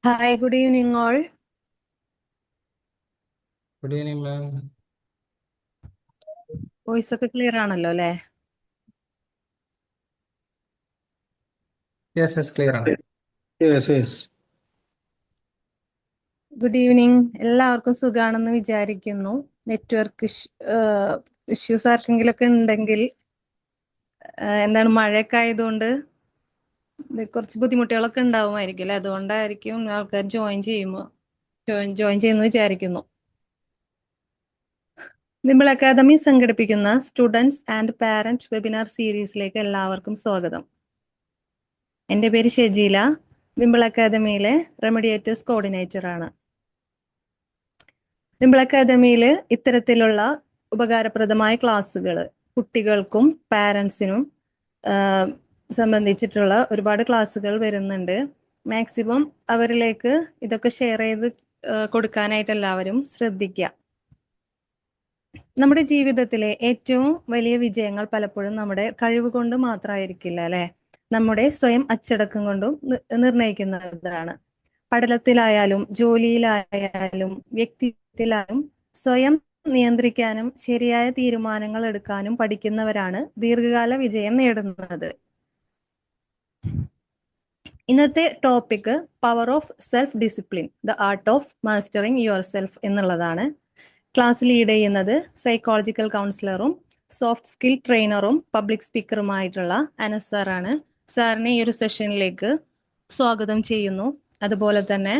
Hi, good evening, all. Good evening മാം. Voice ഒക്കെ clear ആണല്ലോ അല്ലേ? യെസ് ക്ലിയർ ആണ്. Yes, yes. Good evening. എല്ലാവർക്കും സുഖാണെന്ന് വിചാരിക്കുന്നു. നെറ്റ്വർക്ക് ഇഷ്യൂസ് ആർക്കെങ്കിലും ഒക്കെ ഉണ്ടെങ്കിൽ എന്താണ് മഴയൊക്കെ ആയതുകൊണ്ട് കുറച്ച് ബുദ്ധിമുട്ടുകളൊക്കെ ഉണ്ടാവുമായിരിക്കും അല്ലേ? അതുകൊണ്ടായിരിക്കും ആൾക്കാർ ജോയിൻ ചെയ്യുന്നു വിചാരിക്കുന്നു. വിമ്പിൾ അക്കാദമി സംഘടിപ്പിക്കുന്ന സ്റ്റുഡൻസ് ആൻഡ് പാരന്റ് വെബിനാർ സീരീസിലേക്ക് എല്ലാവർക്കും സ്വാഗതം. എൻ്റെ പേര് ഷെജീല, വിമ്പിൾ അക്കാദമിയിലെ റെമഡിയേറ്റേഴ്സ് കോർഡിനേറ്റർ ആണ്. വിമ്പിൾ അക്കാദമിയിൽ ഇത്തരത്തിലുള്ള ഉപകാരപ്രദമായ ക്ലാസ്സുകൾ കുട്ടികൾക്കും പാരൻസിനും സംബന്ധിച്ചിട്ടുള്ള ഒരുപാട് ക്ലാസ്സുകൾ വരുന്നുണ്ട്. മാക്സിമം അവരിലേക്ക് ഇതൊക്കെ ഷെയർ ചെയ്ത് കൊടുക്കാനായിട്ട് എല്ലാവരും ശ്രദ്ധിക്കുക. നമ്മുടെ ജീവിതത്തിലെ ഏറ്റവും വലിയ വിജയങ്ങൾ പലപ്പോഴും നമ്മുടെ കഴിവ് കൊണ്ട് മാത്രമായിരിക്കില്ല അല്ലെ, നമ്മുടെ സ്വയം അച്ചടക്കം കൊണ്ടും നിർണയിക്കുന്നതാണ്. പഠനത്തിലായാലും ജോലിയിലായാലും വ്യക്തിത്വത്തിലായാലും സ്വയം നിയന്ത്രിക്കാനും ശരിയായ തീരുമാനങ്ങൾ എടുക്കാനും പഠിക്കുന്നവരാണ് ദീർഘകാല വിജയം നേടുന്നത്. ഇന്നത്തെ topic power of self discipline, the art of mastering yourself എന്നുള്ളതാണ്. ക്ലാസ് ലീഡ് ചെയ്യുന്നത് സൈക്കോളജിക്കൽ കൗൺസിലറും സോഫ്റ്റ് സ്കിൽ ട്രെയിനറും പബ്ലിക് സ്പീക്കറുമായിട്ടുള്ള അനസ് സാറാണ്. സാറിനെ ഈ ഒരു സെഷനിലേക്ക് സ്വാഗതം ചെയ്യുന്നു. അതുപോലെ തന്നെ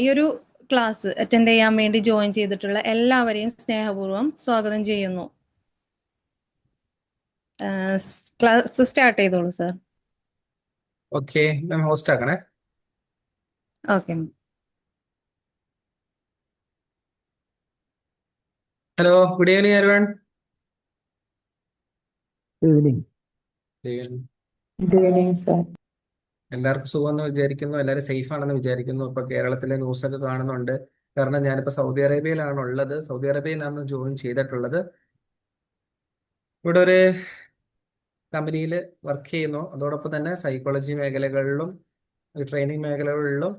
ഈ ഒരു ക്ലാസ് അറ്റൻഡ് ചെയ്യാൻ വേണ്ടി ജോയിൻ ചെയ്തിട്ടുള്ള എല്ലാവരെയും സ്നേഹപൂർവ്വം സ്വാഗതം ചെയ്യുന്നു. ക്ലാസ് സ്റ്റാർട്ട് ചെയ്തോളൂ സാർ. ഓക്കെ മാം, ഹോസ്റ്റ് ആക്കണേ. Okay. Hello, good evening everyone. Evening. Good evening, sir. എല്ലാവർക്കും സുഖമെന്ന് വിചാരിക്കുന്നു, എല്ലാവരും സേഫ് ആണെന്ന് വിചാരിക്കുന്നു. ഇപ്പൊ കേരളത്തിലെ ന്യൂസൊക്കെ കാണുന്നുണ്ട്. കാരണം ഞാനിപ്പോ സൗദി അറേബ്യയിലാണ് ഉള്ളത്. സൗദി അറേബ്യയിലാണ് ജോയിൻ ചെയ്തിട്ടുള്ളത്. ഇവിടെ ഒരു കമ്പനിയിൽ വർക്ക് ചെയ്യുന്നു. അതോടൊപ്പം തന്നെ സൈക്കോളജി മേഖലകളിലും ട്രെയിനിങ് മേഖലകളിലും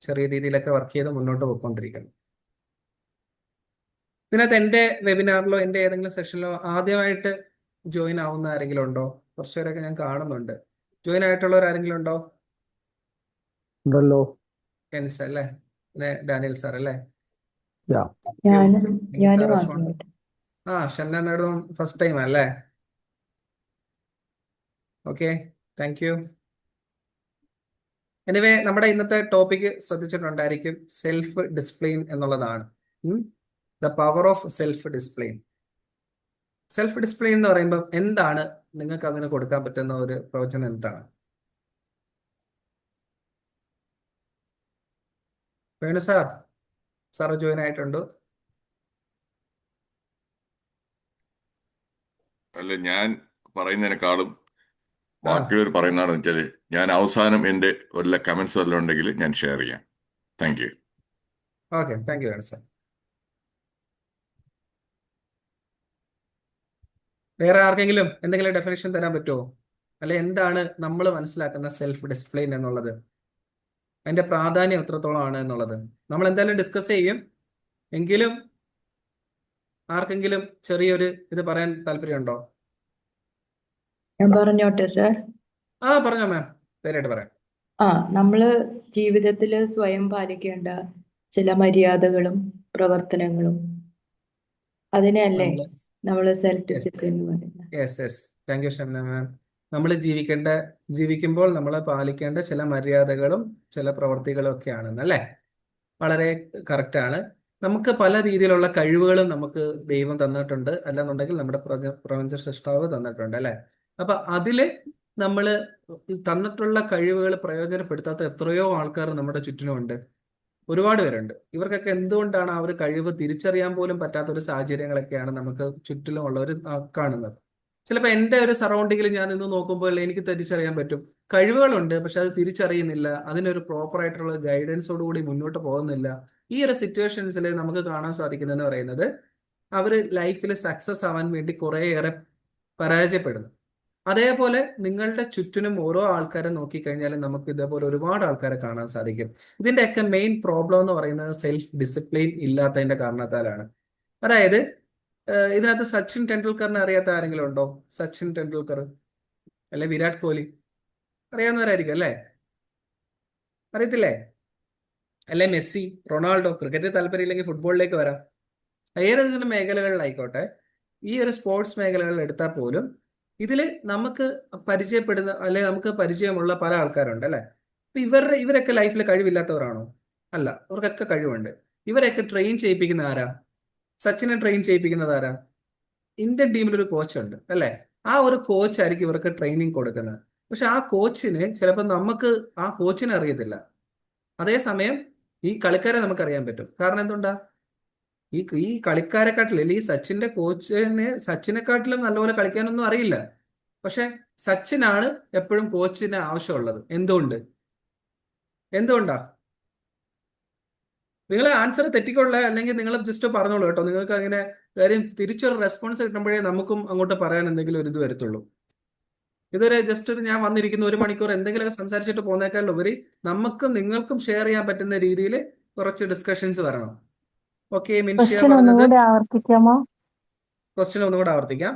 ചെറിയ രീതിയിലൊക്കെ വർക്ക് ചെയ്ത് മുന്നോട്ട് പോയിക്കൊണ്ടിരിക്കുന്നു. ഇതിനകത്ത് എൻ്റെ വെബിനാറിലോ എൻ്റെ ഏതെങ്കിലും സെഷനിലോ ആദ്യമായിട്ട് ജോയിൻ ആവുന്ന ആരെങ്കിലും ഉണ്ടോ? കുറച്ചുപേരൊക്കെ ഞാൻ കാണുന്നുണ്ട്. ജോയിൻ ആയിട്ടുള്ളവർ ആരെങ്കിലും ഉണ്ടോ? ഉണ്ടല്ലോ. കെൻസ് അല്ലേ, പിന്നെ ഡാനിയൽ സാർ അല്ലേ? Yeah. ഞാനും ആദ്യമായിട്ട്. ഷന്ന മാഡം ഫസ്റ്റ് ടൈം അല്ലേ? Okay, thank you. എനിവേ, നമ്മുടെ ഇന്നത്തെ ടോപ്പിക് ശ്രദ്ധിച്ചിട്ടുണ്ടായിരിക്കും, സെൽഫ് ഡിസിപ്ലിൻ എന്നുള്ളതാണ്. The power of self discipline. Self discipline എന്ന് പറയുമ്പോൾ എന്താണ് നിങ്ങൾക്ക് അതിന് കൊടുക്കാൻ പറ്റുന്ന ഒരു പ്രവചനം എന്താണ്? വേണു സാർ ജോയിൻ ആയിട്ടുണ്ടോ? അല്ല, ഞാൻ പറയുന്നതിനേക്കാളും ബാക്കിയുള്ളവർ പറയുന്നതാണെന്ന് വെച്ചാൽ ഞാൻ അവസാനം എൻ്റെ വല്ല കമന്റ്സ് വല്ലതും ഉണ്ടെങ്കിൽ ഞാൻ ഷെയർ ചെയ്യാം. Thank you. Okay, thank you Venu sir. വേറെ ആർക്കെങ്കിലും എന്തെങ്കിലും ഡെഫിനേഷൻ തരാൻ പറ്റുമോ? അല്ലെ, എന്താണ് നമ്മൾ മനസ്സിലാക്കുന്ന സെൽഫ് ഡിസിപ്ലിൻ എന്നുള്ളത്, അതിന്റെ പ്രാധാന്യം എത്രത്തോളമാണ് എന്നുള്ളത് നമ്മൾ എന്തായാലും ഡിസ്കസ് ചെയ്യും. എങ്കിലും ആർക്കെങ്കിലും ചെറിയൊരു ഇത് പറയാൻ താല്പര്യമുണ്ടോ? ഞാൻ പറഞ്ഞോട്ടെ, സർ. പറഞ്ഞോ മാം, ധൈര്യമായിട്ട് പറയാം. നമ്മള് ജീവിതത്തില് സ്വയം പാലിക്കേണ്ട ചില മര്യാദകളും പ്രവർത്തനങ്ങളും, അതിനല്ലേ നമ്മള് സെൽഫ് ഡിസിപ്ലിൻ എന്ന് പറയുന്നത്. യെസ്, താങ്ക് യു ഷംന മാം. നമ്മൾ ജീവിക്കുമ്പോൾ നമ്മൾ പാലിക്കേണ്ട ചില മര്യാദകളും ചില പ്രവർത്തികളും ഒക്കെയാണെന്ന് അല്ലേ? വളരെ കറക്റ്റ് ആണ്. നമുക്ക് പല രീതിയിലുള്ള കഴിവുകളും നമുക്ക് ദൈവം തന്നിട്ടുണ്ട്, അല്ലെന്നുണ്ടെങ്കിൽ നമ്മുടെ പ്രപഞ്ച സൃഷ്ടാവ് തന്നിട്ടുണ്ട് അല്ലെ? അപ്പൊ അതില് നമ്മൾ തന്നിട്ടുള്ള കഴിവുകൾ പ്രയോജനപ്പെടുത്താത്ത എത്രയോ ആൾക്കാർ നമ്മുടെ ചുറ്റിനുമുണ്ട്. ഒരുപാട് പേരുണ്ട്. ഇവർക്കൊക്കെ എന്തുകൊണ്ടാണ് ആ ഒരു കഴിവ് തിരിച്ചറിയാൻ പോലും പറ്റാത്ത ഒരു സാഹചര്യങ്ങളൊക്കെയാണ് നമുക്ക് ചുറ്റിലും ഉള്ളവർ കാണുന്നത്. ചിലപ്പോൾ എൻ്റെ ഒരു സറൗണ്ടിങ്ങിൽ ഞാൻ ഇന്ന് നോക്കുമ്പോൾ എനിക്ക് തിരിച്ചറിയാൻ പറ്റും, കഴിവുകളുണ്ട്, പക്ഷെ അത് തിരിച്ചറിയുന്നില്ല, അതിനൊരു പ്രോപ്പർ ആയിട്ടുള്ള ഗൈഡൻസോടുകൂടി മുന്നോട്ട് പോകുന്നില്ല. ഈ ഒരു സിറ്റുവേഷൻസിൽ നമുക്ക് കാണാൻ സാധിക്കുന്നതെന്ന് പറയുന്നത്, അവർ ലൈഫിൽ സക്സസ് ആവാൻ വേണ്ടി കുറേയേറെ പരാജയപ്പെടുന്നു. അതേപോലെ നിങ്ങളുടെ ചുറ്റിനും ഓരോ ആൾക്കാരെ നോക്കിക്കഴിഞ്ഞാൽ നമുക്ക് ഇതേപോലെ ഒരുപാട് ആൾക്കാരെ കാണാൻ സാധിക്കും. ഇതിന്റെയൊക്കെ മെയിൻ പ്രോബ്ലം എന്ന് പറയുന്നത് സെൽഫ് ഡിസിപ്ലിൻ ഇല്ലാത്തതിന്റെ കാരണത്താലാണ്. അതായത് ഇതിനകത്ത് സച്ചിൻ ടെണ്ടുൽക്കറിനെ അറിയാത്ത ആരെങ്കിലും ഉണ്ടോ? സച്ചിൻ ടെണ്ടുൽക്കർ അല്ലെ വിരാട് കോഹ്ലി അറിയാവുന്നവരായിരിക്കും അല്ലേ? അറിയത്തില്ലേ? അല്ലെ മെസ്സി, റൊണാൾഡോ? ക്രിക്കറ്റിൽ താല്പര്യമില്ലെങ്കിൽ ഫുട്ബോളിലേക്ക് വരാം. ഏതെങ്കിലും മേഖലകളിലായിക്കോട്ടെ, ഈ ഒരു സ്പോർട്സ് മേഖലകളിൽ എടുത്താൽ പോലും ഇതിൽ നമുക്ക് പരിചയപ്പെടുന്ന അല്ലെ നമുക്ക് പരിചയമുള്ള പല ആൾക്കാരുണ്ട് അല്ലെ? അപ്പൊ ഇവരൊക്കെ ലൈഫിൽ കഴിവില്ലാത്തവരാണോ? അല്ല, അവർക്കൊക്കെ കഴിവുണ്ട്. ഇവരെയൊക്കെ ട്രെയിൻ ചെയ്യിപ്പിക്കുന്ന ആരാ? സച്ചിനെ ട്രെയിൻ ചെയ്യിപ്പിക്കുന്നത് ആരാ? ഇന്ത്യൻ ടീമിൽ ഒരു കോച്ച് ഉണ്ട് അല്ലെ? ആ ഒരു കോച്ച് ആയിരിക്കും ഇവർക്ക് ട്രെയിനിങ് കൊടുക്കുന്നത്. പക്ഷെ ആ കോച്ചിന് ചിലപ്പോൾ നമുക്ക് ആ കോച്ചിനെ അറിയത്തില്ല. അതേസമയം ഈ കളിക്കാരെ നമുക്കറിയാൻ പറ്റും. കാരണം എന്തുകൊണ്ടാ? ഈ കളിക്കാരെക്കാട്ടിലും ഈ സച്ചിന്റെ കോച്ചിന് സച്ചിനെക്കാട്ടിലും നല്ലപോലെ കളിക്കാനൊന്നും അറിയില്ല. പക്ഷെ സച്ചിനാണ് എപ്പോഴും കോച്ചിന് ആവശ്യമുള്ളത്. എന്തുകൊണ്ടാ? നിങ്ങൾ ആൻസർ തെറ്റിക്കൊള്ളേ, അല്ലെങ്കിൽ നിങ്ങൾ ജസ്റ്റ് പറഞ്ഞോളൂ കേട്ടോ. നിങ്ങൾക്ക് അങ്ങനെ കാര്യം തിരിച്ചൊരു റെസ്പോൺസ് കിട്ടുമ്പോഴേ നമുക്കും അങ്ങോട്ട് പറയാൻ എന്തെങ്കിലും ഒരു ഇത് വരത്തുള്ളൂ. ഇതൊരു ജസ്റ്റ് ഒരു ഞാൻ വന്നിരിക്കുന്ന 1 മണിക്കൂർ എന്തെങ്കിലുമൊക്കെ സംസാരിച്ചിട്ട് പോകുന്നേക്കാളുപരി നമുക്കും നിങ്ങൾക്കും ഷെയർ ചെയ്യാൻ പറ്റുന്ന രീതിയിൽ കുറച്ച് ഡിസ്കഷൻസ് വരണം. ഓക്കെ, മിൻഷിയ ക്വസ്റ്റ്യൻ പറഞ്ഞത് ഒന്നുകൂടെ ആവർത്തിക്കാമോ? ക്വസ്റ്റ്യൻ ഒന്നുകൂടെ ആവർത്തിക്കാം.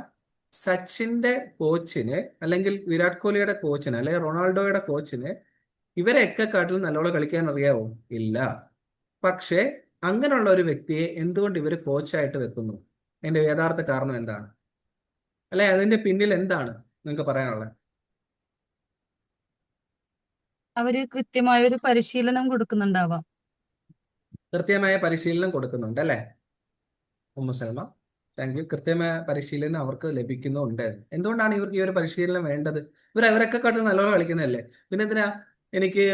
സച്ചിന്റെ കോച്ചിന് അല്ലെങ്കിൽ വിരാട് കോഹ്ലിയുടെ കോച്ചിന് അല്ലെങ്കിൽ റൊണാൾഡോയുടെ കോച്ചിന് ഇവരെയൊക്കെ കാട്ടിലും നല്ലോണം കളിക്കാൻ അറിയാവോ? ഇല്ല. പക്ഷേ അങ്ങനെയുള്ള ഒരു വ്യക്തിയെ എന്തുകൊണ്ട് ഇവർ കോച്ചായിട്ട് വെക്കുന്നു? അതിന്റെ യഥാർത്ഥ കാരണം എന്താണ്? അല്ലെ അതിന്റെ പിന്നിൽ എന്താണ് നിങ്ങൾക്ക് പറയാനുള്ളത്? അവര് കൃത്യമായ ഒരു പരിശീലനം കൊടുക്കുന്നുണ്ടാവാം. കൃത്യമായ പരിശീലനം കൊടുക്കുന്നുണ്ട് അല്ലെ? Ummu Salma, thank you. കൃത്യമായ പരിശീലനം അവർക്ക് ലഭിക്കുന്നുണ്ട്. എന്തുകൊണ്ടാണ് ഇവർക്ക് ഈ ഒരു പരിശീലനം വേണ്ടത്? അവരൊക്കെ കാട്ടിൽ നല്ലോണം കളിക്കുന്നതല്ലേ? പിന്നെ എന്തിനാ എനിക്ക്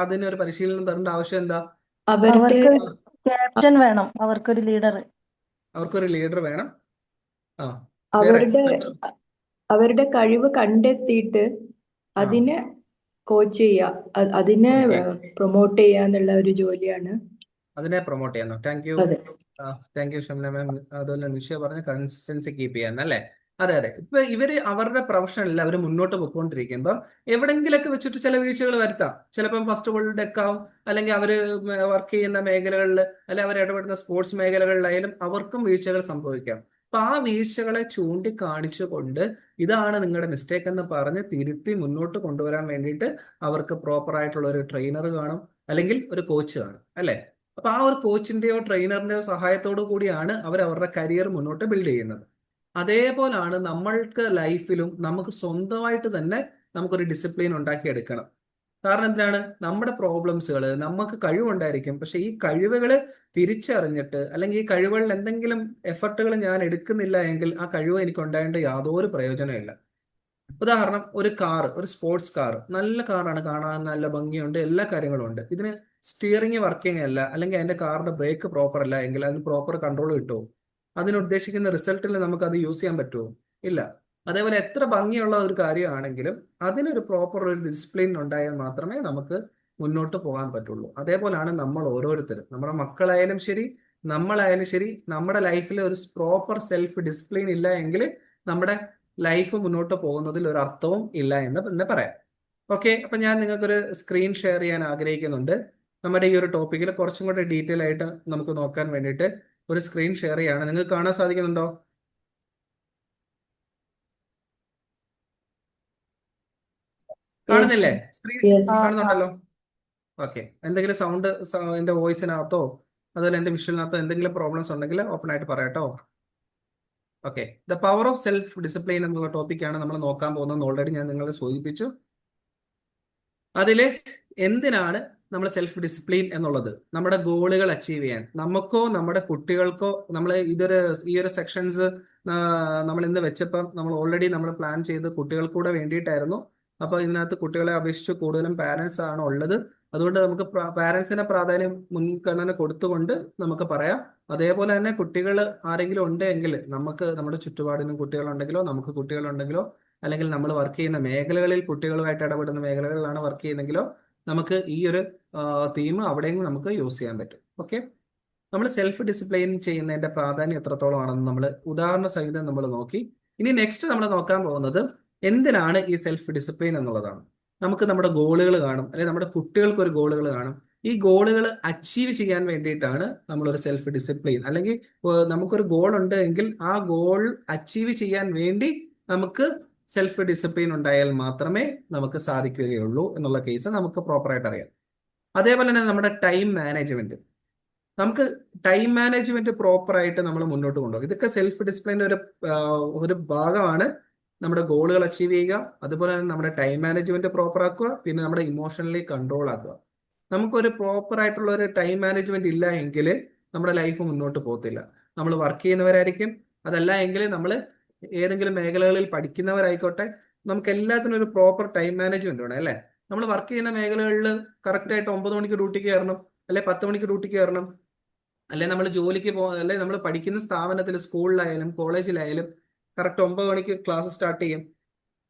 അതിനൊരു പരിശീലനം തരേണ്ട ആവശ്യം എന്താ? അവരുടെ അവർക്ക് ക്യാപ്റ്റൻ വേണം, അവർക്കൊരു ലീഡർ. അവർക്കൊരു ലീഡർ വേണം. ആ, വേറെ അവരുടെ അവരുടെ കഴിവ് കണ്ടെത്തിയിട്ട് അതിനെ കോച്ച് ചെയ്യുക, അതിനെ Okay. പ്രൊമോട്ട് ചെയ്യുക എന്നുള്ള ഒരു ജോലിയാണ്. അതിനെ പ്രൊമോട്ട് ചെയ്യുന്നു. Thank you. അതെ. താങ്ക് യു ഷംല മാം. അതുപോലെ നിശ്ചയ പറഞ്ഞ കൺസിസ്റ്റൻസി കീപ്പ് ചെയ്യാൻ അല്ലേ? അതെ. ഇപ്പൊ ഇവര് അവരുടെ പ്രൊഫഷനിൽ അവർ മുന്നോട്ട് പോയിക്കൊണ്ടിരിക്കുമ്പോൾ എവിടെങ്കിലൊക്കെ വെച്ചിട്ട് ചില വീഴ്ചകൾ വരുത്താം. ചിലപ്പം ഫസ്റ്റ് വേൾഡ് ആവും, അല്ലെങ്കിൽ അവര് വർക്ക് ചെയ്യുന്ന മേഖലകളിൽ അല്ലെങ്കിൽ അവർ ഇടപെടുന്ന സ്പോർട്സ് മേഖലകളിലായാലും അവർക്കും വീഴ്ചകൾ സംഭവിക്കാം. അപ്പൊ ആ വീഴ്ചകളെ ചൂണ്ടിക്കാണിച്ചുകൊണ്ട് ഇതാണ് നിങ്ങളുടെ മിസ്റ്റേക്ക് എന്ന് പറഞ്ഞ് തിരുത്തി മുന്നോട്ട് കൊണ്ടുവരാൻ വേണ്ടിയിട്ട് അവർക്ക് പ്രോപ്പർ ആയിട്ടുള്ള ഒരു ട്രെയിനർ കാണും, അല്ലെങ്കിൽ ഒരു കോച്ച് കാണും അല്ലെ? അപ്പൊ ആ ഒരു കോച്ചിന്റെയോ ട്രെയിനറിന്റെയോ സഹായത്തോടു കൂടിയാണ് അവർ അവരുടെ കരിയർ മുന്നോട്ട് ബിൽഡ് ചെയ്യുന്നത്. അതേപോലാണ് നമ്മൾക്ക് ലൈഫിലും നമുക്ക് സ്വന്തമായിട്ട് തന്നെ നമുക്കൊരു ഡിസിപ്ലിൻ ഉണ്ടാക്കിയെടുക്കണം. കാരണം എന്തിനാണ്? നമ്മുടെ പ്രോബ്ലംസുകൾ നമുക്ക് കഴിവുണ്ടായിരിക്കും, പക്ഷെ ഈ കഴിവുകൾ തിരിച്ചറിഞ്ഞിട്ട് അല്ലെങ്കിൽ ഈ കഴിവുകളിൽ എന്തെങ്കിലും എഫർട്ടുകൾ ഞാൻ എടുക്കുന്നില്ല എങ്കിൽ ആ കഴിവ് എനിക്ക് ഉണ്ടായിട്ട് യാതൊരു പ്രയോജനമില്ല. ഉദാഹരണം, ഒരു സ്പോർട്സ് കാർ, നല്ല കാറാണ്, കാണാൻ നല്ല ഭംഗിയുണ്ട്, എല്ലാ കാര്യങ്ങളും ഉണ്ട്. ഇതിന് സ്റ്റിയറിംഗ് വർക്കിംഗ് അല്ല, അല്ലെങ്കിൽ അതിന്റെ കാറിന്റെ ബ്രേക്ക് പ്രോപ്പർ അല്ല എങ്കിൽ അതിന് പ്രോപ്പർ കൺട്രോൾ കിട്ടുമോ? അതിനുദ്ദേശിക്കുന്ന റിസൾട്ടിൽ നമുക്ക് അത് യൂസ് ചെയ്യാൻ പറ്റുമോ? ഇല്ല. അതേപോലെ എത്ര ഭംഗിയുള്ള ഒരു കാര്യമാണെങ്കിലും അതിനൊരു പ്രോപ്പർ ഒരു ഡിസിപ്ലിൻ ഉണ്ടായാൽ മാത്രമേ നമുക്ക് മുന്നോട്ട് പോകാൻ പറ്റുള്ളൂ. അതേപോലെയാണ് നമ്മൾ ഓരോരുത്തരും, നമ്മുടെ മക്കളായാലും ശരി, നമ്മളായാലും ശരി, നമ്മുടെ ലൈഫിൽ ഒരു പ്രോപ്പർ സെൽഫ് ഡിസിപ്ലിൻ ഇല്ല എങ്കിൽ നമ്മുടെ ലൈഫ് മുന്നോട്ട് പോകുന്നതിൽ ഒരു അർത്ഥവും ഇല്ല എന്ന് തന്നെ പറയാം. ഓക്കെ, അപ്പൊ ഞാൻ നിങ്ങൾക്കൊരു സ്ക്രീൻ ഷെയർ ചെയ്യാൻ ആഗ്രഹിക്കുന്നുണ്ട്. നമ്മുടെ ഈ ഒരു ടോപ്പിക്കിൽ കുറച്ചും കൂടെ ഡീറ്റെയിൽ ആയിട്ട് നമുക്ക് നോക്കാൻ വേണ്ടിയിട്ട് ഒരു സ്ക്രീൻ ഷെയർ ചെയ്യാണ്. നിങ്ങൾക്ക് കാണാൻ സാധിക്കുന്നുണ്ടോ? കാണുന്നില്ലേ? Screen Yes. കാണുന്നുണ്ടല്ലോ. ഓക്കെ, എന്തെങ്കിലും സൗണ്ട് എന്റെ വോയിസിനകത്തോ അതുപോലെ എന്റെ വിഷ്വലിനകത്തോ എന്തെങ്കിലും പ്രോബ്ലംസ് ഉണ്ടെങ്കിൽ ഓപ്പൺ ആയിട്ട് പറയാട്ടോ. Okay, the power of self discipline എന്നുള്ള ടോപ്പിക്കാണ് നമ്മൾ നോക്കാൻ പോകുന്നത്. ഓൾറെഡി ഞാൻ നിങ്ങളെ സൂചിപ്പിച്ചു. അതില് എന്തിനാണ് നമ്മൾ സെൽഫ് ഡിസിപ്ലിൻ എന്നുള്ളത്? നമ്മുടെ ഗോളുകൾ അച്ചീവ് ചെയ്യാൻ നമുക്കോ നമ്മുടെ കുട്ടികൾക്കോ. നമ്മൾ ഈ ഒരു സെക്ഷൻസ് നമ്മൾ ഇന്ന് വെച്ചപ്പം നമ്മൾ ഓൾറെഡി നമ്മൾ പ്ലാൻ ചെയ്ത് കുട്ടികൾക്ക് കൂടെ വേണ്ടിയിട്ടായിരുന്നു. അപ്പൊ ഇതിനകത്ത് കുട്ടികളെ അപേക്ഷിച്ച് കൂടുതലും പാരന്റ്സ് ആണ് ഉള്ളത്. അതുകൊണ്ട് നമുക്ക് പാരന്റ്സിനെ പ്രാധാന്യം മുൻഗണന കൊടുത്തുകൊണ്ട് നമുക്ക് പറയാം. അതേപോലെ തന്നെ കുട്ടികൾ ആരെങ്കിലും ഉണ്ടെങ്കിൽ നമുക്ക് നമ്മുടെ ചുറ്റുപാടിനും കുട്ടികളുണ്ടെങ്കിലോ നമുക്ക് കുട്ടികളുണ്ടെങ്കിലോ അല്ലെങ്കിൽ നമ്മൾ വർക്ക് ചെയ്യുന്ന മേഖലകളിൽ കുട്ടികളുമായിട്ട് ഇടപെടുന്ന മേഖലകളിലാണ് വർക്ക് ചെയ്യുന്നെങ്കിലോ നമുക്ക് ഈ ഒരു തീം അവിടെയും നമുക്ക് യൂസ് ചെയ്യാൻ പറ്റും. ഓക്കെ, നമ്മൾ സെൽഫ് ഡിസിപ്ലിൻ ചെയ്യുന്നതിന്റെ പ്രാധാന്യം എത്രത്തോളം ആണെന്ന് നമ്മൾ ഉദാഹരണ സഹിതം നമ്മൾ നോക്കി. ഇനി നെക്സ്റ്റ് നമ്മൾ നോക്കാൻ പോകുന്നത് എന്തിനാണ് ഈ സെൽഫ് ഡിസിപ്ലിൻ എന്നുള്ളതാണ്. നമുക്ക് നമ്മുടെ ഗോളുകൾ കാണും, അല്ലെങ്കിൽ നമ്മുടെ കുട്ടികൾക്ക് ഒരു ഗോളുകൾ കാണും. ഈ ഗോളുകൾ അച്ചീവ് ചെയ്യാൻ വേണ്ടിയിട്ടാണ് നമ്മളൊരു സെൽഫ് ഡിസിപ്ലിൻ, അല്ലെങ്കിൽ നമുക്കൊരു ഗോൾ ഉണ്ട് എങ്കിൽ ആ ഗോൾ അച്ചീവ് ചെയ്യാൻ വേണ്ടി നമുക്ക് സെൽഫ് ഡിസിപ്ലിൻ ഉണ്ടായാൽ മാത്രമേ നമുക്ക് സാധിക്കുകയുള്ളൂ എന്നുള്ള കേസ് നമുക്ക് പ്രോപ്പറായിട്ട് അറിയാം. അതേപോലെ തന്നെ നമ്മുടെ ടൈം മാനേജ്മെന്റ്, നമുക്ക് ടൈം മാനേജ്മെന്റ് പ്രോപ്പറായിട്ട് നമ്മൾ മുന്നോട്ട് കൊണ്ടുപോകും. ഇതൊക്കെ സെൽഫ് ഡിസിപ്ലിൻ്റെ ഒരു ഭാഗമാണ്. നമ്മുടെ ഗോളുകൾ അച്ചീവ് ചെയ്യുക, അതുപോലെ തന്നെ നമ്മുടെ ടൈം മാനേജ്മെന്റ് പ്രോപ്പർ ആക്കുക, പിന്നെ നമ്മുടെ ഇമോഷണലി കൺട്രോൾ ആക്കുക. നമുക്കൊരു പ്രോപ്പർ ആയിട്ടുള്ള ഒരു ടൈം മാനേജ്മെന്റ് ഇല്ല എങ്കിൽ നമ്മുടെ ലൈഫ് മുന്നോട്ട് പോകത്തില്ല. നമ്മൾ വർക്ക് ചെയ്യുന്നവരായിരിക്കും, അതല്ല എങ്കിൽ നമ്മൾ ഏതെങ്കിലും മേഖലകളിൽ പഠിക്കുന്നവരായിക്കോട്ടെ, നമുക്ക് എല്ലാത്തിനും ഒരു പ്രോപ്പർ ടൈം മാനേജ്മെന്റ് വേണം അല്ലേ. നമ്മൾ വർക്ക് ചെയ്യുന്ന മേഖലകളിൽ കറക്റ്റായിട്ട് 9 മണിക്ക് ഡ്യൂട്ടിക്ക് കയറണം, അല്ലെ 10 മണിക്ക് ഡ്യൂട്ടിക്ക് കയറണം, അല്ലെ നമ്മൾ ജോലിക്ക് അല്ലെ നമ്മൾ പഠിക്കുന്ന സ്ഥാപനത്തിൽ സ്കൂളിലായാലും കോളേജിലായാലും കറക്റ്റ് 9 മണിക്ക് ക്ലാസ് സ്റ്റാർട്ട് ചെയ്യും,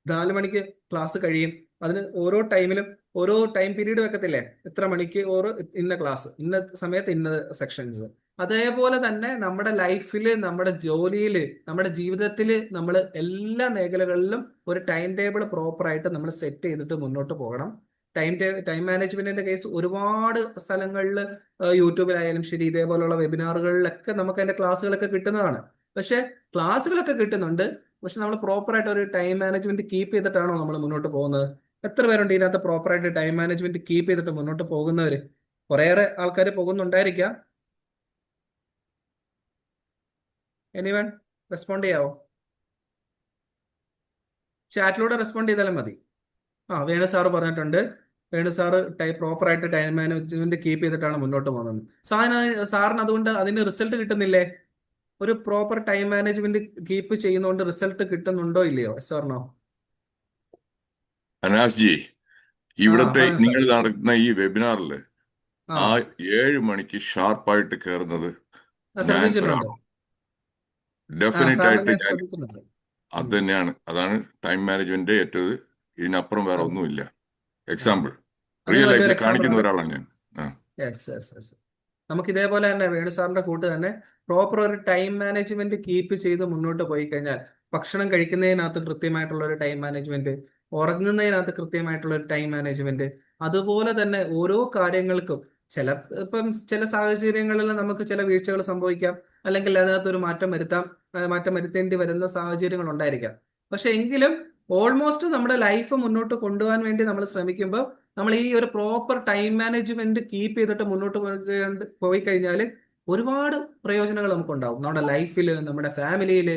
4 മണിക്ക് ക്ലാസ് കഴിയും. അതിന് ഓരോ ടൈമിലും ഓരോ ടൈം പീരീഡ് വെക്കത്തില്ലേ, ഇത്ര മണിക്ക് ഓരോ ഇന്ന ക്ലാസ്, ഇന്ന സമയത്ത് ഇന്ന സെക്ഷൻസ്. അതേപോലെ തന്നെ നമ്മുടെ ലൈഫിൽ, നമ്മുടെ ജോലിയിൽ, നമ്മുടെ ജീവിതത്തിൽ നമ്മൾ എല്ലാ മേഖലകളിലും ഒരു ടൈം ടേബിൾ പ്രോപ്പറായിട്ട് നമ്മൾ സെറ്റ് ചെയ്തിട്ട് മുന്നോട്ട് പോകണം. ടൈം മാനേജ്മെന്റിന്റെ കേസ് ഒരുപാട് സ്ഥലങ്ങളിൽ യൂട്യൂബിലായാലും ശരി, ഇതേപോലുള്ള വെബിനാറുകളിലൊക്കെ നമുക്ക് അതിന്റെ ക്ലാസ്സുകളൊക്കെ കിട്ടുന്നതാണ്. പക്ഷെ ക്ലാസ്സുകളൊക്കെ കിട്ടുന്നുണ്ട്, പക്ഷെ നമ്മൾ പ്രോപ്പറായിട്ട് ഒരു ടൈം മാനേജ്മെന്റ് കീപ്പ് ചെയ്തിട്ടാണോ നമ്മൾ മുന്നോട്ട് പോകുന്നത്? എത്ര പേരുണ്ട് ഇതിനകത്ത് പ്രോപ്പറായിട്ട് ടൈം മാനേജ്മെന്റ് കീപ്പ് ചെയ്തിട്ട് മുന്നോട്ട് പോകുന്നവര്? കുറേയേറെ ആൾക്കാർ പോകുന്നുണ്ടായിരിക്കാം. എനിവൺ റെസ്പോണ്ട് ചെയ്യാവോ? ചാറ്റിലൂടെ റെസ്പോണ്ട് ചെയ്താലും മതി. വേണു സാറ് പറഞ്ഞിട്ടുണ്ട്, വേണു സാറ് പ്രോപ്പറായിട്ട് ടൈം മാനേജ്മെന്റ് കീപ്പ് ചെയ്തിട്ടാണ് മുന്നോട്ട് പോകുന്നത്. സാറിന് അതുകൊണ്ട് അതിന് റിസൾട്ട് കിട്ടുന്നില്ലേ? ഒരു പ്രോപ്പർ ടൈം മാനേജ്മെന്റ് കീപ്പ് ചെയ്യുന്നതുകൊണ്ട് റിസൾട്ട് കിട്ടുന്നുണ്ടോ ഇല്ലയോ? സാറിനോ? അനാസ് ജി, ഇവിടത്തെ പറഞ്ഞോ നിങ്ങൾ സാർ. നടത്തുന്ന ഈ വെബിനാറിൽ ആ ആ 7 മണിക്ക് ഷാർപ്പായിട്ട് കയറുന്നത് ഞാൻ ശ്രദ്ധിച്ചിട്ടുണ്ട്. ഒരാളാണ്. ഡെഫിനറ്റ് സാറിന് ആയിട്ട് ഞാൻ ഞാൻ ശ്രദ്ധിച്ചിട്ടുണ്ട്. അത് തന്നെയാണ്, അതാണ് ടൈം മാനേജ്മെന്റ് ഏറ്റവും. ഇതിനപ്പുറം വേറെ ഒന്നുമില്ല. ആ എക്സാമ്പിൾ അതിന് റിയൽ വലിയൊരു ലൈഫിൽ എക്സാമ്പിൾ കാണിക്കുന്ന ആണ്. ഒരാളാണ് ഞാൻ. യെസ്. നമുക്ക് ഇതേപോലെ തന്നെ വേണു സാറിന്റെ കൂട്ട് തന്നെ പ്രോപ്പർ ഒരു ടൈം മാനേജ്മെന്റ് കീപ്പ് ചെയ്ത് മുന്നോട്ട് പോയി കഴിഞ്ഞാൽ, ഭക്ഷണം കഴിക്കുന്നതിനകത്ത് കൃത്യമായിട്ടുള്ള ഒരു ടൈം മാനേജ്മെന്റ്, ഉറങ്ങുന്നതിനകത്ത് കൃത്യമായിട്ടുള്ള ഒരു ടൈം മാനേജ്മെന്റ്, അതുപോലെ തന്നെ ഓരോ കാര്യങ്ങൾക്കും ചില സാഹചര്യങ്ങളിൽ നമുക്ക് ചില വീഴ്ചകൾ സംഭവിക്കാം, അല്ലെങ്കിൽ അതിനകത്ത് ഒരു മാറ്റം വരുത്തേണ്ടി വരുന്ന സാഹചര്യങ്ങൾ ഉണ്ടായിരിക്കാം. പക്ഷെ എങ്കിലും ഓൾമോസ്റ്റ് നമ്മുടെ ലൈഫ് മുന്നോട്ട് കൊണ്ടുപോകാൻ വേണ്ടി നമ്മൾ ശ്രമിക്കുമ്പോൾ നമ്മൾ ഈ ഒരു പ്രോപ്പർ ടൈം മാനേജ്മെന്റ് കീപ്പ് ചെയ്തിട്ട് മുന്നോട്ട് പോയി കഴിഞ്ഞാൽ ഒരുപാട് പ്രയോജനങ്ങൾ നമുക്കുണ്ടാവും. നമ്മുടെ ലൈഫിൽ, നമ്മുടെ ഫാമിലിയിൽ,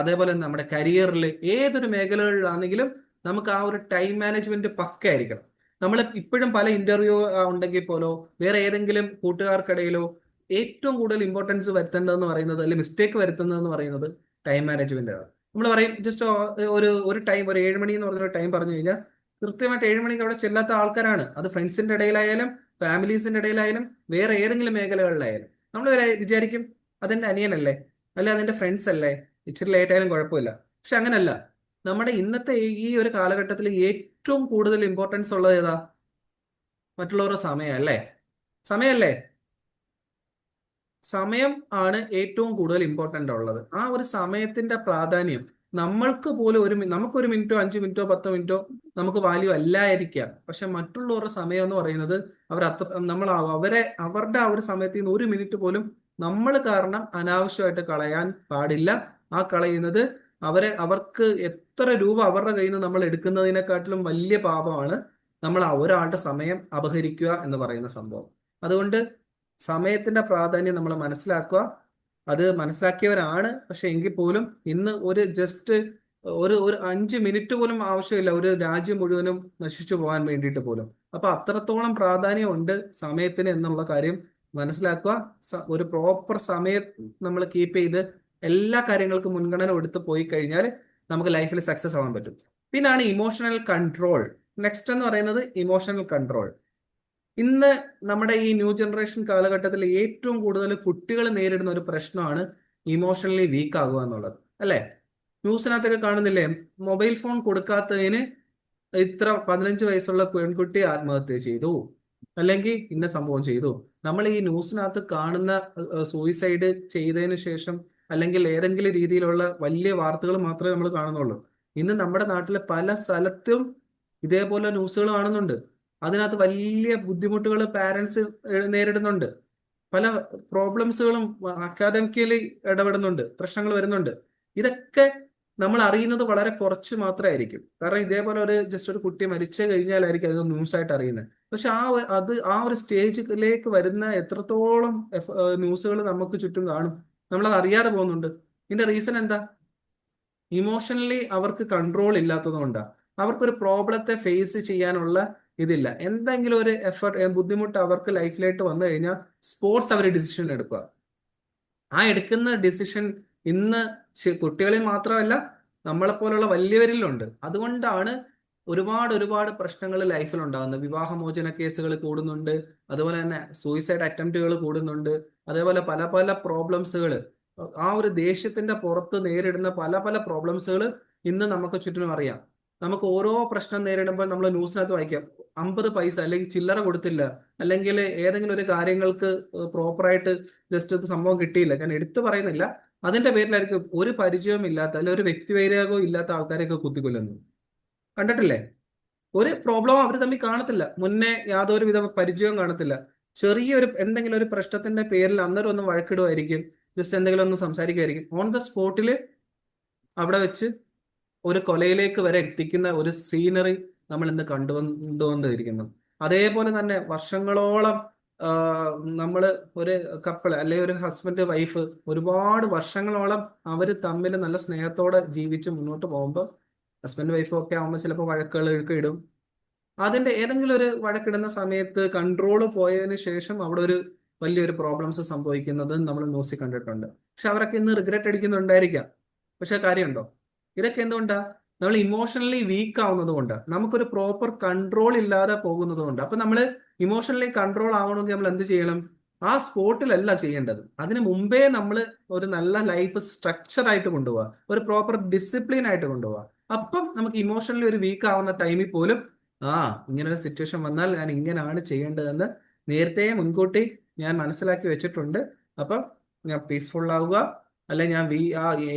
അതേപോലെ നമ്മുടെ കരിയറിൽ, ഏതൊരു മേഖലകളിലാണെങ്കിലും നമുക്ക് ആ ഒരു ടൈം മാനേജ്മെന്റ് പക്കയായിരിക്കണം. നമ്മൾ ഇപ്പോഴും പല ഇന്റർവ്യൂ ഉണ്ടെങ്കിൽ പോലോ, വേറെ ഏതെങ്കിലും കൂട്ടുകാർക്കിടയിലോ ഏറ്റവും കൂടുതൽ ഇമ്പോർട്ടൻസ് വരുത്തേണ്ടതെന്ന് പറയുന്നത്, അല്ലെങ്കിൽ മിസ്റ്റേക്ക് വരുത്തുന്നതെന്ന് പറയുന്നത് ടൈം മാനേജ്മെന്റ് ആണ്. നമ്മൾ പറയും ജസ്റ്റ് ഒരു ടൈം, ഒരു 7 മണി എന്ന് പറഞ്ഞൊരു ടൈം പറഞ്ഞു കഴിഞ്ഞാൽ കൃത്യമായിട്ട് 7 മണിക്ക് അവിടെ ചെല്ലാത്ത ആൾക്കാരാണ്. അത് ഫ്രണ്ട്സിന്റെ ഇടയിലായാലും ഫാമിലീസിന്റെ ഇടയിലായാലും വേറെ ഏതെങ്കിലും മേഖലകളിലായാലും നമ്മൾ വിചാരിക്കും അതെന്റെ അനിയനല്ലേ, അല്ലെ അതെന്റെ ഫ്രണ്ട്സ് അല്ലേ, ഇച്ചിരി ലേറ്റ് ആയാലും കുഴപ്പമില്ല. പക്ഷെ അങ്ങനല്ല. നമ്മുടെ ഇന്നത്തെ ഈ ഒരു കാലഘട്ടത്തിൽ ഏറ്റവും കൂടുതൽ ഇമ്പോർട്ടൻസ് ഉള്ളത് ഏതാ? മറ്റുള്ളവരുടെ സമയമല്ലേ? സമയം ആണ് ഏറ്റവും കൂടുതൽ ഇമ്പോർട്ടൻ്റ് ഉള്ളത്. ആ ഒരു സമയത്തിന്റെ പ്രാധാന്യം നമുക്കൊരു മിനിറ്റോ 5 മിനിറ്റോ 10 മിനിറ്റോ നമുക്ക് വാല്യൂ അല്ലായിരിക്കാം. പക്ഷെ മറ്റുള്ളവരുടെ സമയം എന്ന് പറയുന്നത് അവരുടെ ആ ഒരു സമയത്ത് നിന്ന് 1 മിനിറ്റ് പോലും നമ്മൾ കാരണം അനാവശ്യമായിട്ട് കളയാൻ പാടില്ല. ആ കളയുന്നത് അവർക്ക് എത്ര രൂപ അവരുടെ കയ്യിൽ നിന്ന് നമ്മൾ എടുക്കുന്നതിനെക്കാട്ടിലും വലിയ പാപമാണ് നമ്മൾ ഒരാളുടെ സമയം അപഹരിക്കുക എന്ന് പറയുന്ന സംഭവം. അതുകൊണ്ട് സമയത്തിന്റെ പ്രാധാന്യം നമ്മൾ മനസ്സിലാക്കുക. അത് മനസ്സിലാക്കിയവരാണ്. പക്ഷെ എങ്കിൽ പോലും ഇന്ന് ഒരു 5 മിനിറ്റ് പോലും ആവശ്യമില്ല ഒരു രാജ്യം മുഴുവനും നശിച്ചു പോകാൻ വേണ്ടിയിട്ട് പോലും. അപ്പൊ അത്രത്തോളം പ്രാധാന്യം ഉണ്ട് സമയത്തിന് എന്നുള്ള കാര്യം മനസ്സിലാക്കുക. ഒരു പ്രോപ്പർ സമയം നമ്മൾ കീപ്പ് ചെയ്ത് എല്ലാ കാര്യങ്ങൾക്കും മുൻഗണന കൊടുത്ത് പോയി കഴിഞ്ഞാൽ നമുക്ക് ലൈഫിൽ സക്സസ് ആവാൻ പറ്റും. പിന്നാണ് ഇമോഷണൽ കൺട്രോൾ. നെക്സ്റ്റ് എന്ന് പറയുന്നത് ഇമോഷണൽ കൺട്രോൾ. ഇന്ന് നമ്മുടെ ഈ ന്യൂ ജനറേഷൻ കാലഘട്ടത്തിൽ ഏറ്റവും കൂടുതൽ കുട്ടികൾ നേരിടുന്ന ഒരു പ്രശ്നമാണ് ഇമോഷണലി വീക്ക് ആകുക എന്നുള്ളത്, അല്ലെ? ന്യൂസിനകത്തൊക്കെ കാണുന്നില്ലേ, മൊബൈൽ ഫോൺ കൊടുക്കാത്തതിന് ഇത്ര 15 വയസ്സുള്ള പെൺകുട്ടി ആത്മഹത്യ ചെയ്തു, അല്ലെങ്കിൽ ഇന്ന സംഭവം ചെയ്തു. നമ്മൾ ഈ ന്യൂസിനകത്ത് കാണുന്ന സൂയിസൈഡ് ചെയ്തതിന് ശേഷം അല്ലെങ്കിൽ ഏതെങ്കിലും രീതിയിലുള്ള വലിയ വാർത്തകൾ മാത്രമേ നമ്മൾ കാണുന്നുള്ളൂ. ഇന്ന് നമ്മുടെ നാട്ടിലെ പല സ്ഥലത്തും ഇതേപോലെ ന്യൂസുകൾ കാണുന്നുണ്ട്. അതിനകത്ത് വലിയ ബുദ്ധിമുട്ടുകൾ പാരൻസ് നേരിടുന്നുണ്ട്. പല പ്രോബ്ലംസുകളും അക്കാദമിക്കലി ഇടപെടുന്നുണ്ട്, പ്രശ്നങ്ങൾ വരുന്നുണ്ട്. ഇതൊക്കെ നമ്മൾ അറിയുന്നത് വളരെ കുറച്ച് മാത്രമായിരിക്കും. കാരണം ഇതേപോലെ ജസ്റ്റ് ഒരു കുട്ടി മരിച്ചു കഴിഞ്ഞാലായിരിക്കും അത് ന്യൂസ് ആയിട്ട് അറിയുന്നത്. പക്ഷെ ആ ഒരു സ്റ്റേജിലേക്ക് വരുന്ന എത്രത്തോളം ന്യൂസുകൾ നമുക്ക് ചുറ്റും കാണും, നമ്മളത് അറിയാതെ പോകുന്നുണ്ട്. ഇതിന്റെ റീസൺ എന്താ? ഇമോഷണലി അവർക്ക് കൺട്രോൾ ഇല്ലാത്തത് കൊണ്ടാണ്. അവർക്കൊരു പ്രോബ്ലത്തെ ഫേസ് ചെയ്യാനുള്ള ഇതില്ല. എന്തെങ്കിലും ഒരു ബുദ്ധിമുട്ട് അവർക്ക് ലൈഫിലായിട്ട് വന്നു കഴിഞ്ഞാൽ സ്പോർട്സ് അവർ ഡിസിഷൻ എടുക്കുക. ആ എടുക്കുന്ന ഡിസിഷൻ ഇന്ന് കുട്ടികളിൽ മാത്രമല്ല നമ്മളെപ്പോലുള്ള വലിയവരിലുണ്ട്. അതുകൊണ്ടാണ് ഒരുപാട് പ്രശ്നങ്ങൾ ലൈഫിൽ ഉണ്ടാകുന്നത്. വിവാഹമോചന കേസുകൾ കൂടുന്നുണ്ട്, അതുപോലെ തന്നെ സൂയിസൈഡ് അറ്റംപ്റ്റുകൾ കൂടുന്നുണ്ട്, അതേപോലെ പല പല പ്രോബ്ലംസുകൾ, ആ ഒരു ദേഷ്യത്തിന്റെ പുറത്ത് നേരിടുന്ന പല പല പ്രോബ്ലംസുകൾ ഇന്ന് നമുക്ക് ചുറ്റിനും അറിയാം. നമുക്ക് ഓരോ പ്രശ്നം നേരിടുമ്പോൾ നമ്മൾ ന്യൂസിനകത്ത് വായിക്കാം 50 പൈസ അല്ലെങ്കിൽ ചില്ലറ കൊടുത്തില്ല, അല്ലെങ്കിൽ ഏതെങ്കിലും ഒരു കാര്യങ്ങൾക്ക് പ്രോപ്പറായിട്ട് ജസ്റ്റ് സംഭവം കിട്ടിയില്ല. ഞാൻ എടുത്തു പറയുന്നില്ല, അതിന്റെ പേരിലായിരിക്കും ഒരു പരിചയവും ഇല്ലാത്ത അല്ലെങ്കിൽ ഒരു വ്യക്തിവൈരാഗവും ഇല്ലാത്ത ആൾക്കാരെയൊക്കെ കുത്തിക്കൊല്ലുന്നു. കണ്ടിട്ടില്ലേ? ഒരു പ്രോബ്ലം അവർ തമ്മിൽ കാണത്തില്ല, മുന്നേ യാതൊരു വിധ പരിചയവും കാണത്തില്ല. ചെറിയൊരു എന്തെങ്കിലും ഒരു പ്രശ്നത്തിന്റെ പേരിൽ അന്നേരം ഒന്ന് വഴക്കിടുമായിരിക്കും, ജസ്റ്റ് എന്തെങ്കിലും ഒന്ന് സംസാരിക്കുമായിരിക്കും. ഓൺ ദ സ്പോട്ടിൽ അവിടെ വെച്ച് ഒരു കൊലയിലേക്ക് വരെ എത്തിക്കുന്ന ഒരു സീനറി നമ്മൾ ഇന്ന് കണ്ടുകൊണ്ടിരിക്കുന്നു. അതേപോലെ തന്നെ വർഷങ്ങളോളം നമ്മൾ ഒരു കപ്പിൾ അല്ലെങ്കിൽ ഒരു ഹസ്ബൻഡ് വൈഫ് ഒരുപാട് വർഷങ്ങളോളം അവർ തമ്മിൽ നല്ല സ്നേഹത്തോടെ ജീവിച്ച് മുന്നോട്ട് പോകുമ്പോൾ ഹസ്ബൻഡ് വൈഫും ഒക്കെ ആകുമ്പോൾ ചിലപ്പോൾ വഴക്കുകളൊക്കെ ഇടും. അതിന്റെ ഏതെങ്കിലും ഒരു വഴക്കിടുന്ന സമയത്ത് കൺട്രോൾ പോയതിനു ശേഷം അവിടെ ഒരു വലിയൊരു പ്രോബ്ലംസ് സംഭവിക്കുന്നത് നമ്മൾ ന്യൂസിൽ കണ്ടിട്ടുണ്ട്. പക്ഷെ അവരൊക്കെ ഇന്ന് റിഗ്രറ്റ് അടിക്കുന്നുണ്ടായിരിക്കാം. പക്ഷെ കാര്യമുണ്ടോ? ഇതൊക്കെ എന്തുകൊണ്ടാ? നമ്മൾ ഇമോഷണലി വീക്ക് ആവുന്നത് കൊണ്ട്, നമുക്കൊരു പ്രോപ്പർ കൺട്രോൾ ഇല്ലാതെ പോകുന്നത് കൊണ്ട്. അപ്പൊ നമ്മൾ ഇമോഷണലി കൺട്രോൾ ആവണമെങ്കിൽ നമ്മൾ എന്ത് ചെയ്യണം? ആ സ്പോട്ടിലല്ല ചെയ്യേണ്ടത്. അതിന് മുമ്പേ നമ്മൾ ഒരു നല്ല ലൈഫ് സ്ട്രക്ചർ ആയിട്ട് കൊണ്ടുപോവുക, ഒരു പ്രോപ്പർ ഡിസിപ്ലിൻ ആയിട്ട് കൊണ്ടുപോവുക. അപ്പം നമുക്ക് ഇമോഷണലി ഒരു വീക്ക് ആവുന്ന ടൈമിൽ പോലും ഇങ്ങനെ ഒരു സിറ്റുവേഷൻ വന്നാൽ ഞാൻ ഇങ്ങനെയാണ് ചെയ്യേണ്ടതെന്ന് നേരത്തെ മുൻകൂട്ടി ഞാൻ മനസ്സിലാക്കി വെച്ചിട്ടുണ്ട്. അപ്പം ഞാൻ പീസ്ഫുൾ ആവുക, അല്ലെ ഞാൻ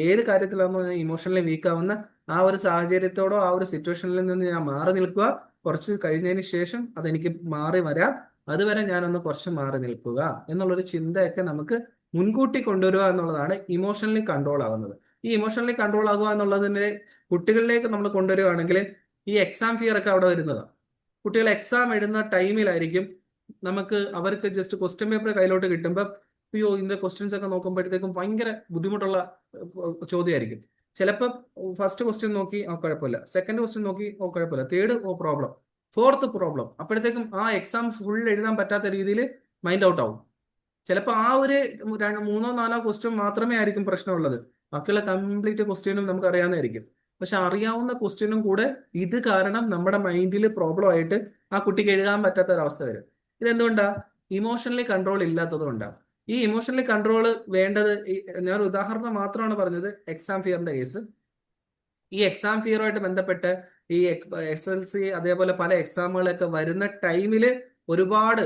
ഏത് കാര്യത്തിലാണോ ഞാൻ ഇമോഷണലി വീക്ക് ആവുന്ന ആ ഒരു സാഹചര്യത്തോടോ ആ ഒരു സിറ്റുവേഷനിൽ നിന്ന് ഞാൻ മാറി നിൽക്കുക. കുറച്ച് കഴിഞ്ഞതിന് ശേഷം അതെനിക്ക് മാറി വരാം, അതുവരെ ഞാനൊന്ന് കുറച്ച് മാറി നിൽക്കുക എന്നുള്ളൊരു ചിന്തയൊക്കെ നമുക്ക് മുൻകൂട്ടി കൊണ്ടുവരിക എന്നുള്ളതാണ് ഇമോഷണലി കൺട്രോൾ ആവുന്നത്. ഈ ഇമോഷണലി കൺട്രോൾ ആകുക എന്നുള്ളതിനെ കുട്ടികളിലേക്ക് നമ്മൾ കൊണ്ടുവരികയാണെങ്കിൽ ഈ എക്സാം ഫിയർ ഒക്കെ അവിടെ വരുന്നതാണ്. കുട്ടികൾ എക്സാം എഴുതുന്ന ടൈമിലായിരിക്കും അവർക്ക് ജസ്റ്റ് ക്വസ്റ്റ്യൻ പേപ്പർ കയ്യിലോട്ട് കിട്ടുമ്പോൾ അയ്യോ ഇതിന്റെ ക്വസ്റ്റ്യൻസ് ഒക്കെ നോക്കുമ്പോഴത്തേക്കും ഭയങ്കര ബുദ്ധിമുട്ടുള്ള ചോദ്യമായിരിക്കും. ചിലപ്പോൾ ഫസ്റ്റ് ക്വസ്റ്റ്യൻ നോക്കി കുഴപ്പമില്ല, സെക്കൻഡ് ക്വസ്റ്റ്യൻ നോക്കി കുഴപ്പമില്ല, തേർഡ് പ്രോബ്ലം, ഫോർത്ത് പ്രോബ്ലം. അപ്പോഴത്തേക്കും ആ എക്സാം ഫുൾ എഴുതാൻ പറ്റാത്ത രീതിയിൽ മൈൻഡ് ഔട്ട് ആവും. ചിലപ്പോൾ ആ ഒരു 3-4 ക്വസ്റ്റ്യൻ മാത്രമേ ആയിരിക്കും പ്രശ്നമുള്ളത്, ബാക്കിയുള്ള കംപ്ലീറ്റ് ക്വസ്റ്റ്യനും നമുക്ക് അറിയാവുന്നതായിരിക്കും. പക്ഷെ അറിയാവുന്ന ക്വസ്റ്റ്യനും കൂടെ ഇത് കാരണം നമ്മുടെ മൈൻഡിൽ പ്രോബ്ലം ആയിട്ട് ആ കുട്ടിക്ക് എഴുതാൻ പറ്റാത്ത ഒരവസ്ഥ വരും. ഇതെന്തുകൊണ്ടാ? ഇമോഷണലി കൺട്രോൾ ഇല്ലാത്തത് കൊണ്ടാണ്. ഈ ഇമോഷണലി കൺട്രോൾ വേണ്ടത്, ഞാൻ ഉദാഹരണം മാത്രമാണ് പറഞ്ഞത്, എക്സാം ഫിയറിന്റെ കേസ്. ഈ എക്സാം ഫിയറുമായിട്ട് ബന്ധപ്പെട്ട് ഈ SLC അതേപോലെ പല എക്സാമുകളൊക്കെ വരുന്ന ടൈമിൽ ഒരുപാട്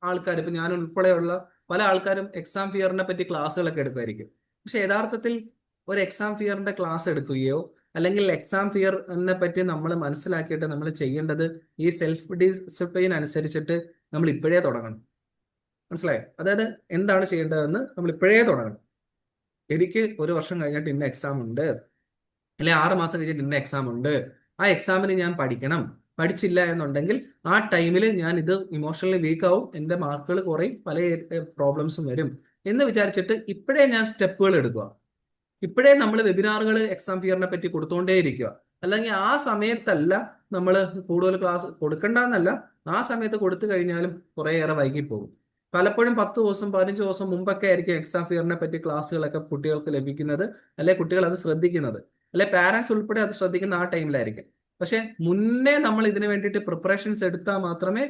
ആൾക്കാർ, ഇപ്പൊ ഞാൻ ഉൾപ്പെടെയുള്ള പല ആൾക്കാരും എക്സാം ഫിയറിനെ പറ്റി ക്ലാസ്സുകളൊക്കെ എടുക്കുമായിരിക്കും. പക്ഷെ യഥാർത്ഥത്തിൽ ഒരു എക്സാം ഫിയറിന്റെ ക്ലാസ് എടുക്കുകയോ അല്ലെങ്കിൽ എക്സാം ഫിയറിനെ പറ്റി നമ്മൾ മനസ്സിലാക്കിയിട്ട് നമ്മൾ ചെയ്യേണ്ടത് ഈ സെൽഫ് ഡിസിപ്ലിൻ അനുസരിച്ചിട്ട് നമ്മൾ ഇപ്പോഴേ തുടങ്ങണം. മനസ്സിലായോ? അതായത് എന്താണ് ചെയ്യേണ്ടതെന്ന് നമ്മൾ ഇപ്പോഴേ തുടങ്ങണം. എനിക്ക് 1 വർഷം കഴിഞ്ഞിട്ട് ഇന്ന എക്സാം ഉണ്ട്, അല്ലെങ്കിൽ 6 മാസം കഴിഞ്ഞിട്ട് ഇന്ന എക്സാം ഉണ്ട്, ആ എക്സാമിന് ഞാൻ പഠിക്കണം. പഠിച്ചില്ല എന്നുണ്ടെങ്കിൽ ആ ടൈമിൽ ഞാൻ ഇത് ഇമോഷണലി വീക്ക് ആവും, എൻ്റെ മാർക്കുകൾ കുറയും, പല പ്രോബ്ലംസും വരും എന്ന് വിചാരിച്ചിട്ട് ഇപ്പോഴേ ഞാൻ സ്റ്റെപ്പുകൾ എടുക്കുക. ഇപ്പോഴേ നമ്മൾ വെബിനാറുകൾ എക്സാം ഫിയറിനെ പറ്റി കൊടുത്തുകൊണ്ടേ ഇരിക്കുക. അല്ലെങ്കിൽ ആ സമയത്തല്ല നമ്മൾ കൂടുതൽ ക്ലാസ് കൊടുക്കണ്ടെന്നല്ല, ആ സമയത്ത് കൊടുത്തു കഴിഞ്ഞാലും കുറേയേറെ വൈകിപ്പോകും. പലപ്പോഴും 10 ദിവസം 15 ദിവസം മുമ്പൊക്കെ ആയിരിക്കും എക്സാം ഫിയറിനെ പറ്റി ക്ലാസ്സുകളൊക്കെ കുട്ടികൾക്ക് ലഭിക്കുന്നത്, അല്ലെ കുട്ടികൾ അത് ശ്രദ്ധിക്കുന്നത്, അല്ലെ പാരന്റ്സ് ഉൾപ്പെടെ അത് ശ്രദ്ധിക്കുന്ന ആ ടൈമിലായിരിക്കും. പക്ഷെ മുന്നേ നമ്മൾ ഇതിനു വേണ്ടിയിട്ട് പ്രിപ്പറേഷൻസ് എടുത്താൽ മാത്രമേ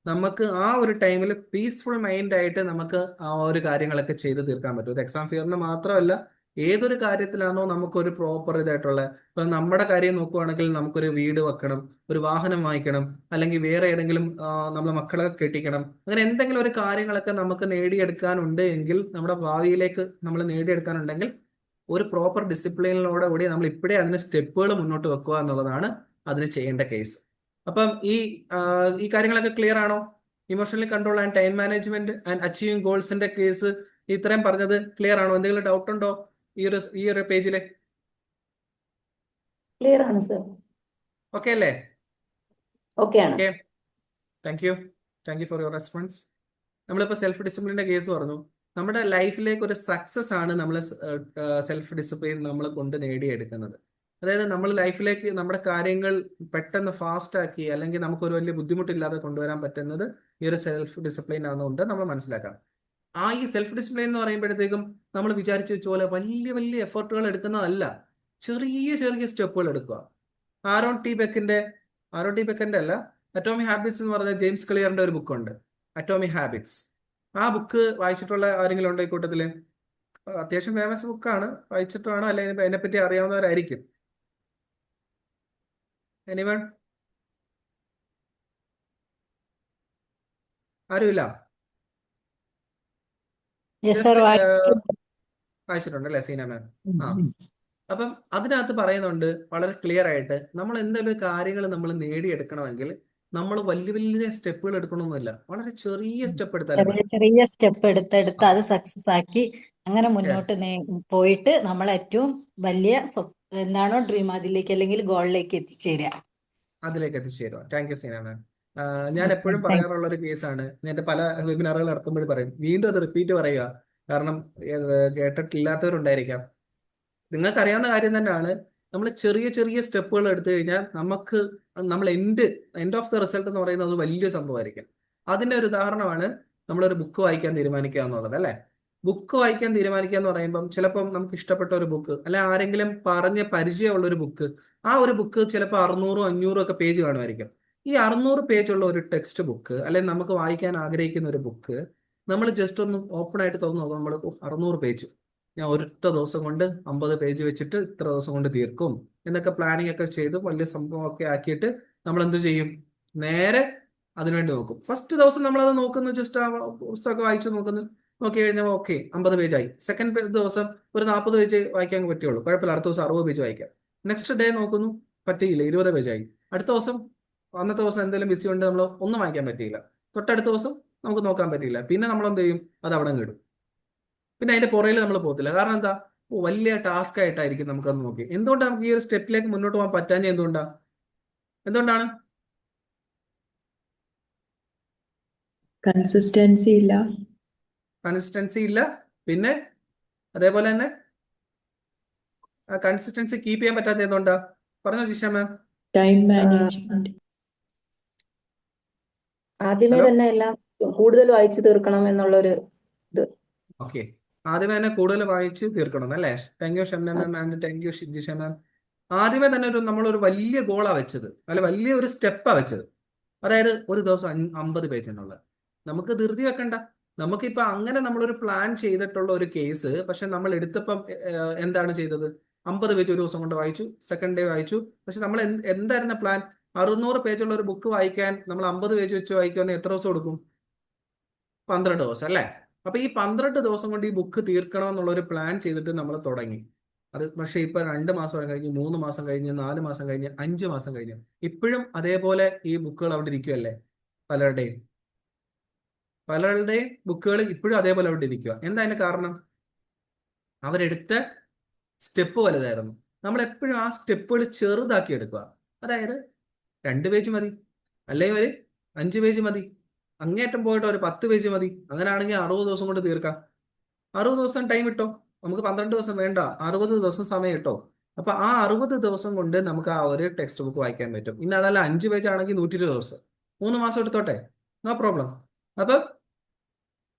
നമുക്ക് ആ ഒരു ടൈമിൽ പീസ്ഫുൾ മൈൻഡ് ആയിട്ട് നമുക്ക് ആ ഒരു കാര്യങ്ങളൊക്കെ ചെയ്ത് തീർക്കാൻ പറ്റും. ഇത് എക്സാം ഫിയറിന് മാത്രമല്ല, ഏതൊരു കാര്യത്തിലാണോ നമുക്കൊരു പ്രോപ്പർ ഇതായിട്ടുള്ള, ഇപ്പൊ നമ്മുടെ കാര്യം നോക്കുവാണെങ്കിൽ നമുക്കൊരു വീട് വെക്കണം, ഒരു വാഹനം വാങ്ങിക്കണം, അല്ലെങ്കിൽ വേറെ ഏതെങ്കിലും നമ്മളെ മക്കളെ കെട്ടിക്കണം, അങ്ങനെ എന്തെങ്കിലും ഒരു കാര്യങ്ങളൊക്കെ നമുക്ക് നേടിയെടുക്കാനുണ്ട് എങ്കിൽ, നമ്മുടെ ഭാവിയിലേക്ക് നമ്മൾ നേടിയെടുക്കാനുണ്ടെങ്കിൽ ഒരു പ്രോപ്പർ ഡിസിപ്ലിനിലൂടെ കൂടി നമ്മൾ ഇപ്പോഴേ അതിന് സ്റ്റെപ്പുകൾ മുന്നോട്ട് വെക്കുക എന്നുള്ളതാണ് അതിന് ചെയ്യേണ്ട കേസ്. അപ്പം ഈ കാര്യങ്ങളൊക്കെ ക്ലിയർ ആണോ? Emotionally control and time management and achieving ഗോൾസിന്റെ കേസ് ഇത്രയും പറഞ്ഞത് ക്ലിയർ ആണോ? എന്തെങ്കിലും ഡൗട്ട് ഉണ്ടോ ഈ ഒരു പേജില്? ക്ലിയർ ആണ് സർ. ഓക്കെ അല്ലേ? ഓക്കെ ആണ്. Okay, thank you for your response. നമ്മളിപ്പോൾ സെൽഫ് ഡിസിപ്ലിൻ്റെ കേസ് പറഞ്ഞു. നമ്മുടെ ലൈഫിലേക്ക് ഒരു സക്സസ് ആണ് നമ്മൾ സെൽഫ് ഡിസിപ്ലിൻ നമ്മൾ കൊണ്ട് നേടിയെടുക്കുന്നത്. അതായത് നമ്മൾ ലൈഫിലേക്ക് നമ്മുടെ കാര്യങ്ങൾ പെട്ടെന്ന് ഫാസ്റ്റ് ആക്കി അല്ലെങ്കിൽ നമുക്കൊരു വലിയ ബുദ്ധിമുട്ടില്ലാതെ കൊണ്ടുവരാൻ പറ്റുന്നത് ഈ ഒരു സെൽഫ് ഡിസിപ്ലിൻ ആണെന്നുകൊണ്ട് നമ്മൾ മനസ്സിലാക്കാം. ഈ സെൽഫ് ഡിസിപ്ലിൻ എന്ന് പറയുമ്പോഴത്തേക്കും നമ്മൾ വിചാരിച്ചു വെച്ച പോലെ വലിയ വലിയ എഫർട്ടുകൾ എടുക്കുന്നതല്ല, ചെറിയ ചെറിയ സ്റ്റെപ്പുകൾ എടുക്കുക. ആരോൺ ടി ബെക്കിന്റെ അല്ല, അറ്റോമിക് ഹാബിറ്റ്സ് എന്ന് പറഞ്ഞ ജെയിംസ് ക്ലിയറിന്റെ ഒരു ബുക്കുണ്ട്, അറ്റോമിക് ഹാബിറ്റ്സ്. ആ ബുക്ക് വായിച്ചിട്ടുള്ള ആരെങ്കിലും ഉണ്ടോ ഈ കൂട്ടത്തില്? അത്യാവശ്യം ഫേമസ് ബുക്കാണ്, വായിച്ചിട്ടാണോ അല്ലെങ്കിൽ അതിനെപ്പറ്റി അറിയാവുന്നവരായിരിക്കും. എനിവൺ? ആരുമില്ല? വായിച്ചിട്ടുണ്ട് അല്ലേ സീന മാം? അപ്പം അതിനകത്ത് പറയുന്നുണ്ട് വളരെ ക്ലിയർ ആയിട്ട്, നമ്മൾ എന്തെങ്കിലും കാര്യങ്ങൾ നമ്മൾ നേടിയെടുക്കണമെങ്കിൽ നമ്മൾ വലിയ വലിയ സ്റ്റെപ്പുകൾ എടുക്കണമെന്നില്ല, വളരെ ചെറിയ സ്റ്റെപ്പ് എടുത്താലും മതി. ചെറിയ സ്റ്റെപ്പ് എടുത്തെടുത്ത് അത് സക്സസ് ആക്കി അങ്ങനെ മുന്നോട്ട് പോയിട്ട് നമ്മൾ ഏറ്റവും വലിയ എന്താണോ ഡ്രീം അതിലേക്ക് അല്ലെങ്കിൽ ഗോളിലേക്ക് എത്തിച്ചേരുക. താങ്ക് യു സീന മാം. ഞാൻ എപ്പോഴും പറയാറുള്ള ഒരു കേസാണ്, ഞാൻ പല വെബിനാറുകൾ നടത്തുമ്പോഴും പറയും, വീണ്ടും അത് റിപ്പീറ്റ് പറയുക, കാരണം കേട്ടിട്ടില്ലാത്തവരുണ്ടായിരിക്കാം. നിങ്ങൾക്കറിയാവുന്ന കാര്യം തന്നെയാണ്, നമ്മൾ ചെറിയ ചെറിയ സ്റ്റെപ്പുകൾ എടുത്തു കഴിഞ്ഞാൽ നമ്മൾ എൻഡ് ഓഫ് ദ റിസൾട്ട് എന്ന് പറയുന്നത് വലിയ സംഭവമായിരിക്കും. അതിന്റെ ഒരു ഉദാഹരണമാണ് നമ്മളൊരു ബുക്ക് വായിക്കാൻ തീരുമാനിക്കുക എന്നുള്ളത് അല്ലേ. ബുക്ക് വായിക്കാൻ തീരുമാനിക്കുക എന്ന് പറയുമ്പം ചിലപ്പം നമുക്ക് ഇഷ്ടപ്പെട്ട ഒരു ബുക്ക് അല്ലെ ആരെങ്കിലും പറഞ്ഞ പരിചയമുള്ള ഒരു ബുക്ക്, ആ ഒരു ബുക്ക് ചിലപ്പോൾ 600 500 ഒക്കെ പേജ് കാണുമായിരിക്കും. ഈ 600 പേജുള്ള ഒരു ടെക്സ്റ്റ് ബുക്ക് അല്ലെങ്കിൽ നമുക്ക് വായിക്കാൻ ആഗ്രഹിക്കുന്ന ഒരു ബുക്ക് നമ്മൾ ജസ്റ്റ് ഒന്ന് ഓപ്പൺ ആയിട്ട് തുറന്നു നോക്കാം. നമ്മൾ 600 പേജ് ഞാൻ ഒരൊറ്റ ദിവസം കൊണ്ട് 50 പേജ് വെച്ചിട്ട് ഇത്ര ദിവസം കൊണ്ട് തീർക്കും എന്നൊക്കെ പ്ലാനിങ് ഒക്കെ ചെയ്ത് വലിയ സംഭവമൊക്കെ ആക്കിയിട്ട് നമ്മൾ എന്ത് ചെയ്യും? നേരെ അതിനുവേണ്ടി നോക്കും. ഫസ്റ്റ് ദിവസം നമ്മളത് നോക്കുന്നു, ജസ്റ്റ് ആ പുസ്തകമൊക്കെ വായിച്ചു നോക്കി കഴിഞ്ഞാൽ ഓക്കെ 50 പേജായി. സെക്കൻഡ് ദിവസം ഒരു 40 പേജ് വായിക്കാൻ പറ്റുള്ളൂ, കുഴപ്പമില്ല, അടുത്ത ദിവസം 60 പേജ് വായിക്കാം. നെക്സ്റ്റ് ഡേ നോക്കുന്നു, പറ്റിയില്ല, 20 പേജായി. അടുത്ത ദിവസം അന്നത്തെ ദിവസം എന്തെങ്കിലും ബിസി ഉണ്ട്, നമ്മൾ ഒന്നും വായിക്കാൻ പറ്റിയില്ല. തൊട്ടടുത്ത ദിവസം നമുക്ക് നോക്കാൻ പറ്റിയില്ല. പിന്നെ നമ്മൾ എന്ത് ചെയ്യും? അത് അവിടെ ഇടും. പിന്നെ അതിന്റെ പുറയിൽ നമ്മൾ പോകത്തില്ല. കാരണം എന്താ? വലിയ ടാസ്ക് ആയിട്ടായിരിക്കും നമുക്കത് നോക്കി. എന്തുകൊണ്ടാണ് നമുക്ക് ഈ ഒരു സ്റ്റെപ്പിലേക്ക് മുന്നോട്ട് പോകാൻ പറ്റാഞ്ഞ? എന്തുകൊണ്ടാണ്? കൺസിസ്റ്റൻസി ഇല്ല. പിന്നെ അതേപോലെ തന്നെ കൺസിസ്റ്റൻസി കീപ്പ് ചെയ്യാൻ പറ്റാത്ത എന്തുകൊണ്ടാ? പറഞ്ഞോ ജിഷ മാം. Time management. ആദ്യമേ തന്നെ എല്ലാം കൂടുതൽ വായിച്ചു തീർക്കണം എന്നുള്ളൊരു ഇത്. ഓക്കെ, ആദ്യമേ തന്നെ കൂടുതൽ വായിച്ച് തീർക്കണം അല്ലേ? Thank you Shamna ma'am and thank you Jisha ma'am. ആദ്യമേ തന്നെ നമ്മളൊരു വലിയ ഗോളാ വെച്ചത്, അല്ല വലിയ ഒരു സ്റ്റെപ്പാ വെച്ചത്. അതായത് ഒരു ദിവസം 50 പേജ് എന്നുള്ളത്. നമുക്ക് ധൃതി വെക്കണ്ട. നമുക്കിപ്പോ അങ്ങനെ നമ്മളൊരു പ്ലാൻ ചെയ്തിട്ടുള്ള ഒരു കേസ്, പക്ഷെ നമ്മൾ എടുത്തപ്പം എന്താണ് ചെയ്തത്? 50 പേജ് ഒരു ദിവസം കൊണ്ട് വായിച്ചു, സെക്കൻഡ് ഡേ വായിച്ചു. പക്ഷെ നമ്മൾ എന്തായിരുന്നു പ്ലാൻ? 600 പേജുള്ള ഒരു ബുക്ക് വായിക്കാൻ നമ്മൾ 50 പേജ് വെച്ച് വായിക്കുമെന്ന് എത്ര ദിവസം കൊടുക്കും? 12 ദിവസം അല്ലേ? അപ്പൊ ഈ 12 ദിവസം കൊണ്ട് ഈ ബുക്ക് തീർക്കണം എന്നുള്ള ഒരു പ്ലാൻ ചെയ്തിട്ട് നമ്മൾ തുടങ്ങി. അത് പക്ഷെ ഇപ്പൊ 2 മാസം കഴിഞ്ഞ്, 3 മാസം കഴിഞ്ഞ്, 4 മാസം കഴിഞ്ഞ്, 5 മാസം കഴിഞ്ഞ്, ഇപ്പോഴും അതേപോലെ ഈ ബുക്കുകൾ അവിടെ ഇരിക്കുമല്ലേ? പലരുടെയും ബുക്കുകൾ ഇപ്പോഴും അതേപോലെ അവിടെ ഇരിക്കുക. എന്താ അതിന് കാരണം? അവരെടുത്ത സ്റ്റെപ്പ് വലുതായിരുന്നു. നമ്മൾ എപ്പോഴും ആ സ്റ്റെപ്പുകൾ ചെറുതാക്കി എടുക്കുക. അതായത് 2 പേജ് മതി, അല്ലെങ്കിൽ ഒരു 5 പേജ് മതി, അങ്ങേറ്റം പോയിട്ട് ഒരു 10 പേജ് മതി. അങ്ങനെയാണെങ്കിൽ 60 ദിവസം കൊണ്ട് തീർക്കാം. 60 ദിവസം ടൈം ഇട്ടോ, നമുക്ക് 12 ദിവസം വേണ്ട, 60 ദിവസം സമയം ഇട്ടോ. അപ്പൊ ആ 60 ദിവസം കൊണ്ട് നമുക്ക് ആ ഒരു ടെക്സ്റ്റ് ബുക്ക് വായിക്കാൻ പറ്റും. ഇനി അതല്ല 5 പേജ് ആണെങ്കിൽ 120 ദിവസം, 3 മാസം എടുത്തോട്ടെ, നോ പ്രോബ്ലം. അപ്പൊ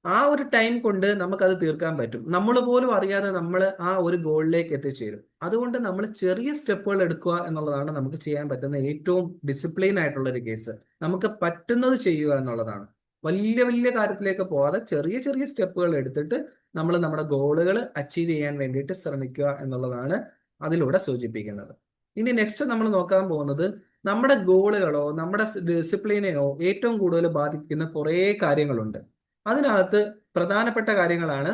ആ ഒരു ടൈം കൊണ്ട് നമുക്കത് തീർക്കാൻ പറ്റും. നമ്മൾ പോലും അറിയാതെ നമ്മൾ ആ ഒരു ഗോളിലേക്ക് എത്തിച്ചേരും. അതുകൊണ്ട് നമ്മൾ ചെറിയ സ്റ്റെപ്പുകൾ എടുക്കുക എന്നുള്ളതാണ് നമുക്ക് ചെയ്യാൻ പറ്റുന്ന ഏറ്റവും ഡിസിപ്ലിൻ ആയിട്ടുള്ള ഒരു കേസ്. നമുക്ക് പറ്റുന്നത് ചെയ്യുക എന്നുള്ളതാണ്. വലിയ വലിയ കാര്യത്തിലേക്ക് പോകാതെ ചെറിയ ചെറിയ സ്റ്റെപ്പുകൾ എടുത്തിട്ട് നമ്മൾ നമ്മുടെ ഗോളുകൾ അച്ചീവ് ചെയ്യാൻ വേണ്ടിയിട്ട് ശ്രമിക്കുക എന്നുള്ളതാണ് അതിലൂടെ സൂചിപ്പിക്കുന്നത്. ഇനി നെക്സ്റ്റ് നമ്മൾ നോക്കാൻ പോകുന്നത് നമ്മുടെ ഗോളുകളോ നമ്മുടെ ഡിസിപ്ലിനെയോ ഏറ്റവും കൂടുതൽ ബാധിക്കുന്ന കുറേ കാര്യങ്ങളുണ്ട്. അതിനകത്ത് പ്രധാനപ്പെട്ട കാര്യങ്ങളാണ്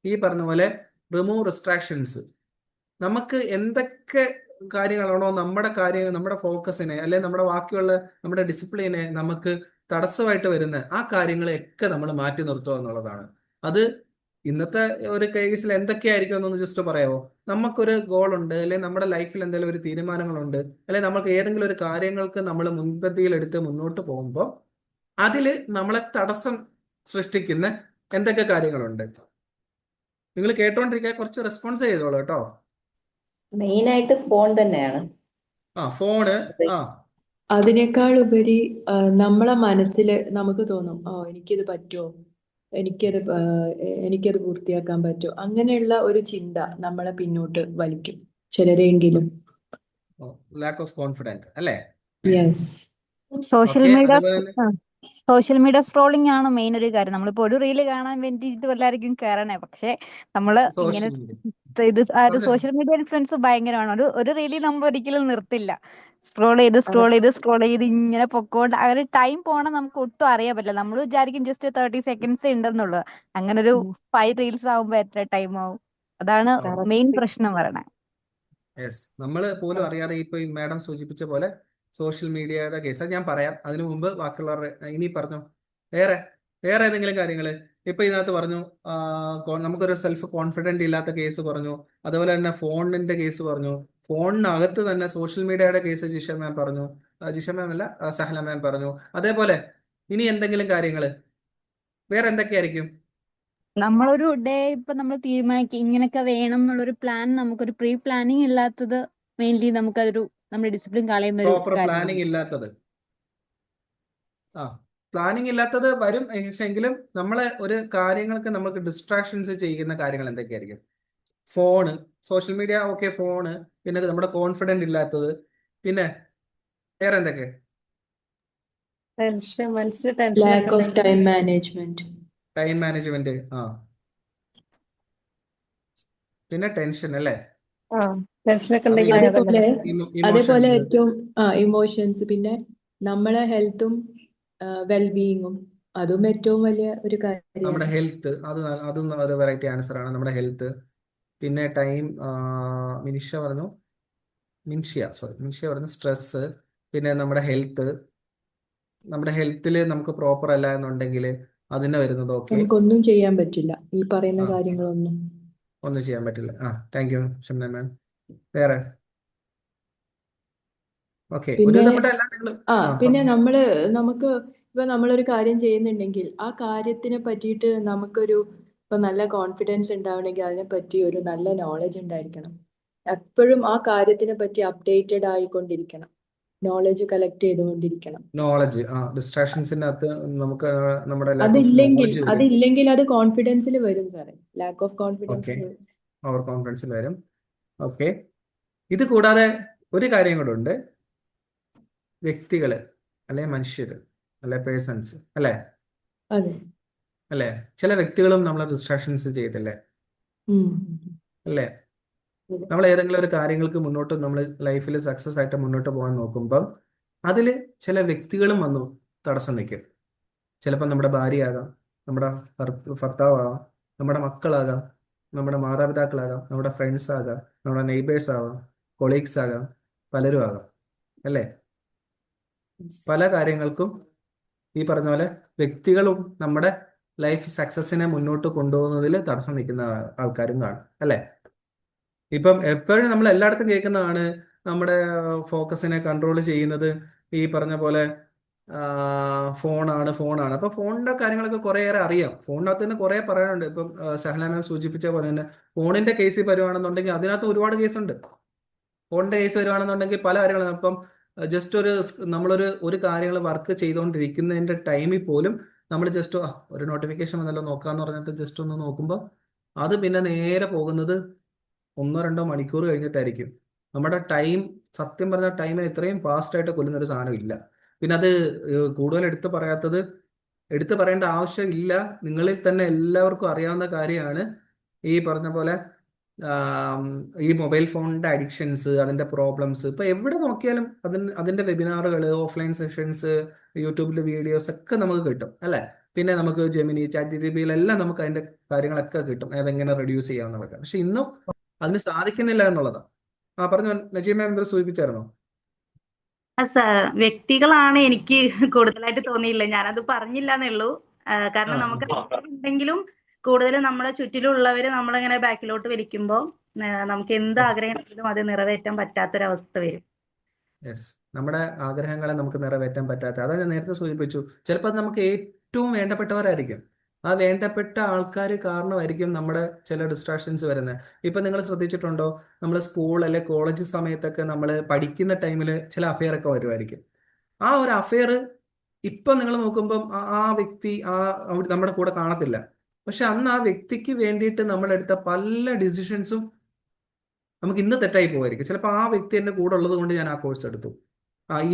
ഈ പറഞ്ഞ പോലെ റിമൂവ് റിസ്ട്രാക്ഷൻസ്. നമുക്ക് എന്തൊക്കെ കാര്യങ്ങളാണോ നമ്മുടെ കാര്യങ്ങൾ, നമ്മുടെ ഫോക്കസിനെ അല്ലെങ്കിൽ നമ്മുടെ ബാക്കിയുള്ള നമ്മുടെ ഡിസിപ്ലിനെ നമുക്ക് തടസ്സമായിട്ട് വരുന്ന ആ കാര്യങ്ങളെയൊക്കെ നമ്മൾ മാറ്റി നിർത്തുക എന്നുള്ളതാണ്. അത് ഇന്നത്തെ ഒരു കേസിൽ എന്തൊക്കെയായിരിക്കും എന്നൊന്ന് ജസ്റ്റ് പറയാമോ? നമുക്കൊരു ഗോൾ ഉണ്ട്, അല്ലെങ്കിൽ നമ്മുടെ ലൈഫിൽ എന്തെങ്കിലും ഒരു തീരുമാനങ്ങളുണ്ട്, അല്ലെങ്കിൽ നമുക്ക് ഏതെങ്കിലും ഒരു കാര്യങ്ങൾക്ക് നമ്മൾ മുൻപന്തിയിലെടുത്ത് മുന്നോട്ട് പോകുമ്പോൾ അതിൽ നമ്മളെ തടസ്സം സൃഷ്ടിക്കുന്ന എന്തൊക്കെ കാര്യങ്ങളുണ്ട്? നിങ്ങൾ കേട്ടോണ്ടിരിക്കാൻ കുറച്ച് റെസ്പോൺസ് ചെയ്തോളൂ കേട്ടോ. മെയിൻ ആയിട്ട് ഫോൺ തന്നെയാണ്. ഫോണ്. അതിനേക്കാൾ ഉപരി നമ്മളെ മനസ്സിൽ നമുക്ക് തോന്നും, എനിക്കിത് പറ്റുമോ, എനിക്കത് പൂർത്തിയാക്കാൻ പറ്റുമോ, അങ്ങനെയുള്ള ഒരു ചിന്ത നമ്മളെ പിന്നോട്ട് വലിക്കും ചിലരെങ്കിലും. ലാക്ക് ഓഫ് കോൺഫിഡൻസ് അല്ലേ? യെസ്. Social okay. മീഡിയ അതുപോലെ തന്നെ സോഷ്യൽ മീഡിയ സ്ക്രോളിംഗ് ആണ് മെയിൻ ഒരു കാര്യം. നമ്മളിപ്പോ ഒരു റീല് കാണാൻ വേണ്ടിയിട്ട് എല്ലാവർക്കും കയറണേ, പക്ഷെ നമ്മള് ഇങ്ങനെ സോഷ്യൽ മീഡിയ ഇത് ആ ഒരു പറഞ്ഞോ. സോഷ്യൽ മീഡിയ ഇൻഫ്ലുവൻസ് ഭയങ്കരമാണ്. ഒരു റീലിൽ നമ്മൾ ഒരിക്കലും നിർത്തില്ല. സ്ക്രോൾ ചെയ്ത് ഇങ്ങനെ പൊക്കോണ്ട് ആ ഒരു ടൈം പോണ നമുക്ക് ഒട്ടും അറിയാൻ പറ്റില്ല. നമ്മൾ വിചാരിക്കും ജസ്റ്റ് 30 സെക്കൻഡ്സ് ഉണ്ടെന്നുള്ളത്. അങ്ങനെ ഒരു 5 റീൽസ് ആവുമ്പോ എത്ര ടൈം ആവും? അതാണ് മെയിൻ പ്രശ്നം പറയണേ. യെസ്, നമ്മൾ പോലും അറിയാതെ ഇപ്പൊ ഈ മാഡം സൂചിപ്പിച്ച പോലെ സോഷ്യൽ മീഡിയയുടെ കേസ് ഞാൻ പറയാം. അതിനു മുമ്പ് ബാക്കിയുള്ളവരുടെ ഇനി പറഞ്ഞു വേറെ ഏതെങ്കിലും കാര്യങ്ങള് ഇപ്പൊ ഇതിനകത്ത് പറഞ്ഞു. നമുക്കൊരു സെൽഫ് കോൺഫിഡന്റ് ഇല്ലാത്ത കേസ് പറഞ്ഞു. അതുപോലെ തന്നെ ഫോണിന്റെ കേസ് പറഞ്ഞു. ഫോണിനകത്ത് തന്നെ സോഷ്യൽ മീഡിയയുടെ കേസ് ജിഷ മാം പറഞ്ഞു. ജിഷ മാം അല്ല, സഹല മാം പറഞ്ഞു. അതേപോലെ ഇനി എന്തെങ്കിലും കാര്യങ്ങള് വേറെ എന്തൊക്കെയായിരിക്കും? നമ്മളൊരു ഡേ ഇപ്പൊ നമ്മൾ തീരുമാനിക്കും ഇങ്ങനെയൊക്കെ വേണം എന്നുള്ളൊരു പ്ലാൻ, നമുക്കൊരു പ്രീ പ്ലാനിങ് ഇല്ലാത്തത് മെയിൻലി നമുക്കതൊരു നമ്മുടെ ഡിസിപ്ലിൻ കളയുന്ന ഒരു പ്രോപ്പർ കാര്യമാണ്. പ്ലാനിങ് ഇല്ലാത്തത്. പ്ലാനിങ് ഇല്ലാത്തത് വരും. എങ്കിലും നമ്മളെ ഒരു കാര്യങ്ങൾക്ക് നമുക്ക് ഡിസ്ട്രാക്ഷൻസ് ചെയ്യുന്ന കാര്യങ്ങൾ എന്തൊക്കെയായിരിക്കും? Phone, social media, okay, phone, പിന്നെ നമ്മുടെ കോൺഫിഡന്റ് ഇല്ലാത്തത്, പിന്നെ വേറെ എന്തൊക്കെ? Lack of time management. Time management. പിന്നെ ടെൻഷൻ അല്ലേ? അതേപോലെ ഇമോഷൻസ്. ഏറ്റവും ഇമോഷൻസ്, പിന്നെ നമ്മളെ ഹെൽത്തും വെൽബീയിങ്ങും, അതും ഏറ്റവും വലിയ ഒരു നമ്മുടെ കാര്യമാണ്. ഹെൽത്ത്, അതും ഒരു വെറൈറ്റി ആൻസർ ആണ്. നമ്മുടെ ഹെൽത്ത്, പിന്നെ ടൈം. മിനിഷ്യ പറഞ്ഞു സ്ട്രെസ്, പിന്നെ നമ്മുടെ ഹെൽത്തിൽ നമുക്ക് പ്രോപ്പർ അല്ല എന്നുണ്ടെങ്കിൽ അതിന് വരുന്നത് ഓക്കെ, നമുക്കൊന്നും ചെയ്യാൻ പറ്റില്ല. ഈ പറയുന്ന കാര്യങ്ങളൊന്നും ഒന്നും ചെയ്യാൻ പറ്റില്ല. താങ്ക് യു ഷംന മാം. വേറെ? ഓക്കെ, ഒരു പിന്നെ നമ്മുടെ എല്ലാ പിന്നെ നമുക്ക് ഇപ്പൊ നമ്മളൊരു കാര്യം ചെയ്യുന്നുണ്ടെങ്കിൽ ആ കാര്യത്തിനെ പറ്റിയിട്ട് നമുക്കൊരു ഇപ്പൊ നല്ല കോൺഫിഡൻസ് ഉണ്ടാവണമെങ്കിൽ അതിനെ പറ്റി ഒരു നല്ല നോളജ് ഉണ്ടായിരിക്കണം. എപ്പോഴും ആ കാര്യത്തിനെ പറ്റി അപ്ഡേറ്റഡ് ആയിക്കൊണ്ടിരിക്കണം, നോളജ് കളക്ട് ചെയ്തുകൊണ്ടിരിക്കണം. നോളജ്. ഡിസ്ട്രാക്ഷൻസിനകത്ത് നമുക്ക് നമ്മുടെ ലാക്ക് ഓഫ് നോളജ് വരും. അതില്ലെങ്കിൽ അത് കോൺഫിഡൻസിൽ വരും സാറേ. Lack of confidence. Okay, over കോൺഫിഡൻസിൽ വരും. ഓക്കെ, ഇത് കൂടാതെ ഒരു കാര്യം കൂടെ ഉണ്ട്. വ്യക്തികള് അല്ലെ മനുഷ്യര് അല്ലെ പേഴ്സൺസ് അല്ലേ? അതെ. അല്ലേ? ചില വ്യക്തികളും നമ്മളെ ഡിസ്ട്രാക്ഷൻസ് ചെയ്തില്ലേ? അല്ലേ? നമ്മൾ ഏതെങ്കിലും ഒരു കാര്യങ്ങൾക്ക് മുന്നോട്ട് നമ്മൾ ലൈഫിൽ സക്സസ് ആയിട്ട് മുന്നോട്ട് പോകാൻ നോക്കുമ്പം അതിൽ ചില വ്യക്തികളും വന്നു തടസ്സം നിൽക്കും. ചിലപ്പോൾ നമ്മുടെ ഭാര്യയാകാം, നമ്മുടെ ഭർത്താവാകാം, നമ്മുടെ മക്കളാകാം, നമ്മുടെ മാതാപിതാക്കളാകാം, നമ്മുടെ ഫ്രണ്ട്സ് ആകാം, നമ്മുടെ നെയ്ബേഴ്സ് ആകാം, കൊളീഗ്സ് ആകാം, പലരും ആകാം. അല്ലേ? പല കാര്യങ്ങൾക്കും ഈ പറഞ്ഞ പോലെ വ്യക്തികളും നമ്മുടെ ലൈഫ് സക്സസിനെ മുന്നോട്ട് കൊണ്ടുപോകുന്നതിൽ തടസ്സം നിൽക്കുന്ന ആൾക്കാരും കാണും. അല്ലേ? ഇപ്പം എപ്പോഴും നമ്മൾ എല്ലായിടത്തും കേൾക്കുന്നതാണ് നമ്മുടെ ഫോക്കസിനെ കൺട്രോൾ ചെയ്യുന്നത് ഈ പറഞ്ഞ പോലെ ഫോണാണ്. അപ്പൊ ഫോണിന്റെ കാര്യങ്ങളൊക്കെ കുറേയേറെ അറിയാം. ഫോണിനകത്ത് തന്നെ കുറെ പറയാനുണ്ട്. ഇപ്പം സഹല മാം സൂചിപ്പിച്ച പോലെ തന്നെ ഫോണിന്റെ കേസ് വരുവാണെന്നുണ്ടെങ്കിൽ അതിനകത്ത് ഒരുപാട് കേസുണ്ട്. ഫോണിന്റെ കേസ് വരുവാണെന്നുണ്ടെങ്കിൽ പല കാര്യങ്ങളും ഇപ്പം ജസ്റ്റ് നമ്മളൊരു കാര്യങ്ങൾ വർക്ക് ചെയ്തുകൊണ്ടിരിക്കുന്നതിന്റെ ടൈമിൽ പോലും നമ്മൾ ജസ്റ്റ് ഒരു നോട്ടിഫിക്കേഷൻ വന്നല്ലോ നോക്കാന്ന് പറഞ്ഞിട്ട് ജസ്റ്റ് ഒന്ന് നോക്കുമ്പോൾ അത് പിന്നെ നേരെ പോകുന്നത് 1-2 മണിക്കൂർ കഴിഞ്ഞിട്ടായിരിക്കും. നമ്മുടെ ടൈം, സത്യം പറഞ്ഞ ടൈമിന് ഇത്രയും ഫാസ്റ്റ് ആയിട്ട് കൊല്ലുന്ന ഒരു സാധനം ഇല്ല. പിന്നെ അത് കൂടുതൽ എടുത്തു പറയേണ്ട ആവശ്യമില്ല. നിങ്ങളിൽ തന്നെ എല്ലാവർക്കും അറിയാവുന്ന കാര്യമാണ് ഈ പറഞ്ഞ പോലെ ഈ മൊബൈൽ ഫോണിന്റെ അഡിക്ഷൻസ്, അതിന്റെ പ്രോബ്ലംസ്. ഇപ്പൊ എവിടെ നോക്കിയാലും അതിന്റെ വെബിനാറുകൾ, ഓഫ്ലൈൻ സെഷൻസ്, യൂട്യൂബിലെ വീഡിയോസ് ഒക്കെ നമുക്ക് കിട്ടും. അല്ലെ? പിന്നെ നമുക്ക് ജെമിനി, ചാറ്റ് ജിപിടിയിലെല്ലാം നമുക്ക് അതിന്റെ കാര്യങ്ങളൊക്കെ കിട്ടും, അതെങ്ങനെ റെഡ്യൂസ് ചെയ്യാവുന്നതൊക്കെ. പക്ഷെ ഇന്നും അതിന് സാധിക്കുന്നില്ല എന്നുള്ളതാണ്. പറഞ്ഞു നജീമ എന്തോ സൂചിപ്പിച്ചായിരുന്നോ? വ്യക്തികളാണ് എനിക്ക് കൂടുതലായിട്ട് തോന്നിയില്ല. ഞാനത് പറഞ്ഞില്ല എന്നേ ഉള്ളൂ. ആ കാരണം നമുക്ക് ഉണ്ടെങ്കിലും കൂടുതലും നമ്മളെ ചുറ്റിലുള്ളവര് നമ്മളിങ്ങനെ ബാക്കിലോട്ട് വലിക്കുമ്പോൾ നമുക്ക് എന്ത് ആഗ്രഹം അത് നിറവേറ്റാൻ പറ്റാത്തൊരവസ്ഥ വരും. യെസ്, നമ്മുടെ ആഗ്രഹങ്ങളെ നമുക്ക് നിറവേറ്റാൻ പറ്റാത്ത, അതാ ഞാൻ നേരത്തെ സൂചിപ്പിച്ചു. ചിലപ്പോൾ അത് നമുക്ക് ഏറ്റവും വേണ്ടപ്പെട്ടവരായിരിക്കും. ആ വേണ്ടപ്പെട്ട ആൾക്കാർ കാരണമായിരിക്കും നമ്മുടെ ചില ഡിസ്ട്രാക്ഷൻസ് വരുന്നത്. ഇപ്പൊ നിങ്ങൾ ശ്രദ്ധിച്ചിട്ടുണ്ടോ, നമ്മൾ സ്കൂൾ അല്ലെ കോളേജ് സമയത്തൊക്കെ നമ്മൾ പഠിക്കുന്ന ടൈമിൽ ചില അഫെയർ ഒക്കെ വരുമായിരിക്കും. ആ ഒരു അഫെയർ ഇപ്പൊ നിങ്ങൾ നോക്കുമ്പം ആ വ്യക്തി നമ്മുടെ കൂടെ കാണത്തില്ല. പക്ഷെ അന്ന് ആ വ്യക്തിക്ക് വേണ്ടിയിട്ട് നമ്മളെടുത്ത പല ഡിസിഷൻസും നമുക്ക് ഇന്ന് തെറ്റായി പോകായിരിക്കും. ചിലപ്പോൾ ആ വ്യക്തി എൻ്റെ കൂടെ ഉള്ളത് കൊണ്ട് ഞാൻ ആ കോഴ്സ് എടുത്തു,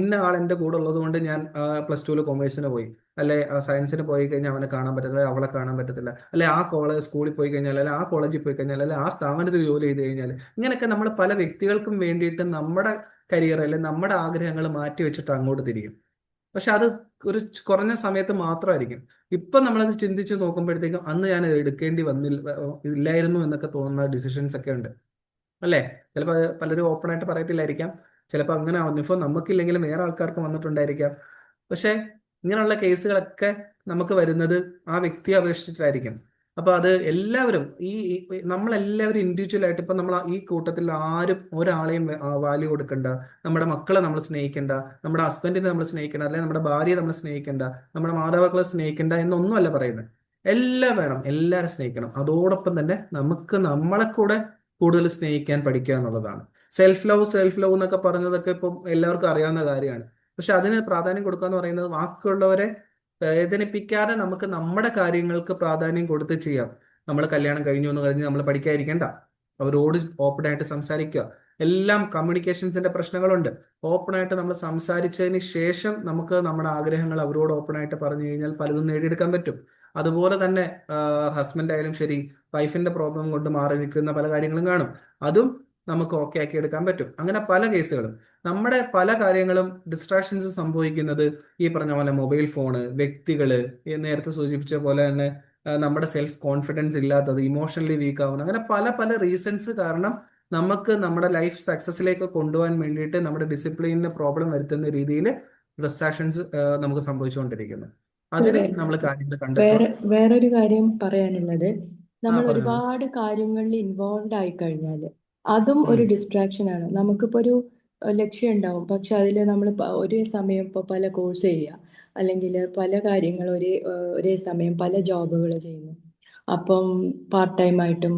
ഇന്ന ആൾ എൻ്റെ കൂടെ ഉള്ളത് കൊണ്ട് ഞാൻ +2 കൊമേഴ്സിന് പോയി, അല്ലെ സയൻസിന് പോയി കഴിഞ്ഞാൽ അവനെ കാണാൻ പറ്റത്തില്ല, അവളെ കാണാൻ പറ്റത്തില്ല, അല്ലെ ആ സ്കൂളിൽ പോയി കഴിഞ്ഞാൽ, അല്ലെ ആ കോളേജിൽ പോയി കഴിഞ്ഞാൽ, അല്ലെ ആ സ്ഥാപനത്തിൽ ജോലി ചെയ്ത് കഴിഞ്ഞാൽ, ഇങ്ങനെയൊക്കെ നമ്മൾ പല വ്യക്തികൾക്കും വേണ്ടിയിട്ട് നമ്മുടെ കരിയർ അല്ലെ നമ്മുടെ ആഗ്രഹങ്ങൾ മാറ്റി വെച്ചിട്ട് അങ്ങോട്ട് തിരിയും. പക്ഷെ അത് ഒരു കുറഞ്ഞ സമയത്ത് മാത്രമായിരിക്കും. ഇപ്പൊ നമ്മളത് ചിന്തിച്ച് നോക്കുമ്പോഴത്തേക്കും അന്ന് ഞാൻ എടുക്കേണ്ടി ഇല്ലായിരുന്നു എന്നൊക്കെ തോന്നുന്ന ഡിസിഷൻസ് ഒക്കെ ഉണ്ട്, അല്ലേ? ചിലപ്പോൾ പലരും ഓപ്പൺ ആയിട്ട് പറയത്തില്ലായിരിക്കാം. ചിലപ്പോൾ അങ്ങനെ അനുഭവം നമുക്കില്ലെങ്കിലും വേറെ ആൾക്കാർക്ക് വന്നിട്ടുണ്ടായിരിക്കാം. പക്ഷെ ഇങ്ങനെയുള്ള കേസുകളൊക്കെ നമുക്ക് വരുന്നത് ആ വ്യക്തിയെ അപേക്ഷിച്ചിട്ടായിരിക്കും. അപ്പൊ അത് എല്ലാവരും നമ്മളെല്ലാവരും ഇൻഡിവിജ്വൽ ആയിട്ട്, ഇപ്പൊ നമ്മൾ ഈ കൂട്ടത്തിൽ ആരും ഒരാളെയും വാല്യൂ കൊടുക്കണ്ട, നമ്മുടെ മക്കളെ നമ്മൾ സ്നേഹിക്കണ്ട, നമ്മുടെ ഹസ്ബൻഡിനെ നമ്മൾ സ്നേഹിക്കണ്ട, അല്ലെങ്കിൽ നമ്മുടെ ഭാര്യയെ നമ്മൾ സ്നേഹിക്കണ്ട, നമ്മുടെ മാതാപിതാക്കളെ സ്നേഹിക്കണ്ട എന്നൊന്നുമല്ല പറയുന്നത്. എല്ലാം വേണം, എല്ലാവരും സ്നേഹിക്കണം. അതോടൊപ്പം തന്നെ നമുക്ക് നമ്മളെ കൂടെ കൂടുതൽ സ്നേഹിക്കാൻ പഠിക്കുക എന്നുള്ളതാണ്. സെൽഫ് ലവ് എന്നൊക്കെ പറഞ്ഞതൊക്കെ ഇപ്പം എല്ലാവർക്കും അറിയാവുന്ന കാര്യമാണ്. പക്ഷെ അതിന് പ്രാധാന്യം കൊടുക്കുക എന്ന് പറയുന്നത് ബാക്കിയുള്ളവരെ വേദനിപ്പിക്കാതെ നമുക്ക് നമ്മുടെ കാര്യങ്ങൾക്ക് പ്രാധാന്യം കൊടുത്ത് ചെയ്യാം. നമ്മൾ കല്യാണം കഴിഞ്ഞു എന്ന് കഴിഞ്ഞ് നമ്മൾ പഠിക്കാതിരിക്കണ്ട, അവരോട് ഓപ്പൺ ആയിട്ട് സംസാരിക്കുക. എല്ലാം കമ്മ്യൂണിക്കേഷൻസിന്റെ പ്രശ്നങ്ങളുണ്ട്. ഓപ്പൺ ആയിട്ട് നമ്മൾ സംസാരിച്ചതിന് ശേഷം നമുക്ക് നമ്മുടെ ആഗ്രഹങ്ങൾ അവരോട് ഓപ്പൺ ആയിട്ട് പറഞ്ഞു കഴിഞ്ഞാൽ പലതും നേടിയെടുക്കാൻ പറ്റും. അതുപോലെ തന്നെ ഹസ്ബൻഡ് ആയാലും ശരി, വൈഫിന്റെ പ്രോബ്ലം കൊണ്ട് മാറി നിൽക്കുന്ന പല കാര്യങ്ങളും കാണും. അതും നമുക്ക് ഓക്കെ ആക്കി എടുക്കാൻ പറ്റും. അങ്ങനെ പല കേസുകളും, നമ്മുടെ പല കാര്യങ്ങളും ഡിസ്ട്രാക്ഷൻസ് സംഭവിക്കുന്നത് ഈ പറഞ്ഞ പോലെ മൊബൈൽ ഫോണ്, വ്യക്തികള്, നേരത്തെ സൂചിപ്പിച്ച പോലെ തന്നെ നമ്മുടെ സെൽഫ് കോൺഫിഡൻസ് ഇല്ലാത്തത്, ഇമോഷണലി വീക്ക് ആവുന്നത്, അങ്ങനെ പല പല റീസൺസ് കാരണം നമുക്ക് നമ്മുടെ ലൈഫ് സക്സസിലേക്ക് കൊണ്ടുപോകാൻ വേണ്ടിയിട്ട് നമ്മുടെ ഡിസിപ്ലിനിന് പ്രോബ്ലം വരുത്തുന്ന രീതിയിൽ ഡിസ്ട്രാക്ഷൻസ് നമുക്ക് സംഭവിച്ചുകൊണ്ടിരിക്കുന്നു. അതിന് നമ്മൾ കാര്യങ്ങൾ കണ്ടെത്തുക. വേറൊരു കാര്യം പറയാനുള്ളത്, നമ്മൾ പറഞ്ഞോളൂ. ഒരുപാട് കാര്യങ്ങളിൽ ഇൻവോൾവ് ആയി കഴിഞ്ഞാൽ അതും ഒരു ഡിസ്ട്രാക്ഷൻ ആണ്. നമുക്കിപ്പോൾ ഒരു ലക്ഷ്യം ഉണ്ടാവും, പക്ഷെ അതിൽ നമ്മൾ ഒരേ സമയം ഇപ്പോൾ പല കോഴ്സ് ചെയ്യുക, അല്ലെങ്കിൽ പല കാര്യങ്ങൾ ഒരേ സമയം പല ജോബുകൾ ചെയ്യുന്നു, അപ്പം പാർട്ട് ടൈം ആയിട്ടും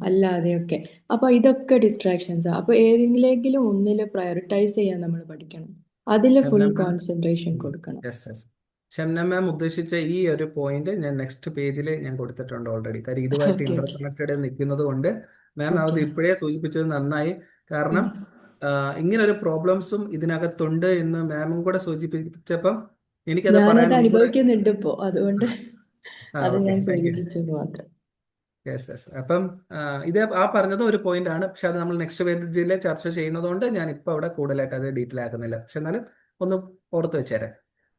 അല്ലാതെയൊക്കെ. അപ്പോൾ ഇതൊക്കെ ഡിസ്ട്രാക്ഷൻസ്. അപ്പോൾ ഏതെങ്കിലും ഒന്നിൽ പ്രയോറിറ്റൈസ് ചെയ്യാൻ നമ്മൾ പഠിക്കണം, അതിൽ ഫുൾ കോൺസെൻട്രേഷൻ കൊടുക്കണം. ഷംന മാം ഉദ്ദേശിച്ച ഈ ഒരു പോയിന്റ് ഞാൻ നെക്സ്റ്റ് പേജിൽ ഞാൻ കൊടുത്തിട്ടുണ്ട് ഓൾറെഡി. കാര്യം ഇതുമായിട്ട് ഇന്റർകണക്റ്റഡ് നിൽക്കുന്നത് കൊണ്ട് മാം അത് ഇപ്പോഴേ സൂചിപ്പിച്ചത് നന്നായി. കാരണം ഇങ്ങനെ ഒരു പ്രോബ്ലംസും ഇതിനകത്തുണ്ട് എന്ന് മാമും കൂടെ സൂചിപ്പിച്ചപ്പം എനിക്കത് പറയാൻ അനുഭവിക്കുന്നുണ്ട് ഇപ്പോ, അതുകൊണ്ട് അത് ഞാൻ സൂചിപ്പിച്ചു മാത്രം. അപ്പം ഇത് പറഞ്ഞത് ഒരു പോയിന്റ് ആണ്. പക്ഷെ അത് നമ്മൾ നെക്സ്റ്റ് പേജിൽ ചർച്ച ചെയ്യുന്നതുകൊണ്ട് ഞാൻ ഇപ്പൊ അവിടെ കൂടുതലായിട്ട് അത് ഡീറ്റെയിൽ ആക്കുന്നില്ല. പക്ഷെ എന്നാലും ഒന്ന് ഓർത്ത് വെച്ചേരെ.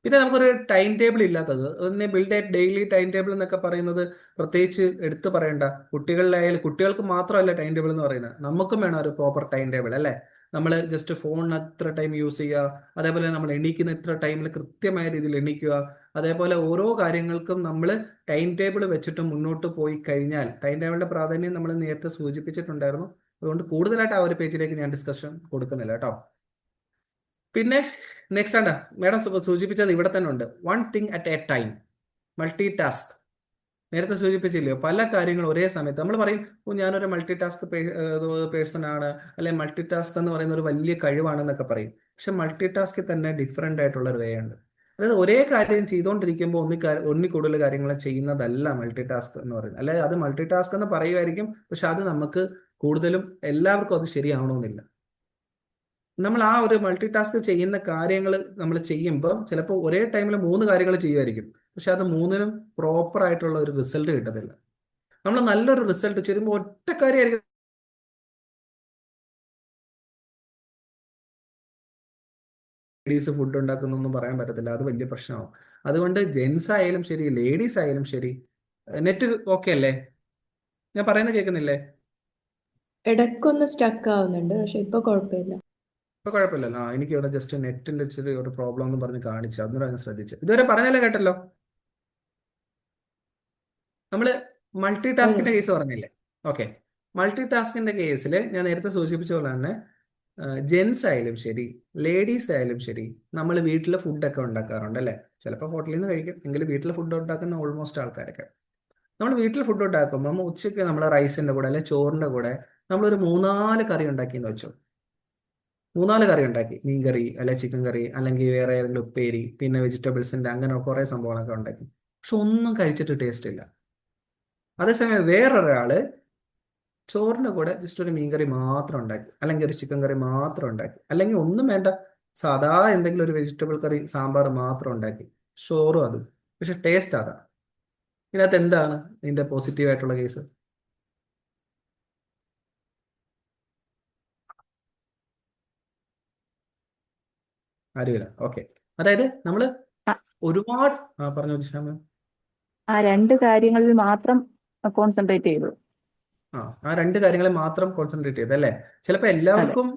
പിന്നെ നമുക്കൊരു ടൈം ടേബിൾ ഇല്ലാത്തത്, അതിനെ build A daily time table എന്നൊക്കെ പറയുന്നത് പ്രത്യേകിച്ച് എടുത്തു പറയേണ്ട. കുട്ടികളിലായാലും, കുട്ടികൾക്ക് മാത്രമല്ല ടൈം ടേബിൾ എന്ന് പറയുന്നത്, നമുക്കും വേണം ഒരു പ്രോപ്പർ ടൈം ടേബിൾ, അല്ലേ? നമ്മൾ ജസ്റ്റ് ഫോണിന് എത്ര ടൈം യൂസ് ചെയ്യുക, അതേപോലെ നമ്മൾ എണീക്കുന്ന എത്ര ടൈമിൽ കൃത്യമായ രീതിയിൽ എണീക്കുക, അതേപോലെ ഓരോ കാര്യങ്ങൾക്കും നമ്മൾ ടൈം ടേബിൾ വെച്ചിട്ട് മുന്നോട്ട് പോയി കഴിഞ്ഞാൽ, ടൈം ടേബിളിന്റെ പ്രാധാന്യം നമ്മൾ നേരത്തെ സൂചിപ്പിച്ചിട്ടുണ്ടായിരുന്നു. അതുകൊണ്ട് കൂടുതലായിട്ട് ആ ഒരു പേജിലേക്ക് ഞാൻ ഡിസ്കഷൻ കൊടുക്കുന്നില്ല കേട്ടോ. പിന്നെ നെക്സ്റ്റ് ആണ് മേഡം സൂചിപ്പിച്ചത് ഇവിടെ തന്നെ ഉണ്ട്, 1 thing at a time, multi task. നേരത്തെ സൂചിപ്പിച്ചില്ലയോ, പല കാര്യങ്ങൾ ഒരേ സമയത്ത്. നമ്മൾ പറയും ഞാനൊരു മൾട്ടി ടാസ്ക് പേഴ്സൺ ആണ്, അല്ലെ മൾട്ടി ടാസ്ക് എന്ന് പറയുന്ന ഒരു വലിയ കഴിവാണെന്നൊക്കെ പറയും. പക്ഷെ മൾട്ടി ടാസ്കിൽ തന്നെ ഡിഫറെന്റ് ആയിട്ടുള്ള ഒരു വേ ഉണ്ട്. അതായത് ഒരേ കാര്യം ചെയ്തുകൊണ്ടിരിക്കുമ്പോൾ ഒന്നി കൂടുതൽ കാര്യങ്ങൾ ചെയ്യുന്നതല്ല മൾട്ടി ടാസ്ക് എന്ന് പറയുന്നത്. അല്ലെ അത് മൾട്ടി ടാസ്ക് എന്ന് പറയുമായിരിക്കും, പക്ഷെ അത് നമുക്ക് കൂടുതലും എല്ലാവർക്കും അത് ശരിയാവണമെന്നില്ല. നമ്മൾ ആ ഒരു മൾട്ടി ടാസ്ക് ചെയ്യുന്ന കാര്യങ്ങൾ നമ്മൾ ചെയ്യുമ്പോൾ ചിലപ്പോൾ ഒരേ ടൈമിൽ 3 കാര്യങ്ങൾ ചെയ്യുമായിരിക്കും, പക്ഷെ അത് 3നും പ്രോപ്പർ ആയിട്ടുള്ള ഒരു റിസൾട്ട് കിട്ടത്തില്ല. നമ്മൾ നല്ലൊരു റിസൾട്ട് ചെയ്യുമ്പോൾ ഒറ്റ കാര്യമായിരിക്കും ലേഡീസ് ഫുഡ് ഉണ്ടാക്കുന്നൊന്നും പറയാൻ പറ്റത്തില്ല, അത് വലിയ പ്രശ്നമാവും. അതുകൊണ്ട് ജെൻസ് ആയാലും ശരി, ലേഡീസ് ആയാലും ശരി, നെറ്റ് ഓക്കെ അല്ലേ? ഞാൻ പറയുന്നത് കേൾക്കുന്നില്ലേ? ഇടയ്ക്കൊന്ന് സ്റ്റക്ക് ആവുന്നുണ്ട്, പക്ഷെ ഇപ്പൊ കുഴപ്പമില്ല. ഇപ്പൊ കുഴപ്പമില്ലല്ലോ. എനിക്ക് ഇവിടെ ജസ്റ്റ് നെറ്റിന്റെ ഇച്ചിരി ഒരു പ്രോബ്ലം എന്ന് പറഞ്ഞ് കാണിച്ചു, അതൊന്നും ഞാൻ ശ്രദ്ധിച്ചു. ഇതുവരെ പറഞ്ഞല്ലേ കേട്ടല്ലോ. നമ്മള് മൾട്ടി അതെ ടാസ്കിന്റെ കേസ് പറഞ്ഞില്ലേ? ഓക്കെ, മൾട്ടി ടാസ്കിന്റെ കേസിൽ ഞാൻ നേരത്തെ സൂചിപ്പിച്ച പോലെ തന്നെ ജെൻസ് ആയാലും ശരി, ലേഡീസ് ആയാലും ശരി, നമ്മൾ വീട്ടിൽ ഫുഡൊക്കെ ഉണ്ടാക്കാറുണ്ട് അല്ലേ? ചിലപ്പോൾ ഹോട്ടലിൽ നിന്ന് കഴിക്കും, എങ്കിലും വീട്ടിൽ ഫുഡ് ഉണ്ടാക്കുന്ന ഓൾമോസ്റ്റ് ആൾക്കാരൊക്കെ നമ്മൾ വീട്ടിൽ ഫുഡ് ഉണ്ടാക്കുമ്പോൾ നമ്മൾ ഉച്ചയ്ക്ക് നമ്മൾ റൈസിന്റെ കൂടെ അല്ലെങ്കിൽ ചോറിന്റെ കൂടെ നമ്മളൊരു 3-4 കറി ഉണ്ടാക്കിയെന്ന് വെച്ചോ. 3-4 കറി ഉണ്ടാക്കി, മീൻ കറി അല്ലെ ചിക്കൻ കറി അല്ലെങ്കിൽ വേറെ ഏതെങ്കിലും ഉപ്പേരി, പിന്നെ വെജിറ്റബിൾസിന്റെ അങ്ങനെ കുറെ സംഭവങ്ങളൊക്കെ ഉണ്ടാക്കി, പക്ഷെ ഒന്നും കഴിച്ചിട്ട് ടേസ്റ്റ് ഇല്ല. അതേസമയം വേറൊരാള് ചോറിന്റെ കൂടെ ജസ്റ്റ് ഒരു മീൻകറി മാത്രം ഉണ്ടാക്കി, അല്ലെങ്കിൽ ഒരു ചിക്കൻ കറി മാത്രം ഉണ്ടാക്കി, അല്ലെങ്കിൽ ഒന്നും വേണ്ട സാധാ എന്തെങ്കിലും ഒരു വെജിറ്റബിൾ കറി സാമ്പാർ മാത്രം ഉണ്ടാക്കി, ചോറും അതും, പക്ഷെ ടേസ്റ്റ് അതാ. ഇതിനകത്ത് എന്താണ് ഇതിന്റെ പോസിറ്റീവ് ആയിട്ടുള്ള കേസ്? അറിയില്ല. ഓക്കെ, അതായത് നമ്മള് ഒരുപാട് പറഞ്ഞു ശ്യാമ. ആ രണ്ട് കാര്യങ്ങളിൽ മാത്രം കോൺസെൻട്രേറ്റ് ചെയ്തു. ആ 2 കാര്യങ്ങളെ മാത്രം കോൺസെൻട്രേറ്റ് ചെയ്ത് അല്ലേ? ചിലപ്പോൾ എല്ലാവർക്കും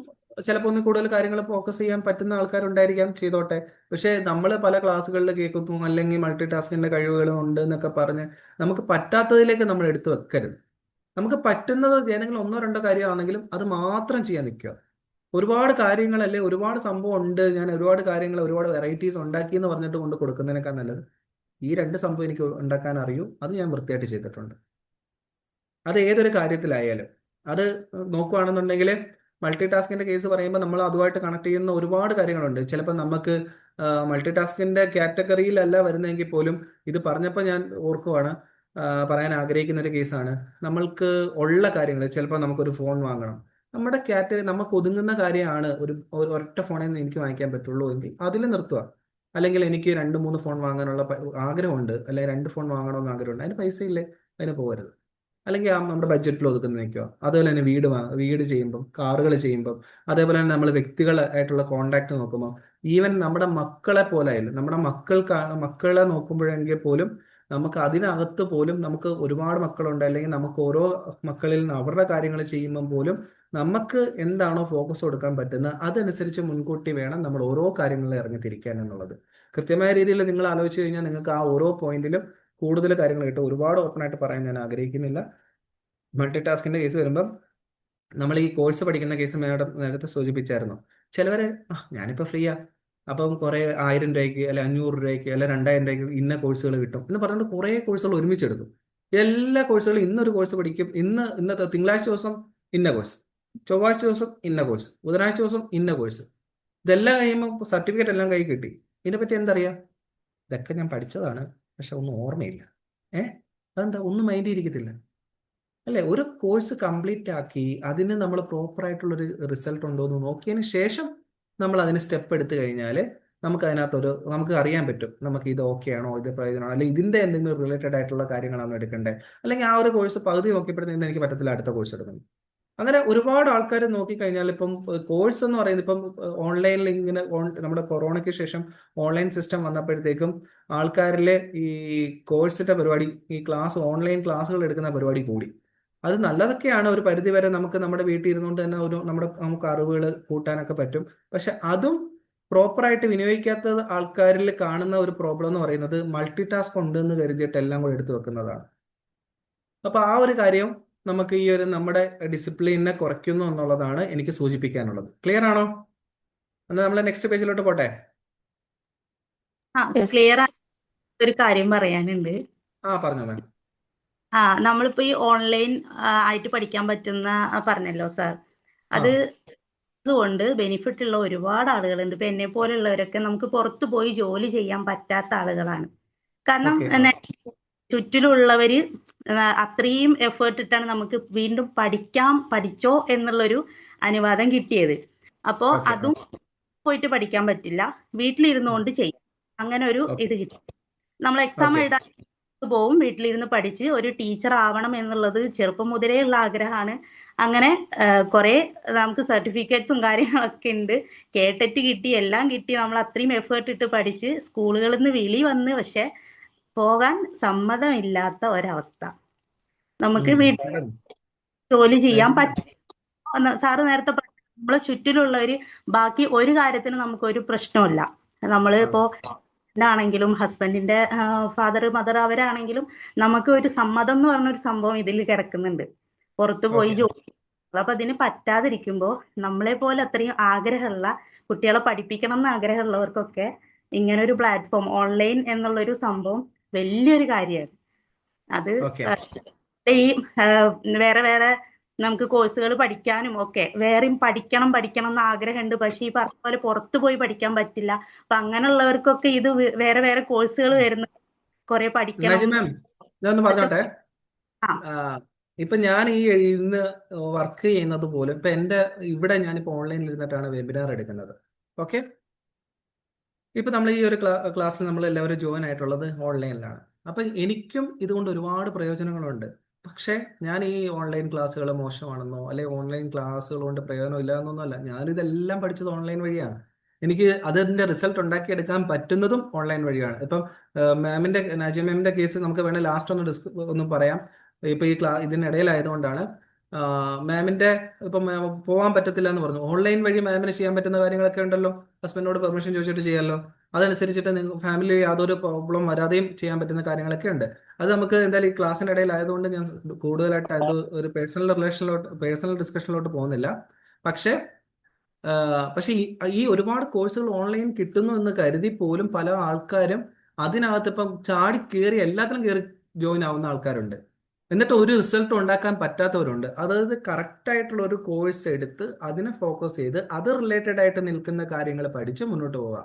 ചിലപ്പോൾ ഒന്ന് കൂടുതൽ കാര്യങ്ങൾ ഫോക്കസ് ചെയ്യാൻ പറ്റുന്ന ആൾക്കാരുണ്ടായിരിക്കാം, ചെയ്തോട്ടെ. പക്ഷെ നമ്മൾ പല ക്ലാസ്സുകളിൽ കേൾക്കുന്നു, അല്ലെങ്കിൽ മൾട്ടി ടാസ്കിന്റെ കഴിവുകളും ഉണ്ട് എന്നൊക്കെ പറഞ്ഞ് നമുക്ക് പറ്റാത്തതിലേക്ക് നമ്മൾ എടുത്തു വെക്കരുത്. നമുക്ക് പറ്റുന്നത് ഏതെങ്കിലും 1-2 കാര്യമാണെങ്കിലും അത് മാത്രം ചെയ്യാൻ നിൽക്കുക. ഒരുപാട് കാര്യങ്ങളല്ലേ, ഒരുപാട് സംഭവം ഉണ്ട്, ഞാൻ ഒരുപാട് കാര്യങ്ങൾ ഒരുപാട് വെറൈറ്റീസ് ഉണ്ടാക്കി എന്ന് പറഞ്ഞിട്ട് കൊണ്ട് കൊടുക്കുന്നതിനേക്കാൾ നല്ലത് ഈ 2 സംഭവം എനിക്ക് ഉണ്ടാക്കാൻ അറിയൂ, അത് ഞാൻ വൃത്തിയായിട്ട് ചെയ്തിട്ടുണ്ട്. അത് ഏതൊരു കാര്യത്തിലായാലും അത് നോക്കുകയാണെന്നുണ്ടെങ്കിൽ മൾട്ടി ടാസ്കിന്റെ കേസ് പറയുമ്പോൾ നമ്മൾ അതുമായിട്ട് കണക്ട് ചെയ്യുന്ന ഒരുപാട് കാര്യങ്ങളുണ്ട്. ചിലപ്പോൾ നമുക്ക് മൾട്ടി ടാസ്കിന്റെ കാറ്റഗറിയിലല്ല വരുന്നതെങ്കിൽ പോലും ഇത് പറഞ്ഞപ്പോൾ ഞാൻ ഓർക്കുവാണ്, പറയാൻ ആഗ്രഹിക്കുന്ന ഒരു കേസാണ്. നമ്മൾക്ക് ഉള്ള കാര്യങ്ങൾ ചിലപ്പോൾ നമുക്കൊരു ഫോൺ വാങ്ങണം, നമ്മുടെ കാറ്റഗറി നമുക്ക് ഒതുങ്ങുന്ന കാര്യമാണ്, ഒരൊറ്റ ഫോണിൽ നിന്ന് എനിക്ക് വാങ്ങിക്കാൻ പറ്റുള്ളൂ എങ്കിൽ അതിൽ നിർത്തുക. അല്ലെങ്കിൽ എനിക്ക് 2-3 ഫോൺ വാങ്ങാനുള്ള ആഗ്രഹമുണ്ട്, അല്ലെങ്കിൽ 2 ഫോൺ വാങ്ങണമെന്ന് ആഗ്രഹമുണ്ട്, അതിന് പൈസ ഇല്ലേ, അതിന് പോകരുത്. അല്ലെങ്കിൽ നമ്മുടെ ബഡ്ജറ്റിൽ ഒതുക്കുന്ന നിൽക്കുക. അതുപോലെ തന്നെ വീട് ചെയ്യുമ്പം, കാറുകൾ ചെയ്യുമ്പം, അതേപോലെ തന്നെ നമ്മൾ വ്യക്തികളായിട്ടുള്ള കോണ്ടാക്ട് നോക്കുമ്പോൾ, ഈവൻ നമ്മുടെ മക്കളെ പോലെ ആയാലും, നമ്മുടെ മക്കളെ നോക്കുമ്പോഴെങ്കിൽ പോലും നമുക്ക് അതിനകത്ത് പോലും നമുക്ക് ഒരുപാട് മക്കളുണ്ട്, അല്ലെങ്കിൽ നമുക്ക് ഓരോ മക്കളിൽ നിന്ന് അവരുടെ കാര്യങ്ങൾ ചെയ്യുമ്പം പോലും നമുക്ക് എന്താണോ ഫോക്കസ് കൊടുക്കാൻ പറ്റുന്നത് അതനുസരിച്ച് മുൻകൂട്ടി വേണം നമ്മൾ ഓരോ കാര്യങ്ങളിൽ ഇറങ്ങിത്തിരിക്കാൻ എന്നുള്ളത്. കൃത്യമായ രീതിയിൽ നിങ്ങൾ ആലോചിച്ച് കഴിഞ്ഞാൽ നിങ്ങൾക്ക് ആ ഓരോ പോയിന്റിലും കൂടുതൽ കാര്യങ്ങൾ കിട്ടും. ഒരുപാട് ഓപ്പൺ ആയിട്ട് പറയാൻ ഞാൻ ആഗ്രഹിക്കുന്നില്ല. മൾട്ടി ടാസ്കിന്റെ കേസ് വരുമ്പം നമ്മൾ ഈ കോഴ്സ് പഠിക്കുന്ന കേസ് നേരത്തെ സൂചിപ്പിച്ചായിരുന്നു. ചിലവര് ഞാനിപ്പോൾ ഫ്രീയാ, അപ്പം കുറെ 1000 രൂപയ്ക്ക് അല്ലെ 500 രൂപയ്ക്ക് അല്ലെ 2000 രൂപയ്ക്ക് ഇന്ന കോഴ്സുകൾ കിട്ടും എന്ന് പറഞ്ഞിട്ട് കുറേ കോഴ്സുകൾ ഒരുമിച്ചെടുക്കും. എല്ലാ കോഴ്സുകളും ഇന്നൊരു കോഴ്സ് പഠിക്കും, ഇന്നത്തെ തിങ്കളാഴ്ച ദിവസം ഇന്ന കോഴ്സ്, ചൊവ്വാഴ്ച ദിവസം ഇന്ന കോഴ്സ്, ബുധനാഴ്ച ദിവസം ഇന്ന കോഴ്സ്. ഇതെല്ലാം കഴിയുമ്പോൾ സർട്ടിഫിക്കറ്റ് എല്ലാം കൈ കിട്ടി. ഇതിനെപ്പറ്റി എന്തറിയാം? ഇതൊക്കെ ഞാൻ പഠിച്ചതാണ്, പക്ഷെ ഒന്നും ഓർമ്മയില്ല. അതെന്താ? ഒന്നും മൈൻഡ് ഇരിക്കത്തില്ല അല്ലേ? ഒരു കോഴ്സ് കംപ്ലീറ്റ് ആക്കി അതിന് നമ്മൾ പ്രോപ്പർ ആയിട്ടുള്ളൊരു റിസൾട്ട് ഉണ്ടോ എന്ന് നോക്കിയതിന് ശേഷം നമ്മൾ അതിന് സ്റ്റെപ്പ് എടുത്തു കഴിഞ്ഞാൽ നമുക്ക് അറിയാൻ പറ്റും നമുക്ക് ഇത് ഓക്കെ ആണോ, ഇത് പ്രയോജനമാണോ, അല്ലെങ്കിൽ ഇതിന്റെ എന്തെങ്കിലും റിലേറ്റഡ് ആയിട്ടുള്ള കാര്യങ്ങളാണോ എടുക്കേണ്ടത്. അല്ലെങ്കിൽ ആ ഒരു കോഴ്സ് പകുതി നോക്കിയപ്പോഴത്തേക്കും എനിക്ക് പറ്റത്തില്ല, അടുത്ത കോഴ്സ് എടുക്കണം. അങ്ങനെ ഒരുപാട് ആൾക്കാർ നോക്കിക്കഴിഞ്ഞാൽ ഇപ്പം കോഴ്സ് എന്ന് പറയുന്നത് ഇപ്പം ഓൺലൈനിൽ ഇങ്ങനെ നമ്മുടെ കൊറോണയ്ക്ക് ശേഷം ഓൺലൈൻ സിസ്റ്റം വന്നപ്പോഴത്തേക്കും ആൾക്കാരിൽ ഈ കോഴ്സിന്റെ പരിപാടി, ഈ ഓൺലൈൻ ക്ലാസ്സുകൾ എടുക്കുന്ന പരിപാടി കൂടി. അത് നല്ലതൊക്കെയാണ്, ഒരു പരിധി വരെ നമുക്ക് നമ്മുടെ വീട്ടിൽ ഇരുന്നുകൊണ്ട് തന്നെ നമുക്ക് അറിവുകൾ കൂട്ടാനൊക്കെ പറ്റും. പക്ഷെ അതും പ്രോപ്പറായിട്ട് വിനിയോഗിക്കാത്ത ആൾക്കാരിൽ കാണുന്ന ഒരു പ്രോബ്ലം എന്ന് പറയുന്നത് മൾട്ടി ടാസ്ക് ഉണ്ടെന്ന് കരുതിയിട്ട് എല്ലാം കൂടെ എടുത്തു വെക്കുന്നതാണ്. അപ്പൊ ആ ഒരു കാര്യം നമുക്ക് ഈ ഒരു നമ്മുടെ ഡിസിപ്ലിനെ കുറയ്ക്കുന്നു എന്നുള്ളതാണ് എനിക്ക് സൂചിപ്പിക്കാനുള്ളത്. ക്ലിയർ ആണോ? എന്നാൽ നമ്മൾ നെക്സ്റ്റ് പേജിലോട്ട് പോട്ടെ. ക്ലിയർ ഒരു കാര്യം പറയാനുണ്ട്. പറഞ്ഞോ മാം. നമ്മളിപ്പോ ഈ ഓൺലൈൻ ആയിട്ട് പഠിക്കാൻ പറ്റുന്ന പറഞ്ഞല്ലോ സാർ, അതുകൊണ്ട് ബെനിഫിറ്റ് ഉള്ള ഒരുപാട് ആളുകളുണ്ട്. ഇപ്പൊ എന്നെ പോലുള്ളവരൊക്കെ നമുക്ക് പുറത്തു പോയി ജോലി ചെയ്യാൻ പറ്റാത്ത ആളുകളാണ്. കാരണം ചുറ്റിലുള്ളവര് അത്രയും എഫേർട്ട് ഇട്ടാണ് നമുക്ക് വീണ്ടും പഠിച്ചോ എന്നുള്ളൊരു അനുവാദം കിട്ടിയത്. അപ്പോ അതും പോയിട്ട് പഠിക്കാൻ പറ്റില്ല, വീട്ടിലിരുന്നുകൊണ്ട് ചെയ്യാം. അങ്ങനെ ഒരു ഇത് കിട്ടി. നമ്മൾ എക്സാം എഴുതാൻ പോവും, വീട്ടിലിരുന്ന് പഠിച്ച് ഒരു ടീച്ചർ ആവണം എന്നുള്ളത് ചെറുപ്പം മുതലേ ഉള്ള ആഗ്രഹമാണ്. അങ്ങനെ കുറെ നമുക്ക് സർട്ടിഫിക്കറ്റ്സും കാര്യങ്ങളൊക്കെ ഉണ്ട്, കേട്ടിട്ട് കിട്ടി, എല്ലാം കിട്ടി. നമ്മൾ അത്രയും എഫേർട്ട് ഇട്ട് പഠിച്ച് സ്കൂളുകളിൽ നിന്ന് വിളി വന്ന് പക്ഷെ പോകാൻ സമ്മതമില്ലാത്ത ഒരവസ്ഥ. നമുക്ക് വീട്ടിൽ ജോലി ചെയ്യാൻ പറ്റും. സാറ് നേരത്തെ പറഞ്ഞു നമ്മളെ ചുറ്റിലുള്ളവര് ബാക്കി ഒരു കാര്യത്തിന് നമുക്ക് ഒരു പ്രശ്നമില്ല. നമ്മൾ ഇപ്പോ ആണെങ്കിലും ഹസ്ബൻഡിന്റെ ഫാദർ മദർ അവരാണെങ്കിലും നമുക്ക് ഒരു സമ്മതം എന്ന് പറഞ്ഞ ഒരു സംഭവം ഇതിൽ കിടക്കുന്നുണ്ട്. പുറത്തു പോയി ജോലി. അപ്പൊ അതിന് പറ്റാതിരിക്കുമ്പോൾ നമ്മളെ പോലെ അത്രയും ആഗ്രഹമുള്ള കുട്ടികളെ പഠിപ്പിക്കണം എന്ന് ആഗ്രഹമുള്ളവർക്കൊക്കെ ഇങ്ങനെ ഒരു പ്ലാറ്റ്ഫോം ഓൺലൈൻ എന്നുള്ളൊരു സംഭവം വലിയൊരു കാര്യമാണ്. അത് ഈ വേറെ വേറെ നമുക്ക് കോഴ്സുകൾ പഠിക്കാനും ഒക്കെ വേറെയും പഠിക്കണം എന്ന് ആഗ്രഹമുണ്ട്. പക്ഷെ ഈ പറഞ്ഞ പോലെ പുറത്തു പോയി പഠിക്കാൻ പറ്റില്ല. അപ്പൊ അങ്ങനെയുള്ളവർക്കൊക്കെ ഇത് വേറെ വേറെ കോഴ്സുകൾ വരുന്ന കുറെ പഠിക്കണം. ഞാനൊന്ന് പറഞ്ഞോട്ടെ. ഇപ്പൊ ഞാൻ ഈ ഇന്ന് വർക്ക് ചെയ്യുന്നത് പോലും ഇപ്പൊ ഇവിടെ ഞാനിപ്പോ ഓൺലൈനിൽ ഇരുന്നിട്ടാണ് വെബിനാർ എടുക്കുന്നത്. ഓക്കെ, ഇപ്പൊ നമ്മൾ ഈ ഒരു ക്ലാസ്സിൽ നമ്മൾ എല്ലാവരും ജോയിൻ ആയിട്ടുള്ളത് ഓൺലൈനിലാണ്. അപ്പൊ എനിക്കും ഇതുകൊണ്ട് ഒരുപാട് പ്രയോജനങ്ങളുണ്ട്. പക്ഷെ ഞാൻ ഈ ഓൺലൈൻ ക്ലാസ്സുകൾ മോശമാണെന്നോ അല്ലെങ്കിൽ ഓൺലൈൻ ക്ലാസ്സുകൾ കൊണ്ട് പ്രയോജനമില്ല എന്നൊന്നുമല്ല. ഞാനിതെല്ലാം പഠിച്ചത് ഓൺലൈൻ വഴിയാണ്. എനിക്ക് അതിന്റെ റിസൾട്ട് ഉണ്ടാക്കിയെടുക്കാൻ പറ്റുന്നതും ഓൺലൈൻ വഴിയാണ്. ഇപ്പം നാജിയ മാമിന്റെ കേസ് നമുക്ക് വേണേൽ ലാസ്റ്റ് ഒന്ന് പറയാം. ഇപ്പൊ ഈ ഇതിനിടയിലായതുകൊണ്ടാണ് മാമിന്റെ ഇപ്പം പോകാൻ പറ്റത്തില്ല എന്ന് പറഞ്ഞു. ഓൺലൈൻ വഴി മാമിന് ചെയ്യാൻ പറ്റുന്ന കാര്യങ്ങളൊക്കെ ഉണ്ടല്ലോ. ഹസ്ബൻഡിനോട് പെർമിഷൻ ചോദിച്ചിട്ട് ചെയ്യാമല്ലോ. അതനുസരിച്ചിട്ട് ഫാമിലി യാതൊരു പ്രോബ്ലം വരാതെയും ചെയ്യാൻ പറ്റുന്ന കാര്യങ്ങളൊക്കെ ഉണ്ട്. അത് നമുക്ക് എന്തായാലും ഈ ക്ലാസ്സിന്റെ ഇടയിലായതുകൊണ്ട് ഞാൻ കൂടുതലായിട്ട് അത് ഒരു പേഴ്സണൽ ഡിസ്കഷനിലോട്ട് പോകുന്നില്ല. പക്ഷെ ഈ ഒരുപാട് കോഴ്സുകൾ ഓൺലൈൻ കിട്ടുന്നു എന്ന് കരുതി പോലും പല ആൾക്കാരും അതിനകത്ത് ഇപ്പം ചാടി കയറി എല്ലാത്തിലും കയറി ജോയിൻ ആവുന്ന ആൾക്കാരുണ്ട്. എന്നിട്ട് ഒരു റിസൾട്ട് ഉണ്ടാക്കാൻ പറ്റാത്തവരുണ്ട്. അതായത് കറക്റ്റ് ആയിട്ടുള്ള ഒരു കോഴ്സ് എടുത്ത് അതിനെ ഫോക്കസ് ചെയ്ത് അത് റിലേറ്റഡ് ആയിട്ട് നിൽക്കുന്ന കാര്യങ്ങൾ പഠിച്ച് മുന്നോട്ട് പോവുക.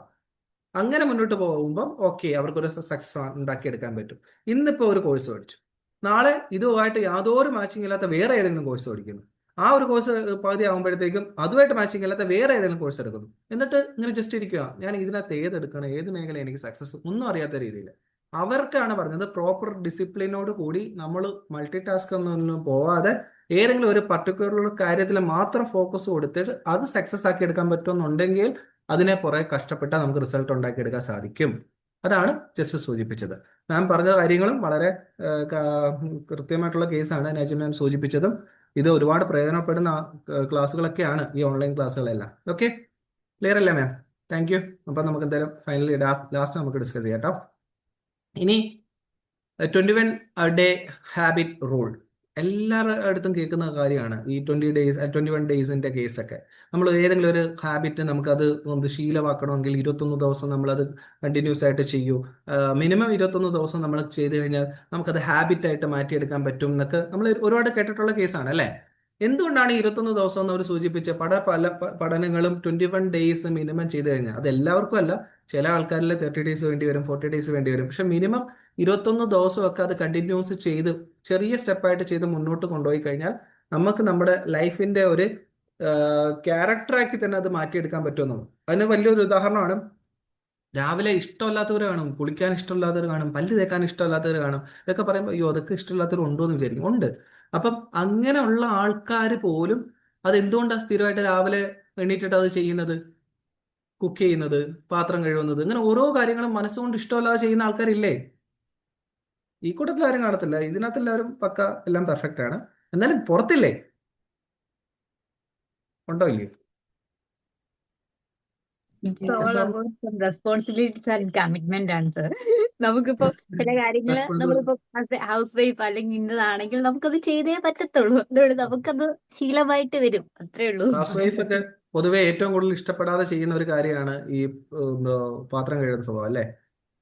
അങ്ങനെ മുന്നോട്ട് പോകുമ്പോൾ ഓക്കെ, അവർക്കൊരു സക്സസ് ഉണ്ടാക്കിയെടുക്കാൻ പറ്റും. ഇന്നിപ്പോൾ ഒരു കോഴ്സ് പഠിച്ചു, നാളെ ഇതുമായിട്ട് യാതൊരു മാച്ചിങ് ഇല്ലാത്ത വേറെ ഏതെങ്കിലും കോഴ്സ് പഠിക്കുന്നു. ആ ഒരു കോഴ്സ് പകുതി ആകുമ്പോഴത്തേക്കും അതുമായിട്ട് മാച്ചിങ് ഇല്ലാത്ത വേറെ ഏതെങ്കിലും കോഴ്സ് എടുക്കുന്നു. എന്നിട്ട് ഇങ്ങനെ ജസ്റ്റ് ഇരിക്കുക, ഞാൻ ഇതിനകത്ത് ഏതെടുക്കണം, ഏത് മേഖല എനിക്ക് സക്സസ് ഒന്നും അറിയാത്ത രീതിയിൽ. അവർക്കാണ് പറഞ്ഞത് പ്രോപ്പർ ഡിസിപ്ലിനോട് കൂടി നമ്മൾ മൾട്ടി ടാസ്ക് ഒന്നും പോവാതെ ഏതെങ്കിലും ഒരു പർട്ടിക്കുലർ കാര്യത്തിൽ മാത്രം ഫോക്കസ് കൊടുത്തിട്ട് അത് സക്സസ് ആക്കി എടുക്കാൻ പറ്റുമെന്നുണ്ടെങ്കിൽ അതിനെ കുറെ കഷ്ടപ്പെട്ടാൽ നമുക്ക് റിസൾട്ട് ഉണ്ടാക്കിയെടുക്കാൻ സാധിക്കും. അതാണ് ജസ്റ്റ് സൂചിപ്പിച്ചത്. ഞാൻ പറഞ്ഞ കാര്യങ്ങളും വളരെ കൃത്യമായിട്ടുള്ള കേസാണ് നാജിയ മാം സൂചിപ്പിച്ചതും. ഇത് ഒരുപാട് പ്രയോജനപ്പെടുന്ന ക്ലാസ്സുകളൊക്കെയാണ് ഈ ഓൺലൈൻ ക്ലാസ്സുകളെല്ലാം. ഓക്കെ, ക്ലിയർ അല്ലേ മാം? Thank you. അപ്പം നമുക്ക് എന്തായാലും ഫൈനലി ലാസ്റ്റ് നമുക്ക് ഡിസ്കസ് ചെയ്യാം കേട്ടോ. ഇനി 21 ഡേ ഹാബിറ്റ് റൂൾ എല്ലാവരുടെ അടുത്തും കേൾക്കുന്ന കാര്യമാണ്. ഈ 21 ഡേയ്സിന്റെ കേസൊക്കെ നമ്മൾ ഏതെങ്കിലും ഒരു ഹാബിറ്റ് നമുക്കത് ശീലമാക്കണമെങ്കിൽ 21 ദിവസം നമ്മളത് കണ്ടിന്യൂസ് ആയിട്ട് ചെയ്യൂ. മിനിമം 21 ദിവസം നമ്മൾ ചെയ്ത് കഴിഞ്ഞാൽ നമുക്കത് ഹാബിറ്റായിട്ട് മാറ്റിയെടുക്കാൻ പറ്റും എന്നൊക്കെ നമ്മൾ ഒരുപാട് കേട്ടിട്ടുള്ള കേസാണ് അല്ലേ? എന്തുകൊണ്ടാണ് 21 ദിവസം എന്ന് അവർ സൂചിപ്പിച്ച പല പഠനങ്ങളും 21 ഡേയ്സ് മിനിമം ചെയ്ത് കഴിഞ്ഞാൽ, അത് എല്ലാവർക്കും അല്ല, ചില ആൾക്കാരിൽ 30 ഡേയ്സ് വേണ്ടി വരും, 40 ഡേയ്സ് വേണ്ടി വരും. പക്ഷെ മിനിമം 21 ദിവസമൊക്കെ അത് കണ്ടിന്യൂസ് ചെയ്ത് ചെറിയ സ്റ്റെപ്പായിട്ട് ചെയ്ത് മുന്നോട്ട് കൊണ്ടുപോയി കഴിഞ്ഞാൽ നമുക്ക് നമ്മുടെ ലൈഫിന്റെ ഒരു ക്യാരക്ടറാക്കി തന്നെ അത് മാറ്റിയെടുക്കാൻ പറ്റുമെന്നാണ്. അതിന് വലിയൊരു ഉദാഹരണമാണ്, രാവിലെ ഇഷ്ടമല്ലാത്തവർ കാണും, കുളിക്കാൻ ഇഷ്ടമില്ലാത്തവർ കാണും, പല്ല് തേക്കാൻ ഇഷ്ടമില്ലാത്തവർ കാണും. ഇതൊക്കെ പറയുമ്പോൾ അയ്യോ അതൊക്കെ ഇഷ്ടമില്ലാത്തവർ ഉണ്ടോ എന്ന് വിചാരിക്കും. ഉണ്ട്. അപ്പം അങ്ങനെയുള്ള ആൾക്കാർ പോലും അതെന്തുകൊണ്ടാണ് സ്ഥിരമായിട്ട് രാവിലെ എണീറ്റിട്ട് അത് ചെയ്യുന്നത്? കുക്ക് ചെയ്യുന്നത്, പാത്രം കഴുകുന്നത്, ഇങ്ങനെ ഓരോ കാര്യങ്ങളും മനസ്സുകൊണ്ട് ഇഷ്ടമല്ലാതെ ചെയ്യുന്ന ആൾക്കാരില്ലേ? ഈ കൂട്ടത്തിൽ ആരും കാണത്തില്ല. ഇതിനകത്ത് എല്ലാവരും പക്ക എല്ലാം പെർഫെക്റ്റ് ആണ്. എന്നാലും പുറത്തില്ലേ? ഉണ്ടോ ഇല്ലേ? It's all about some responsibilities and commitment ആണ് സർ. നമുക്കിപ്പോ ചില കാര്യങ്ങള് നമ്മളിപ്പോ ഹൗസ് വൈഫ് അല്ലെങ്കിൽ ഇന്നതാണെങ്കിൽ നമുക്കത് ചെയ്തേ പറ്റത്തുള്ളൂ. അതുകൊണ്ട് നമുക്കത് ശീലമായിട്ട് വരും, അത്രേ ഉള്ളൂ. ഹൗസ് വൈഫ് ഒക്കെ പൊതുവെ ഏറ്റവും കൂടുതൽ ഇഷ്ടപ്പെടാതെ ചെയ്യുന്ന ഒരു കാര്യമാണ് ഈ പാത്രം കഴുകുന്ന സ്വഭാവം അല്ലേ?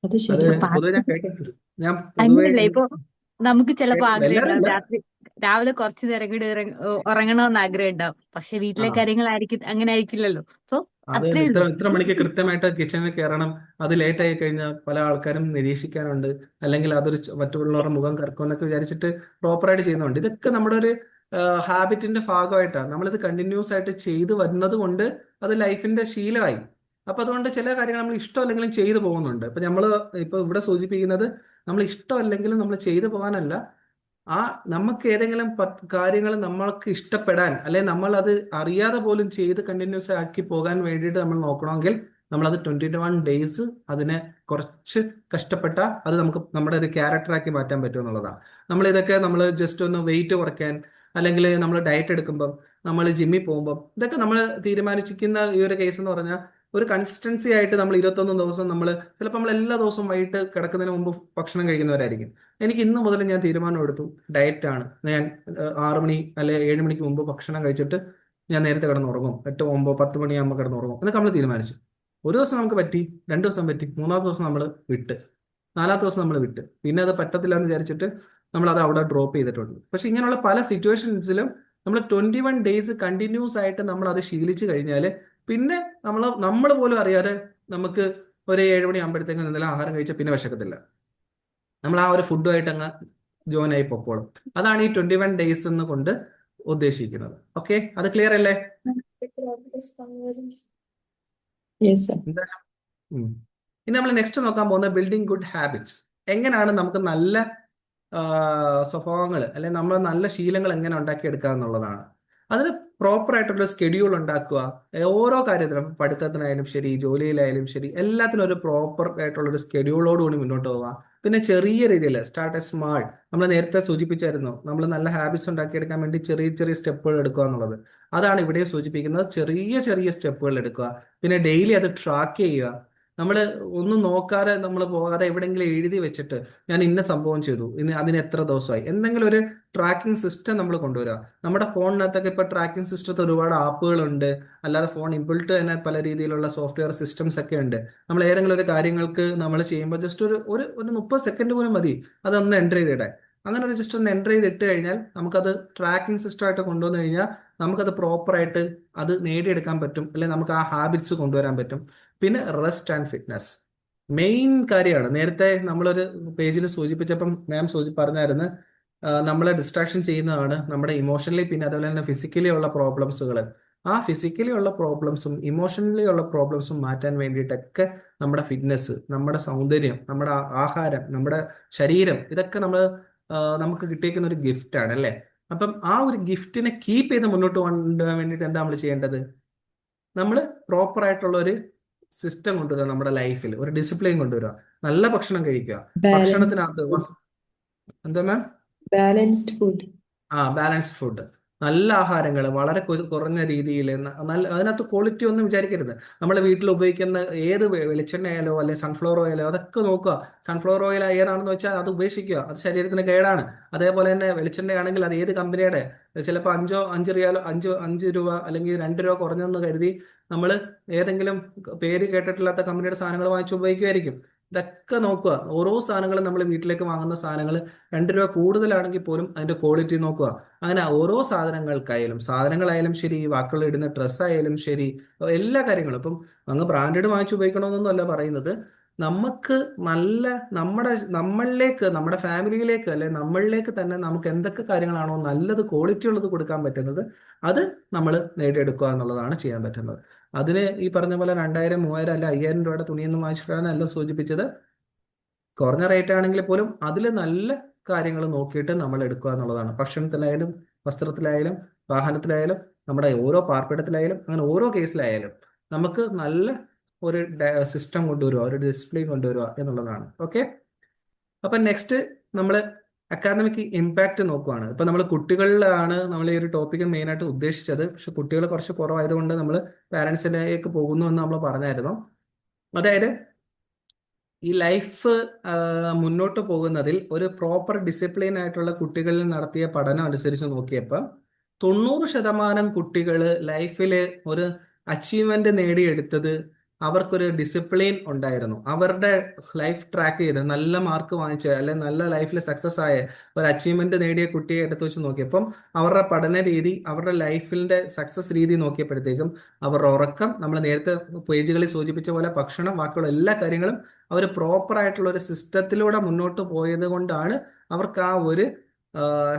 അത് പൊതുവെ ഞാൻ കേട്ടിട്ടുണ്ട്. ഞാൻ പൊതുവെ അങ്ങനെയല്ല, ഇപ്പൊ നമുക്ക് ചിലപ്പോ ആഗ്രഹം എല്ലാവരും ഉണ്ടാവും രാവിലെ കുറച്ചു നേരം കൂടി ഉറങ്ങണമെന്ന് ആഗ്രഹം ഉണ്ടാവും. പക്ഷെ വീട്ടിലെ കാര്യങ്ങളായിരിക്കും അങ്ങനെ ആയിരിക്കില്ലല്ലോ. സോ അതെ, അത്രേ ഉള്ളൂ. ഇത്ര മണിക്ക് കൃത്യമായിട്ട് കിച്ചണിൽ കയറണം. അത് ലേറ്റ് ആയി കഴിഞ്ഞാൽ പല ആൾക്കാരും നിരീക്ഷിക്കാനുണ്ട്, അല്ലെങ്കിൽ അതൊരു മറ്റുള്ളവരുടെ മുഖം കറക്കുമെന്നൊക്കെ വിചാരിച്ചിട്ട് പ്രോപ്പറായിട്ട് ചെയ്യുന്നുണ്ട്. ഇതൊക്കെ നമ്മുടെ ഒരു ഹാബിറ്റിന്റെ ഭാഗമായിട്ടാണ്. നമ്മളിത് കണ്ടിന്യൂസ് ആയിട്ട് ചെയ്തു വരുന്നത് കൊണ്ട് അത് ലൈഫിന്റെ ശീലമായി. അപ്പൊ അതുകൊണ്ട് ചില കാര്യങ്ങൾ നമ്മൾ ഇഷ്ടമല്ലെങ്കിലും ചെയ്തു പോകുന്നുണ്ട്. ഇപ്പൊ ഇവിടെ സൂചിപ്പിക്കുന്നത് നമ്മൾ ഇഷ്ടമല്ലെങ്കിലും നമ്മൾ ചെയ്തു പോകാനല്ല, നമുക്ക് ഏതെങ്കിലും കാര്യങ്ങൾ നമ്മൾക്ക് ഇഷ്ടപ്പെടാൻ, അല്ലെങ്കിൽ നമ്മൾ അത് അറിയാതെ പോലും ചെയ്ത് കണ്ടിന്യൂസ് ആക്കി പോകാൻ വേണ്ടിയിട്ട് നമ്മൾ നോക്കണമെങ്കിൽ നമ്മളത് 21 ഡേയ്സ് അതിനെ കുറച്ച് കഷ്ടപ്പെട്ടാൽ അത് നമുക്ക് നമ്മുടെ ഒരു ക്യാരക്ടറാക്കി മാറ്റാൻ പറ്റും എന്നുള്ളതാണ്. നമ്മൾ ജസ്റ്റ് ഒന്ന് വെയിറ്റ് കുറയ്ക്കാൻ, അല്ലെങ്കിൽ നമ്മൾ ഡയറ്റ് എടുക്കുമ്പം, നമ്മൾ ജിമ്മിൽ പോകുമ്പം, ഇതൊക്കെ നമ്മൾ തീരുമാനിച്ചിരിക്കുന്ന ഈ ഒരു കേസ് എന്ന് പറഞ്ഞാൽ ഒരു കൺസിസ്റ്റൻസി ആയിട്ട് നമ്മൾ 21 ദിവസം നമ്മൾ ചിലപ്പോൾ നമ്മൾ എല്ലാ ദിവസവും വൈകിട്ട് കിടക്കുന്നതിന് മുമ്പ് ഭക്ഷണം കഴിക്കുന്നവരായിരിക്കും. എനിക്ക് ഇന്ന് മുതൽ ഞാൻ തീരുമാനം എടുത്തു, ഡയറ്റാണ്, ഞാൻ 6 മണി അല്ലെ 7 മണിക്ക് മുമ്പ് ഭക്ഷണം കഴിച്ചിട്ട് ഞാൻ നേരത്തെ കിടന്നുറങ്ങും, 8, 9, 10 മണിയാകുമ്പോൾ കിടന്നുറങ്ങും എന്നൊക്കെ നമ്മൾ തീരുമാനിച്ചു. ഒരു ദിവസം നമുക്ക് പറ്റി, 2 ദിവസം പറ്റി, 3-ാമത്തെ ദിവസം നമ്മൾ വിട്ട്, 4-ാമത്തെ ദിവസം നമ്മൾ വിട്ട്, പിന്നെ അത് പറ്റത്തില്ല എന്ന് വിചാരിച്ചിട്ട് നമ്മൾ അത് അവിടെ ഡ്രോപ്പ് ചെയ്തിട്ടുണ്ട്. പക്ഷെ ഇങ്ങനെയുള്ള പല സിറ്റുവേഷൻസിലും നമ്മൾ 21 ഡേയ്സ് കണ്ടിന്യൂസ് ആയിട്ട് നമ്മൾ അത് ശീലിച്ചു കഴിഞ്ഞാൽ പിന്നെ നമ്മൾ പോലും അറിയാതെ നമുക്ക് ഒരു 7 മണിയാകുമ്പോഴത്തേക്ക് എന്തെങ്കിലും ആഹാരം കഴിച്ചാൽ പിന്നെ വിശക്കത്തില്ല. നമ്മൾ ആ ഒരു ഫുഡുമായിട്ട് അങ്ങ് ജോയിൻ ആയി പൊക്കോളും. അതാണ് ഈ 21 ഡേയ്സ് എന്ന് കൊണ്ട് ഉദ്ദേശിക്കുന്നത്. ഓക്കെ, അത് ക്ലിയർ അല്ലേ? Yes sir. എന്താ? ഇനി നമ്മൾ നെക്സ്റ്റ് നോക്കാൻ പോകുന്നത് ബിൽഡിംഗ് ഗുഡ് ഹാബിറ്റ്സ്. എങ്ങനെയാണ് നമുക്ക് നല്ല സ്വഭാവങ്ങൾ അല്ലെങ്കിൽ നമ്മൾ നല്ല ശീലങ്ങൾ എങ്ങനെ ഉണ്ടാക്കിയെടുക്കുക എന്നുള്ളതാണ്. അതിന് പ്രോപ്പർ ആയിട്ടുള്ള സ്കെഡ്യൂൾ ഉണ്ടാക്കുക. ഓരോ കാര്യത്തിലും, പഠിത്തത്തിനായാലും ശരി, ജോലിയിലായാലും ശരി, എല്ലാത്തിനും ഒരു പ്രോപ്പർ ആയിട്ടുള്ള ഒരു സ്കെഡ്യൂളോടുകൂടി മുന്നോട്ട് പോവുക. പിന്നെ ചെറിയ രീതിയിൽ സ്റ്റാർട്ട് എ സ്മാൾ, നമ്മൾ നേരത്തെ സൂചിപ്പിച്ചായിരുന്നു, നമ്മൾ നല്ല ഹാബിറ്റ്സ് ഉണ്ടാക്കിയെടുക്കാൻ വേണ്ടി ചെറിയ ചെറിയ സ്റ്റെപ്പുകൾ എടുക്കുക എന്നുള്ളത്. അതാണ് ഇവിടെ സൂചിപ്പിക്കുന്നത്, ചെറിയ ചെറിയ സ്റ്റെപ്പുകൾ എടുക്കുക. പിന്നെ ഡെയിലി അത് ട്രാക്ക് ചെയ്യുക. നമ്മൾ ഒന്നും നോക്കാതെ നമ്മൾ പോകാതെ എവിടെയെങ്കിലും എഴുതി വെച്ചിട്ട് ഞാൻ ഇന്ന സംഭവം ചെയ്തു, അതിന് എത്ര ദിവസമായി, എന്തെങ്കിലും ഒരു ട്രാക്കിംഗ് സിസ്റ്റം നമ്മൾ കൊണ്ടുവരിക. നമ്മുടെ ഫോണിനകത്തൊക്കെ ഇപ്പോൾ ട്രാക്കിംഗ് സിസ്റ്റത്തിൽ ഒരുപാട് ആപ്പുകളുണ്ട്. അല്ലാതെ ഫോൺ ഇൻബിൾട്ട് തന്നെ പല രീതിയിലുള്ള സോഫ്റ്റ്വെയർ സിസ്റ്റംസ് ഒക്കെ ഉണ്ട്. നമ്മൾ ഏതെങ്കിലും ഒരു കാര്യങ്ങൾക്ക് നമ്മൾ ചെയ്യുമ്പോൾ ജസ്റ്റ് ഒരു 30 സെക്കൻഡ് പോലും മതി അതൊന്ന് എൻ്റർ ചെയ്തിടാൻ. അങ്ങനെ ഒരു ജസ്റ്റ് ഒന്ന് എൻ്റർ ചെയ്തിട്ട് കഴിഞ്ഞാൽ നമുക്കത് ട്രാക്കിംഗ് സിസ്റ്റം ആയിട്ട് കൊണ്ടുവന്നു കഴിഞ്ഞാൽ നമുക്കത് പ്രോപ്പറായിട്ട് അത് നേടിയെടുക്കാൻ പറ്റും, അല്ലെങ്കിൽ നമുക്ക് ആ ഹാബിറ്റ്സ് കൊണ്ടുവരാൻ പറ്റും. പിന്നെ റെസ്റ്റ് ആൻഡ് ഫിറ്റ്നസ് മെയിൻ കാര്യമാണ്. നേരത്തെ നമ്മളൊരു പേജിൽ സൂചിപ്പിച്ചപ്പം മാം പറഞ്ഞായിരുന്നു, നമ്മളെ ഡിസ്ട്രാക്ഷൻ ചെയ്യുന്നതാണ് നമ്മുടെ ഇമോഷണലി പിന്നെ അതുപോലെ തന്നെ ഫിസിക്കലി ഉള്ള പ്രോബ്ലംസുകൾ. ആ ഫിസിക്കലി ഉള്ള പ്രോബ്ലംസും ഇമോഷണലി ഉള്ള പ്രോബ്ലംസും മാറ്റാൻ വേണ്ടിയിട്ടൊക്കെ നമ്മുടെ ഫിറ്റ്നസ്, നമ്മുടെ സൗന്ദര്യം, നമ്മുടെ ആഹാരം, നമ്മുടെ ശരീരം, ഇതൊക്കെ നമുക്ക് കിട്ടിയേക്കുന്ന ഒരു ഗിഫ്റ്റ് ആണ് അല്ലേ? അപ്പം ആ ഒരു ഗിഫ്റ്റിനെ കീപ്പ് ചെയ്ത് മുന്നോട്ട് കൊണ്ടുപോകാൻ വേണ്ടിയിട്ട് എന്താ നമ്മൾ ചെയ്യേണ്ടത്? നമ്മൾ പ്രോപ്പർ ആയിട്ടുള്ള ഒരു സിസ്റ്റം കൊണ്ടുവരിക, നമ്മുടെ ലൈഫിൽ ഒരു ഡിസിപ്ലിൻ കൊണ്ടുവരിക, നല്ല ഭക്ഷണം കഴിക്കുക. ഭക്ഷണത്തിനകത്ത് എന്താ ma'am? Balanced food. Balanced food, നല്ല ആഹാരങ്ങൾ വളരെ കുറഞ്ഞ രീതിയിൽ, അതിനകത്ത് ക്വാളിറ്റി ഒന്നും വിചാരിക്കരുത്. നമ്മൾ വീട്ടിൽ ഉപയോഗിക്കുന്ന ഏത് വെളിച്ചെണ്ണ ആയാലോ അല്ലെങ്കിൽ സൺഫ്ലവർ ഓയിലോ അതൊക്കെ നോക്കുക. സൺഫ്ലവർ ഓയിൽ ഏതാണെന്ന് വെച്ചാൽ അത് ഉപേക്ഷിക്കുക, അത് ശരീരത്തിന് കേടാണ്. അതേപോലെ തന്നെ വെളിച്ചെണ്ണയാണെങ്കിൽ അത് ഏത് കമ്പനിയുടെ, ചിലപ്പോൾ 5 റിയാലോ 5 രൂപ അല്ലെങ്കിൽ 2 രൂപ കുറഞ്ഞെന്ന് കരുതി നമ്മൾ ഏതെങ്കിലും പേര് കേട്ടിട്ടില്ലാത്ത കമ്പനിയുടെ സാധനങ്ങൾ വാങ്ങിച്ച് ഉപയോഗിക്കുമായിരിക്കും. ഇതൊക്കെ നോക്കുക. ഓരോ സാധനങ്ങളും നമ്മൾ വീട്ടിലേക്ക് വാങ്ങുന്ന സാധനങ്ങൾ 2 രൂപ കൂടുതലാണെങ്കിൽ പോലും അതിന്റെ ക്വാളിറ്റി നോക്കുക. അങ്ങനെ ഓരോ സാധനങ്ങളായാലും ശരി, വാക്കുകൾ ഇടുന്ന ഡ്രസ്സായാലും ശരി, എല്ലാ കാര്യങ്ങളും. ഇപ്പം അങ്ങ് ബ്രാൻഡഡ് വാങ്ങിച്ച് ഉപയോഗിക്കണമെന്നൊന്നും അല്ല പറയുന്നത്. നമുക്ക് നല്ല നമ്മളിലേക്ക്, നമ്മുടെ ഫാമിലിയിലേക്ക് അല്ലെ നമ്മളിലേക്ക് തന്നെ നമുക്ക് എന്തൊക്കെ കാര്യങ്ങളാണോ നല്ലത്, ക്വാളിറ്റി ഉള്ളത് കൊടുക്കാൻ പറ്റുന്നത്, അത് നമ്മൾ നേടിയെടുക്കുക എന്നുള്ളതാണ് ചെയ്യാൻ പറ്റുന്നത്. അതിന് ഈ പറഞ്ഞ പോലെ 2000, 3000 അല്ല 5000 രൂപയുടെ തുണിയൊന്നും വാങ്ങിച്ചിട്ടാണ് സൂചിപ്പിച്ചത്. കുറഞ്ഞ റേറ്റ് ആണെങ്കിൽ പോലും അതിൽ നല്ല കാര്യങ്ങൾ നോക്കിയിട്ട് നമ്മൾ എടുക്കുക എന്നുള്ളതാണ്. ഭക്ഷണത്തിലായാലും, വസ്ത്രത്തിലായാലും, വാഹനത്തിലായാലും, നമ്മുടെ ഓരോ പാർപ്പിടത്തിലായാലും, അങ്ങനെ ഓരോ കേസിലായാലും നമുക്ക് നല്ല ഒരു സിസ്റ്റം കൊണ്ടുവരിക, ഒരു ഡിസിപ്ലിൻ കൊണ്ടുവരിക എന്നുള്ളതാണ്. ഓക്കെ, അപ്പം നെക്സ്റ്റ് നമ്മൾ അക്കാദമിക് ഇമ്പാക്റ്റ് നോക്കുകയാണ്. ഇപ്പം നമ്മൾ കുട്ടികളിലാണ് നമ്മൾ ഈ ഒരു ടോപ്പിക്ക് മെയിനായിട്ട് ഉദ്ദേശിച്ചത്. പക്ഷെ കുട്ടികൾ കുറച്ച് കുറവായതുകൊണ്ട് നമ്മൾ പാരൻസിലേക്ക് പോകുന്നു എന്ന് നമ്മൾ പറഞ്ഞായിരുന്നു. അതായത് ഈ ലൈഫ് മുന്നോട്ട് പോകുന്നതിൽ ഒരു പ്രോപ്പർ ഡിസിപ്ലിൻ ആയിട്ടുള്ള കുട്ടികളിൽ നടത്തിയ പഠനം അനുസരിച്ച് നോക്കിയപ്പോൾ 90% കുട്ടികൾ ലൈഫിൽ ഒരു അച്ചീവ്മെന്റ് നേടിയെടുത്തത് അവർക്കൊരു ഡിസിപ്ലിൻ ഉണ്ടായിരുന്നു. അവരുടെ ലൈഫ് ട്രാക്ക് ചെയ്ത് നല്ല മാർക്ക് വാങ്ങിച്ച അല്ലെങ്കിൽ നല്ല ലൈഫിൽ സക്സസ് ആയ ഒരു അച്ചീവ്മെന്റ് നേടിയ കുട്ടിയെ എടുത്തു വെച്ച് നോക്കിയപ്പം അവരുടെ പഠന രീതി, അവരുടെ ലൈഫിന്റെ സക്സസ് രീതി നോക്കിയപ്പോഴത്തേക്കും അവരുടെ ഉറക്കം, നമ്മൾ നേരത്തെ പേജുകളിൽ സൂചിപ്പിച്ച പോലെ ഭക്ഷണം, ബാക്കിയുള്ള എല്ലാ കാര്യങ്ങളും അവർ പ്രോപ്പർ ആയിട്ടുള്ള ഒരു സിസ്റ്റത്തിലൂടെ മുന്നോട്ട് പോയത് കൊണ്ടാണ് അവർക്ക് ആ ഒരു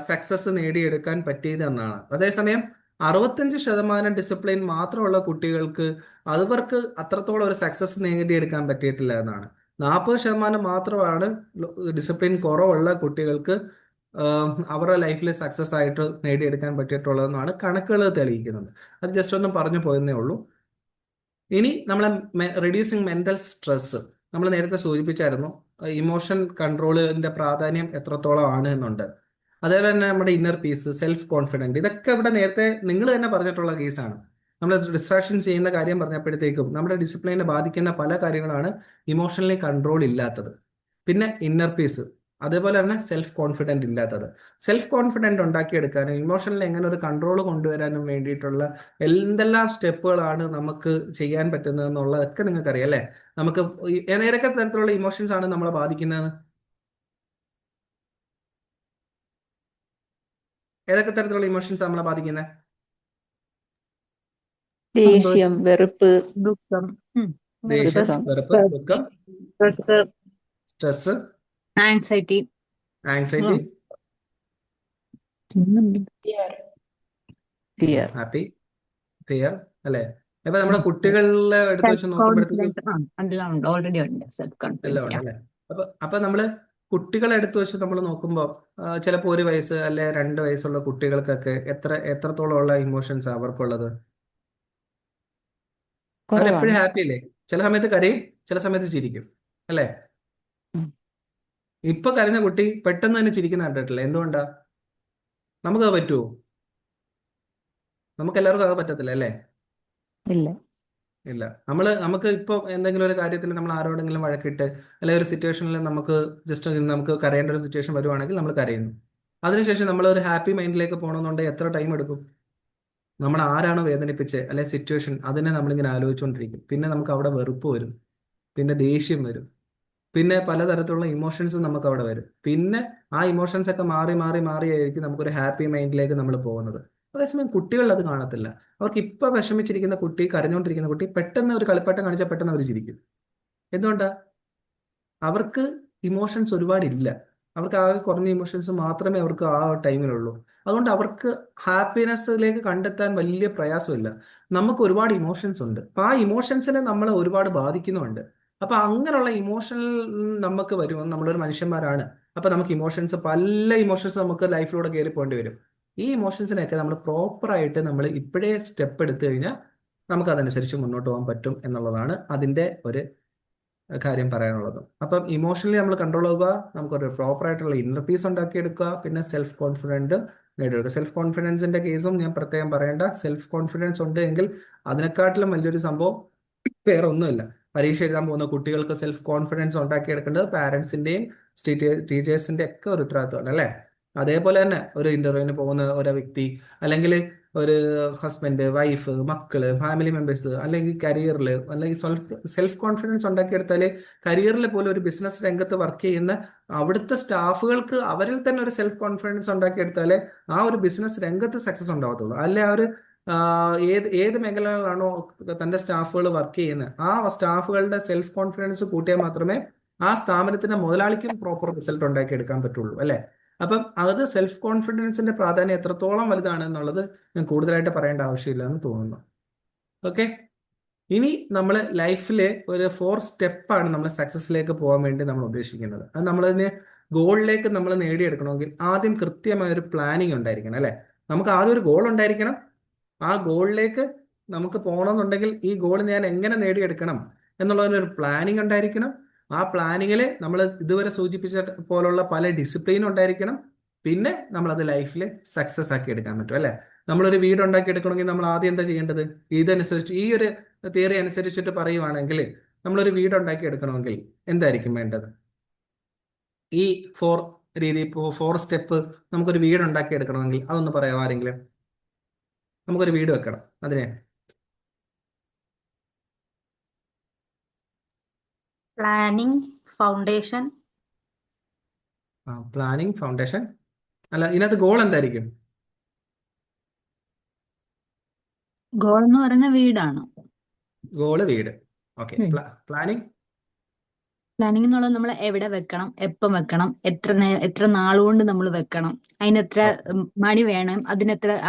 സക്സസ് നേടിയെടുക്കാൻ പറ്റിയത് എന്നാണ്. അതേസമയം 65% ഡിസിപ്ലിൻ മാത്രമുള്ള കുട്ടികൾക്ക് അവർക്ക് അത്രത്തോളം ഒരു സക്സസ് നേടിയെടുക്കാൻ പറ്റിയിട്ടില്ല എന്നാണ്. 40% മാത്രമാണ് ഡിസിപ്ലിൻ കുറവുള്ള കുട്ടികൾക്ക് അവരുടെ ലൈഫിൽ സക്സസ് ആയിട്ട് നേടിയെടുക്കാൻ പറ്റിയിട്ടുള്ളതെന്നാണ് കണക്കുകൾ തെളിയിക്കുന്നത്. അത് ജസ്റ്റ് ഒന്ന് പറഞ്ഞു പോയെന്നേ ഉള്ളൂ. ഇനി നമ്മളെ റെഡ്യൂസിങ് മെന്റൽ സ്ട്രെസ് നമ്മൾ നേരത്തെ സൂചിപ്പിച്ചായിരുന്നു. ഇമോഷൻ കൺട്രോളിന്റെ പ്രാധാന്യം എത്രത്തോളം ആണ് എന്നുണ്ട്. അതേപോലെ തന്നെ നമ്മുടെ ഇന്നർ പീസ്, സെൽഫ് കോൺഫിഡൻറ്റ്, ഇതൊക്കെ ഇവിടെ നേരത്തെ നിങ്ങൾ തന്നെ പറഞ്ഞിട്ടുള്ള കേസാണ്. നമ്മൾ ഡിസ്ട്രാക്ഷൻ ചെയ്യുന്ന കാര്യം പറഞ്ഞപ്പോഴത്തേക്കും നമ്മുടെ ഡിസിപ്ലിനെ ബാധിക്കുന്ന പല കാര്യങ്ങളാണ് ഇമോഷണലി കൺട്രോൾ ഇല്ലാത്തത്. പിന്നെ ഇന്നർ പീസ്, അതേപോലെ തന്നെ സെൽഫ് കോൺഫിഡൻറ്റ് ഇല്ലാത്തത്. സെൽഫ് കോൺഫിഡൻറ്റ് ഉണ്ടാക്കിയെടുക്കാനും ഇമോഷണലി എങ്ങനെ ഒരു കൺട്രോൾ കൊണ്ടുവരാനും വേണ്ടിയിട്ടുള്ള എന്തെല്ലാം സ്റ്റെപ്പുകളാണ് നമുക്ക് ചെയ്യാൻ പറ്റുന്നത് എന്നുള്ളതൊക്കെ നിങ്ങൾക്കറിയാം അല്ലേ? നമുക്ക് ഏതൊക്കെ തരത്തിലുള്ള ഇമോഷൻസ് ആണ് നമ്മളെ ബാധിക്കുന്നത്? ഏതൊക്കെ തരത്തിലുള്ള ഇമോഷൻസ് നമ്മളെ ബാധിക്കുന്നത്? ദേഷ്യം, വെറുപ്പ്, ദുഃഖം, ദേഷ്യം, ദുഃഖം, വെറുപ്പ്, ദുഃഖം, stress, anxiety, anxiety, fear. Happy, fear അല്ലേ? അപ്പൊ നമ്മുടെ കുട്ടികളിലെ എടുത്ത് വെച്ച് സെൽഫ് നോക്കുമ്പോഴത്തേക്കും കോൺഫിഡൻസ് അതെല്ലാം ഉണ്ട്, ഓൾറെഡി ഉണ്ട് സെൽഫ് എല്ലാം കോൺഫിഡൻസ്. ഉണ്ട് അല്ലേ? അപ്പൊ നമ്മള് കുട്ടികളെ എടുത്തു വെച്ച് നമ്മൾ നോക്കുമ്പോൾ ചിലപ്പോൾ 1 വയസ്സ് അല്ലെ 2 വയസ്സുള്ള കുട്ടികൾക്കൊക്കെ എത്രത്തോളം ഉള്ള ഇമോഷൻസ് അവർക്കുള്ളത്? അവരെപ്പോഴും കുറവാണ്. ഹാപ്പി അല്ലേ? ചില സമയത്ത് കരയും, ചില സമയത്ത് ചിരിക്കും അല്ലേ? ഉം. ഇപ്പൊ കരഞ്ഞ കുട്ടി പെട്ടെന്ന് തന്നെ ചിരിക്കുന്ന കണ്ടിട്ടില്ല. എന്തുകൊണ്ടാ? നമുക്കത് പറ്റുമോ? നമുക്ക് എല്ലാവർക്കും അത് പറ്റത്തില്ല അല്ലേ? ഇല്ല. ഇല്ല. നമുക്ക് ഇപ്പോൾ എന്തെങ്കിലും ഒരു കാര്യത്തിൽ നമ്മൾ ആരോടെങ്കിലും വഴക്കിട്ട് അല്ലെങ്കിൽ ഒരു സിറ്റുവേഷനിൽ നമുക്ക് നമുക്ക് കരയേണ്ട ഒരു സിറ്റുവേഷൻ വരുവാണെങ്കിൽ നമ്മൾ കരയുന്നു. അതിനുശേഷം നമ്മൾ ഒരു ഹാപ്പി മൈൻഡിലേക്ക് പോകണമെന്നുണ്ടെങ്കിൽ എത്ര ടൈം എടുക്കും? നമ്മൾ ആരാണ് വേദനിപ്പിച്ച് അല്ലെ സിറ്റുവേഷൻ, അതിനെ നമ്മളിങ്ങനെ ആലോചിച്ചുകൊണ്ടിരിക്കും. പിന്നെ നമുക്ക് അവിടെ വെറുപ്പ് വരും, പിന്നെ ദേഷ്യം വരും, പിന്നെ പലതരത്തിലുള്ള ഇമോഷൻസ് നമുക്ക് അവിടെ വരും. പിന്നെ ആ ഇമോഷൻസ് ഒക്കെ മാറി മാറി മാറിയായിരിക്കും നമുക്കൊരു ഹാപ്പി മൈൻഡിലേക്ക് നമ്മൾ പോകുന്നത്. അതേസമയം കുട്ടികളിൽ അത് കാണത്തില്ല. അവർക്ക് ഇപ്പൊ വിഷമിച്ചിരിക്കുന്ന കുട്ടി, കരഞ്ഞുകൊണ്ടിരിക്കുന്ന കുട്ടി പെട്ടെന്ന് ഒരു കളിപ്പാട്ടം കാണിച്ചാൽ പെട്ടെന്ന് അവർ ചിരിക്കും. എന്തുകൊണ്ടാ? അവർക്ക് ഇമോഷൻസ് ഒരുപാടില്ല. അവർക്ക് ആകെ കുറഞ്ഞ ഇമോഷൻസ് മാത്രമേ അവർക്ക് ആ ടൈമിലുള്ളൂ. അതുകൊണ്ട് അവർക്ക് ഹാപ്പിനെസ്സിലേക്ക് കണ്ടെത്താൻ വലിയ പ്രയാസമില്ല. നമുക്ക് ഒരുപാട് ഇമോഷൻസ് ഉണ്ട്. അപ്പൊ ആ ഇമോഷൻസിനെ നമ്മളെ ഒരുപാട് ബാധിക്കുന്നുണ്ട്. അപ്പൊ അങ്ങനെയുള്ള ഇമോഷണൽ നമുക്ക് വരും. നമ്മളൊരു മനുഷ്യന്മാരാണ്. അപ്പൊ നമുക്ക് ഇമോഷൻസ്, പല ഇമോഷൻസ് നമുക്ക് ലൈഫിലൂടെ കയറി പോകേണ്ടി വരും. ഈ ഇമോഷൻസിനെയൊക്കെ നമ്മൾ പ്രോപ്പറായിട്ട് നമ്മൾ ഇപ്പോഴേ സ്റ്റെപ്പ് എടുത്തു കഴിഞ്ഞാൽ നമുക്ക് അതനുസരിച്ച് മുന്നോട്ട് പോകാൻ പറ്റും എന്നുള്ളതാണ് അതിൻ്റെ ഒരു കാര്യം പറയാനുള്ളത്. അപ്പം ഇമോഷണലി നമ്മൾ കൺട്രോൾ ആവുക, നമുക്കൊരു പ്രോപ്പറായിട്ടുള്ള ഇന്നർ പീസ് ഉണ്ടാക്കിയെടുക്കുക, പിന്നെ സെൽഫ് കോൺഫിഡൻറ്റ് നേടിയെടുക്കുക. സെൽഫ് കോൺഫിഡൻസിന്റെ കേസും ഞാൻ പ്രത്യേകം പറയേണ്ട. സെൽഫ് കോൺഫിഡൻസ് ഉണ്ട് എങ്കിൽ അതിനെക്കാട്ടിലും വലിയൊരു സംഭവം വേറെ ഒന്നുമില്ല. പരീക്ഷ എഴുതാൻ പോകുന്ന കുട്ടികൾക്ക് സെൽഫ് കോൺഫിഡൻസ് ഉണ്ടാക്കിയെടുക്കേണ്ടത് പാരൻസിന്റെയും ടീച്ചേഴ്സിന്റെ ഒക്കെ ഒരു ഉത്തരവാദിത്തമാണ് അല്ലേ? അതേപോലെ തന്നെ ഒരു ഇന്റർവ്യൂവിന് പോകുന്ന ഒരു വ്യക്തി, അല്ലെങ്കിൽ ഒരു ഹസ്ബൻഡ്, വൈഫ്, മക്കള്, ഫാമിലി മെമ്പേഴ്സ്, അല്ലെങ്കിൽ കരിയറിൽ, അല്ലെങ്കിൽ സെൽഫ് കോൺഫിഡൻസ് ഉണ്ടാക്കിയെടുത്താൽ കരിയറിൽ പോലും ഒരു ബിസിനസ് രംഗത്ത് വർക്ക് ചെയ്യുന്ന അവിടുത്തെ സ്റ്റാഫുകൾക്ക് അവരിൽ തന്നെ ഒരു സെൽഫ് കോൺഫിഡൻസ് ഉണ്ടാക്കിയെടുത്താലേ ആ ഒരു ബിസിനസ് രംഗത്ത് സക്സസ് ഉണ്ടാവത്തുള്ളൂ. അല്ലെ ആ ഒരു ഏത് മേഖലകളിലാണോ തന്റെ സ്റ്റാഫുകൾ വർക്ക് ചെയ്യുന്നത്, ആ സ്റ്റാഫുകളുടെ സെൽഫ് കോൺഫിഡൻസ് കൂട്ടിയാൽ മാത്രമേ ആ സ്ഥാപനത്തിന്റെ മുതലാളിക്കും പ്രോപ്പർ റിസൾട്ട് ഉണ്ടാക്കിയെടുക്കാൻ പറ്റുള്ളൂ അല്ലെ? അപ്പം അത് സെൽഫ് കോൺഫിഡൻസിന്റെ പ്രാധാന്യം എത്രത്തോളം വലുതാണ് എന്നുള്ളത് ഞാൻ കൂടുതലായിട്ട് പറയേണ്ട ആവശ്യമില്ല എന്ന് തോന്നുന്നു. ഓക്കെ, ഇനി നമ്മൾ ലൈഫിലെ ഒരു 4 സ്റ്റെപ്പാണ് നമ്മൾ സക്സസിലേക്ക് പോകാൻ വേണ്ടി നമ്മൾ ഉദ്ദേശിക്കുന്നത്. അത് നമ്മളതിന് ഗോളിലേക്ക് നമ്മൾ നേടിയെടുക്കണമെങ്കിൽ ആദ്യം കൃത്യമായ ഒരു പ്ലാനിങ് ഉണ്ടായിരിക്കണം അല്ലെ? നമുക്ക് ആദ്യം ഒരു ഗോൾ ഉണ്ടായിരിക്കണം. ആ ഗോളിലേക്ക് നമുക്ക് പോകണമെന്നുണ്ടെങ്കിൽ ഈ ഗോൾ ഞാൻ എങ്ങനെ നേടിയെടുക്കണം എന്നുള്ളതിനൊരു പ്ലാനിങ് ഉണ്ടായിരിക്കണം. ആ പ്ലാനിങ്ങിൽ നമ്മൾ ഇതുവരെ സൂചിപ്പിച്ച പോലുള്ള പല ഡിസിപ്ലിൻ ഉണ്ടായിരിക്കണം. പിന്നെ നമ്മളത് ലൈഫിൽ സക്സസ് ആക്കി എടുക്കാൻ പറ്റും അല്ലെ? നമ്മളൊരു വീട് ഉണ്ടാക്കി എടുക്കണമെങ്കിൽ നമ്മൾ ആദ്യം എന്താ ചെയ്യേണ്ടത്? ഇതനുസരിച്ച്, ഈ ഒരു തിയറി അനുസരിച്ചിട്ട് പറയുവാണെങ്കിൽ നമ്മളൊരു വീട് ഉണ്ടാക്കി എടുക്കണമെങ്കിൽ എന്തായിരിക്കും വേണ്ടത്? ഈ 4 സ്റ്റെപ്പ് നമുക്കൊരു വീട് ഉണ്ടാക്കി എടുക്കണമെങ്കിൽ അതൊന്ന് പറയാമോ ആരെങ്കിലും? നമുക്കൊരു വീട് വെക്കണം, അതിനെ പ്ലാനിങ്, ഫൗണ്ടേഷൻ. Planning, foundation. അല്ല, ഇതിനകത്ത് ഗോൾ എന്തായിരിക്കും? ഗോൾ എന്ന് പറയുന്ന വീടാണ്. ഗോള് വീട്. ഓക്കെ. പ്ലാനിങ് പ്ലാനിങ് എന്നുള്ളത് നമ്മൾ എവിടെ വെക്കണം, എപ്പം വെക്കണം, എത്ര നാളുകൊണ്ട് നമ്മൾ വെക്കണം, അതിനെത്ര മണി വേണം,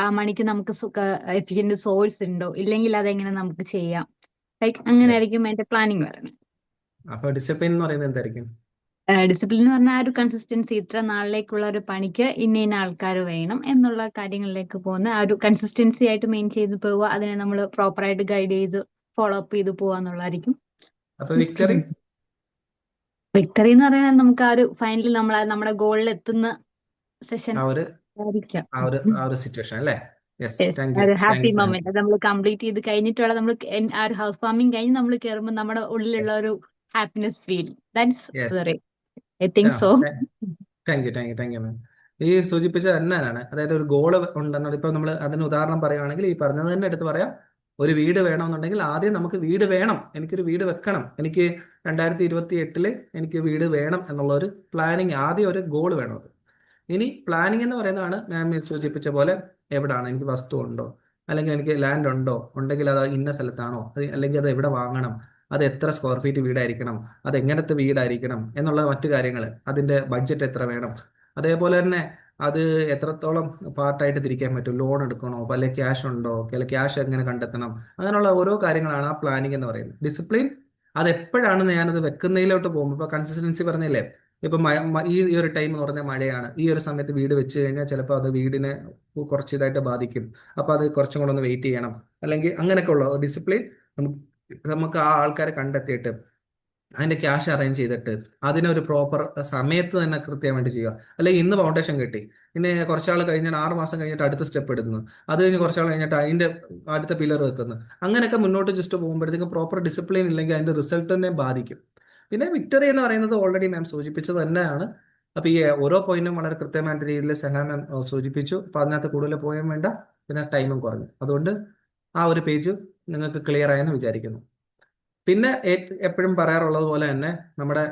ആ മണിക്ക് നമുക്ക് എഫിഷ്യന്റ് സോഴ്സ് ഉണ്ടോ, ഇല്ലെങ്കിൽ അതെങ്ങനെ നമുക്ക് ചെയ്യാം. ലൈക്ക് അങ്ങനെ ആയിരിക്കും അതിന്റെ പ്ലാനിങ് പറയുന്നത്. അപ്പൊ ഡിസിപ്ലിൻ എന്ന് പറയുന്നത് എന്തായിരിക്കും? ഡിസിപ്ലിൻ എന്ന് പറഞ്ഞാൽ ആ ഒരു കൺസിസ്റ്റൻസി, ഇത്ര നാളിലേക്കുള്ള ഒരു പണിക്ക് ഇന്ന ആൾക്കാർ വേണം എന്നുള്ള കാര്യങ്ങളിലേക്ക് പോകുന്ന ആ ഒരു കൺസിസ്റ്റൻസി ആയിട്ട് മെയിൻ ചെയ്ത് പോവുക. അതിനെ നമ്മൾ പ്രോപ്പറായിട്ട് ഗൈഡ് ചെയ്ത് ഫോളോ അപ്പ് ചെയ്ത് പോവുക എന്നുള്ളതായിരിക്കും. അപ്പൊ വിക്ടറി വിക്ടറി എന്ന് പറയുന്നത് നമുക്ക് ആ ഒരു ഫൈനലി നമ്മൾ നമ്മുടെ ഗോളിൽ എത്തുന്ന സെഷൻ ആ ഒരു ആയിരിക്കാം. ആ ഒരു സിറ്റുവേഷൻ അല്ലേ? യെസ്, യെസ്, താങ്ക് യു, ഒരു thank happy you so much. Moment അത് നമ്മൾ കംപ്ലീറ്റ് ചെയ്ത് കഴിഞ്ഞിട്ടുള്ള നമ്മൾ ആ ഒരു ഹൗസ് വാമിങ് കഴിഞ്ഞ് നമ്മൾ കയറുമ്പോൾ നമ്മുടെ ഉള്ളിലുള്ള ഒരു happiness feel that's yes, I think so. Thank you ma'am. ഈ സൂചിപ്പിച്ചത് തന്നെയാണ്, അതായത് ഒരു ഗോള് ഉണ്ടെന്നത്. ഇപ്പൊ നമ്മൾ അതിന് ഉദാഹരണം പറയുകയാണെങ്കിൽ ഈ പറഞ്ഞത് തന്നെ എടുത്ത് പറയാം. ഒരു വീട് വേണമെന്നുണ്ടെങ്കിൽ ആദ്യം നമുക്ക് വീട് വേണം, എനിക്കൊരു വീട് വെക്കണം, എനിക്ക് 2028 എനിക്ക് വീട് വേണം എന്നുള്ള ഒരു പ്ലാനിങ്, ആദ്യം ഒരു ഗോൾ വേണം. അത് ഇനി പ്ലാനിങ് എന്ന് പറയുന്നതാണ് മാം സൂചിപ്പിച്ച പോലെ, എവിടാണ് എനിക്ക് വസ്തു ഉണ്ടോ, അല്ലെങ്കിൽ എനിക്ക് ലാൻഡ് ഉണ്ടോ, ഉണ്ടെങ്കിൽ അത് ഇന്ന സ്ഥലത്താണോ, അല്ലെങ്കിൽ അത് എവിടെ വാങ്ങണം, അത് എത്ര സ്ക്വയർ ഫീറ്റ് വീടായിരിക്കണം, അത് എങ്ങനത്തെ വീടായിരിക്കണം എന്നുള്ള മറ്റു കാര്യങ്ങൾ, അതിന്റെ ബഡ്ജറ്റ് എത്ര വേണം, അതേപോലെ തന്നെ അത് എത്രത്തോളം പാർട്ടായിട്ട് തിരിക്കാൻ പറ്റും, ലോൺ എടുക്കണോ, അല്ലെങ്കിൽ ക്യാഷ് ഉണ്ടോ, അല്ലെങ്കിൽ ക്യാഷ് എങ്ങനെ കണ്ടെത്തണം, അങ്ങനെയുള്ള ഓരോ കാര്യങ്ങളാണ് ആ പ്ലാനിങ് എന്ന് പറയുന്നത്. ഡിസിപ്ലിൻ അത് എപ്പോഴാണ് ഞാനത് വെക്കുന്നതിലോട്ട് പോകുമ്പോൾ, ഇപ്പൊ കൺസിസ്റ്റൻസി പറഞ്ഞില്ലേ, ഇപ്പൊ ഈ ഒരു ടൈം എന്ന് പറഞ്ഞാൽ മഴയാണ്, ഈ ഒരു സമയത്ത് വീട് വെച്ച് കഴിഞ്ഞാൽ ചിലപ്പോൾ അത് വീടിനെ കുറച്ച് ഇതായിട്ട് ബാധിക്കും, അപ്പൊ അത് കുറച്ചും കൂടെ ഒന്ന് വെയിറ്റ് ചെയ്യണം, അല്ലെങ്കിൽ അങ്ങനെയൊക്കെ ഉള്ള ഡിസിപ്ലിൻ നമുക്ക് ആ ആൾക്കാരെ കണ്ടെത്തിയിട്ട് അതിന്റെ ക്യാഷ് അറേഞ്ച് ചെയ്തിട്ട് അതിനൊരു പ്രോപ്പർ സമയത്ത് തന്നെ കൃത്യമായിട്ട് ചെയ്യുക. അല്ലെങ്കിൽ ഇന്ന് ഫൗണ്ടേഷൻ കിട്ടി, പിന്നെ കുറച്ചാൾ കഴിഞ്ഞാൽ 6 മാസം കഴിഞ്ഞിട്ട് അടുത്ത സ്റ്റെപ്പ് എടുക്കുന്നു, അത് കഴിഞ്ഞ് കുറച്ചാൾ കഴിഞ്ഞിട്ട് അതിന്റെ അടുത്ത പില്ലർ വെക്കുന്നു, അങ്ങനെയൊക്കെ മുന്നോട്ട് ജസ്റ്റ് പോകുമ്പോഴത്തേക്കും പ്രോപ്പർ ഡിസിപ്ലിൻ ഇല്ലെങ്കിൽ അതിന്റെ റിസൾട്ട് തന്നെ ബാധിക്കും. പിന്നെ വിക്ടറി എന്ന് പറയുന്നത് ഓൾറെഡി മാം സൂചിപ്പിച്ചത് തന്നെയാണ്. അപ്പൊ ഈ ഓരോ പോയിന്റും വളരെ കൃത്യമായിട്ട് രീതിയിൽ സഹായ മാം സൂചിപ്പിച്ചു. അപ്പൊ അതിനകത്ത് കൂടുതൽ പോയാൽ വേണ്ട, പിന്നെ ടൈമും കുറഞ്ഞു. അതുകൊണ്ട് ആ ഒരു പേജ് നിങ്ങൾക്ക് ക്ലിയർ ആയെന്ന് വിചാരിക്കുന്നു. പിന്നെ എപ്പോഴും പറയാറുള്ളത് പോലെ തന്നെ നമ്മുടെ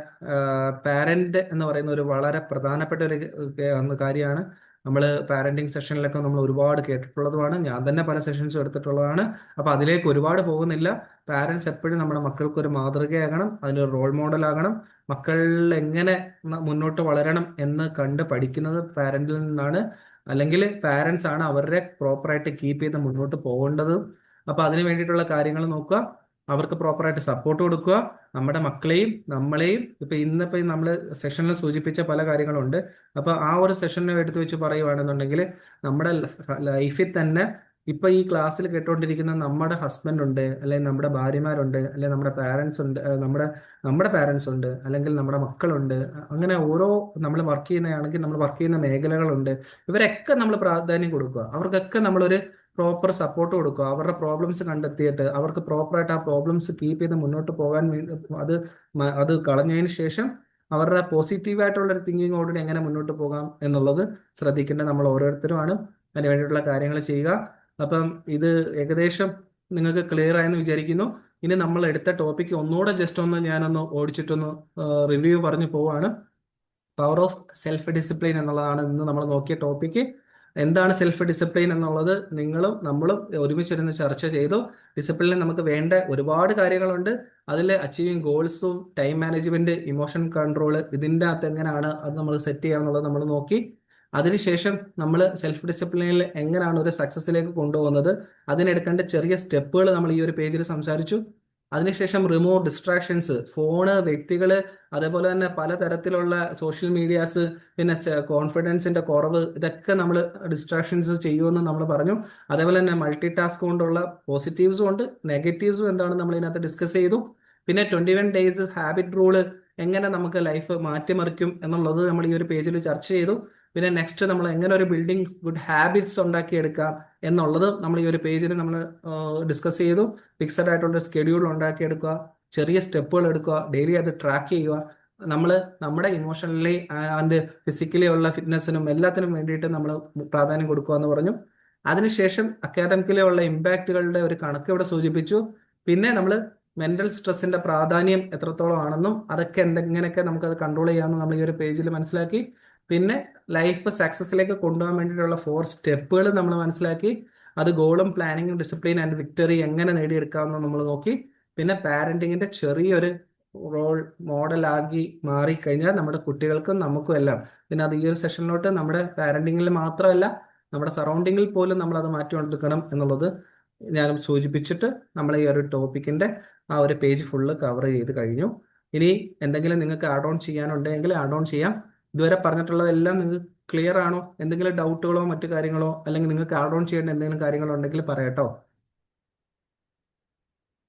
പാരന്റ് എന്ന് പറയുന്ന ഒരു വളരെ പ്രധാനപ്പെട്ട ഒരു കാര്യമാണ്. നമ്മൾ പാരന്റിങ് സെഷനിലൊക്കെ നമ്മൾ ഒരുപാട് കേട്ടിട്ടുള്ളതുമാണ്, ഞാൻ തന്നെ പല സെഷൻസും എടുത്തിട്ടുള്ളതാണ്. അപ്പൊ അതിലേക്ക് ഒരുപാട് പോകുന്നില്ല. പാരന്റ്സ് എപ്പോഴും നമ്മുടെ മക്കൾക്ക് ഒരു മാതൃകയാകണം, അതിനൊരു റോൾ മോഡൽ ആകണം. മക്കൾ എങ്ങനെ മുന്നോട്ട് വളരണം എന്ന് കണ്ട് പഠിക്കുന്നത് പാരന്റിൽ നിന്നാണ്, അല്ലെങ്കിൽ പാരന്റ്സ് ആണ് അവരുടെ പ്രോപ്പറായിട്ട് കീപ്പ് ചെയ്ത് മുന്നോട്ട് പോകേണ്ടത്. അപ്പൊ അതിന് വേണ്ടിയിട്ടുള്ള കാര്യങ്ങൾ നോക്കുക, അവർക്ക് പ്രോപ്പറായിട്ട് സപ്പോർട്ട് കൊടുക്കുക. നമ്മുടെ മക്കളെയും നമ്മളെയും ഇന്നിപ്പോ നമ്മൾ സെഷനിൽ സൂചിപ്പിച്ച പല കാര്യങ്ങളുണ്ട്. അപ്പൊ ആ ഒരു സെഷനെ എടുത്ത് വെച്ച് പറയുവാണെന്നുണ്ടെങ്കിൽ നമ്മുടെ ലൈഫിൽ തന്നെ ഇപ്പൊ ഈ ക്ലാസ്സിൽ കേട്ടോണ്ടിരിക്കുന്ന നമ്മുടെ ഹസ്ബൻഡ് ഉണ്ട്, അല്ലെങ്കിൽ നമ്മുടെ ഭാര്യമാരുണ്ട്, അല്ലെങ്കിൽ നമ്മുടെ പാരന്റ്സ് ഉണ്ട്, നമ്മുടെ പാരന്റ്സ് ഉണ്ട്, അല്ലെങ്കിൽ നമ്മുടെ മക്കളുണ്ട്. അങ്ങനെ ഓരോ നമ്മൾ വർക്ക് ചെയ്യുന്നതാണെങ്കിൽ നമ്മൾ വർക്ക് ചെയ്യുന്ന മേഖലകളുണ്ട്. ഇവരൊക്കെ നമ്മൾ പ്രാധാന്യം കൊടുക്കുക, അവർക്കൊക്കെ നമ്മളൊരു പ്രോപ്പർ സപ്പോർട്ട് കൊടുക്കുക. അവരുടെ പ്രോബ്ലംസ് കണ്ടെത്തിയിട്ട് അവർക്ക് പ്രോപ്പറായിട്ട് ആ പ്രോബ്ലംസ് കീപ്പ് ചെയ്ത് മുന്നോട്ട് പോകാൻ വേണ്ടി അത് കളഞ്ഞതിന് ശേഷം അവരുടെ പോസിറ്റീവായിട്ടുള്ള ഒരു തിങ്കിങ്ങോടുകൂടി എങ്ങനെ മുന്നോട്ട് പോകാം എന്നുള്ളത് ശ്രദ്ധിക്കേണ്ടത് നമ്മൾ ഓരോരുത്തരുമാണ്. അതിന് വേണ്ടിയിട്ടുള്ള കാര്യങ്ങൾ ചെയ്യുക. അപ്പം ഇത് ഏകദേശം നിങ്ങൾക്ക് ക്ലിയർ ആയെന്ന് വിചാരിക്കുന്നു. ഇനി നമ്മൾ എടുത്ത ടോപ്പിക്ക് ഒന്നുകൂടെ ജസ്റ്റ് ഒന്ന് ഞാനൊന്ന് ഓടിച്ചിട്ടൊന്ന് റിവ്യൂ പറഞ്ഞു പോവാണ്. പവർ ഓഫ് സെൽഫ് ഡിസിപ്ലിൻ എന്നുള്ളതാണ് ഇന്ന് നമ്മൾ നോക്കിയ ടോപ്പിക്ക്. എന്താണ് സെൽഫ് ഡിസിപ്ലിൻ എന്നുള്ളത് നിങ്ങളും നമ്മളും ഒരുമിച്ചിരുന്ന് ചർച്ച ചെയ്തു. ഡിസിപ്ലിനിൽ നമുക്ക് വേണ്ട ഒരുപാട് കാര്യങ്ങളുണ്ട്. അതിൽ അച്ചീവിങ് ഗോൾസും ടൈം മാനേജ്മെന്റ്, ഇമോഷൻ കൺട്രോൾ, ഇതിൻ്റെ അകത്ത് എങ്ങനെയാണ് അത് നമ്മൾ സെറ്റ് ചെയ്യാന്നുള്ളത് നമ്മൾ നോക്കി. അതിനുശേഷം നമ്മൾ സെൽഫ് ഡിസിപ്ലിനിൽ എങ്ങനെയാണ് ഒരു സക്സസിലേക്ക് കൊണ്ടുപോകുന്നത്, അതിനെടുക്കേണ്ട ചെറിയ സ്റ്റെപ്പുകൾ നമ്മൾ ഈ ഒരു പേജിൽ സംസാരിച്ചു. അതിനുശേഷം റിമൂവ് ഡിസ്ട്രാക്ഷൻസ്, ഫോണ്, വ്യക്തികള്, അതേപോലെ തന്നെ പലതരത്തിലുള്ള സോഷ്യൽ മീഡിയാസ്, പിന്നെ കോൺഫിഡൻസിന്റെ കുറവ്, ഇതൊക്കെ നമ്മൾ ഡിസ്ട്രാക്ഷൻസ് ചെയ്യുമെന്ന് നമ്മൾ പറഞ്ഞു. അതേപോലെ തന്നെ മൾട്ടി ടാസ്ക് കൊണ്ടുള്ള പോസിറ്റീവ്സും ഉണ്ട്, നെഗറ്റീവ്സും എന്താണ് നമ്മൾ ഇതിനകത്ത് ഡിസ്കസ് ചെയ്തു. പിന്നെ 21 ഡേയ്സ് ഹാബിറ്റ് റൂള് എങ്ങനെ നമുക്ക് ലൈഫ് മാറ്റിമറിക്കും എന്നുള്ളത് നമ്മൾ ഈ ഒരു പേജിൽ ചർച്ച ചെയ്തു. പിന്നെ നെക്സ്റ്റ് നമ്മൾ എങ്ങനെ ഒരു ബിൽഡിംഗ് ഗുഡ് ഹാബിറ്റ്സ് ഉണ്ടാക്കിയെടുക്കാം എന്നുള്ളത് നമ്മൾ ഈ ഒരു പേജിൽ നമ്മൾ ഡിസ്കസ് ചെയ്തു. ഫിക്സഡ് ആയിട്ടുള്ള സ്കെഡ്യൂൾ ഉണ്ടാക്കിയെടുക്കുക, ചെറിയ സ്റ്റെപ്പുകൾ എടുക്കുക, ഡെയിലി അത് ട്രാക്ക് ചെയ്യുക. നമ്മൾ നമ്മുടെ ഇമോഷണലി ആൻഡ് ഫിസിക്കലി ഉള്ള ഫിറ്റ്നസിനും എല്ലാത്തിനും വേണ്ടിയിട്ട് നമ്മൾ പ്രാധാന്യം കൊടുക്കുക എന്ന് പറഞ്ഞു. അതിനുശേഷം അക്കാഡമിക്കലി ഉള്ള ഇമ്പാക്റ്റുകളുടെ ഒരു കണക്ക് ഇവിടെ സൂചിപ്പിച്ചു. പിന്നെ നമ്മൾ മെന്റൽ സ്ട്രെസ്സിന്റെ പ്രാധാന്യം എത്രത്തോളം ആണെന്നും അതൊക്കെ എന്തെങ്ങനെയൊക്കെ നമുക്കത് കൺട്രോൾ ചെയ്യാമെന്നും നമ്മൾ ഈ ഒരു പേജിൽ മനസ്സിലാക്കി. പിന്നെ ലൈഫ് സക്സസിലേക്ക് കൊണ്ടുപോകാൻ വേണ്ടിയിട്ടുള്ള 4 സ്റ്റെപ്പുകൾ നമ്മൾ മനസ്സിലാക്കി. അത് ഗോളും പ്ലാനിങ്ങും ഡിസിപ്ലിൻ ആൻഡ് വിക്ടറി എങ്ങനെ നേടിയെടുക്കാമെന്ന് നമ്മൾ നോക്കി. പിന്നെ പാരന്റിങ്ങിന്റെ ചെറിയൊരു റോൾ മോഡലാക്കി മാറിക്കഴിഞ്ഞാൽ നമ്മുടെ കുട്ടികൾക്കും നമുക്കും എല്ലാം, പിന്നെ അത് ഈ ഒരു സെഷനിലോട്ട് നമ്മുടെ പാരന്റിങ്ങിൽ മാത്രമല്ല നമ്മുടെ സറൗണ്ടിങ്ങിൽ പോലും നമ്മൾ അത് മാറ്റിയെടുക്കണം എന്നുള്ളത് ഞാൻ സൂചിപ്പിച്ചിട്ട് നമ്മൾ ഈ ഒരു ടോപ്പിക്കിന്റെ ആ ഒരു പേജ് ഫുള്ള് കവർ ചെയ്ത് കഴിഞ്ഞു. ഇനി എന്തെങ്കിലും നിങ്ങൾക്ക് ആഡ് ഓൺ ചെയ്യാനുണ്ടെങ്കിൽ ആഡ് ഓൺ ചെയ്യാം. ഇതുവരെ പറഞ്ഞിട്ടുള്ളതെല്ലാം നിങ്ങൾക്ക് ക്ലിയർ ആണോ? എന്തെങ്കിലും ഡൗട്ടുകളോ മറ്റു കാര്യങ്ങളോ, അല്ലെങ്കിൽ നിങ്ങൾക്ക് ആഡ് ഓൺ ചെയ്യേണ്ട എന്തെങ്കിലും കാര്യങ്ങളോ ഉണ്ടെങ്കിൽ പറയട്ടോ.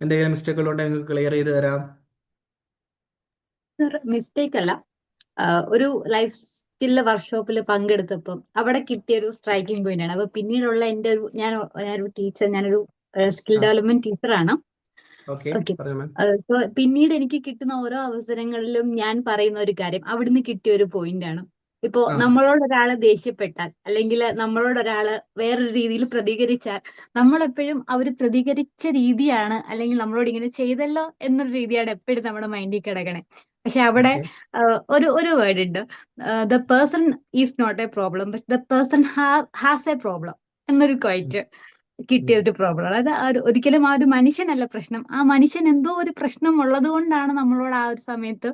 എന്തെങ്കിലും മിസ്റ്റേക്കുകൾ ഉണ്ടെങ്കിൽ നിങ്ങൾക്ക് ക്ലിയർ ചെയ്ത് തരാം. മിസ്റ്റേക്ക് അല്ല, ഒരു ലൈഫ് സ്കില്ല് വർക്ക്ഷോപ്പിൽ പങ്കെടുത്തപ്പം അവിടെ കിട്ടിയ ഒരു സ്ട്രൈക്കിംഗ് പോയിന്റ് ആണ്. അപ്പൊ പിന്നീടുള്ള എന്റെ ഒരു ഞാനൊരു ടീച്ചർ, ഞാനൊരു സ്കിൽ ആ ഡെവലപ്മെന്റ് ടീച്ചറാണ്. Okay okay. പറഞ്ഞു മാം. ഇപ്പൊ പിന്നീട് എനിക്ക് കിട്ടുന്ന ഓരോ അവസരങ്ങളിലും ഞാൻ പറയുന്ന ഒരു കാര്യം അവിടുന്ന് കിട്ടിയ ഒരു പോയിന്റ് ആണ്. ഇപ്പോ ആ നമ്മളോട് ഒരാള് ദേഷ്യപ്പെട്ടാൽ അല്ലെങ്കിൽ നമ്മളോട് ഒരാള് വേറൊരു രീതിയിൽ പ്രതികരിച്ചാൽ നമ്മളെപ്പോഴും അവർ പ്രതികരിച്ച രീതിയാണ്, അല്ലെങ്കിൽ നമ്മളോട് ഇങ്ങനെ ചെയ്തല്ലോ എന്നൊരു രീതിയാണ് എപ്പോഴും നമ്മുടെ മൈൻഡിൽ കിടക്കണേ. പക്ഷെ അവിടെ ഓക്കെ ഒരു വേർഡ് ഉണ്ട്, the person is not a problem but the person has a problem എന്നൊരു ക്വൈറ്റ് കിട്ടിയ ഒരു പ്രോബ്ലം. അതായത് ഒരിക്കലും ആ ഒരു മനുഷ്യനല്ല പ്രശ്നം, ആ മനുഷ്യൻ എന്തോ ഒരു പ്രശ്നം ഉള്ളത് കൊണ്ടാണ് നമ്മളോട് ആ ഒരു സമയത്ത്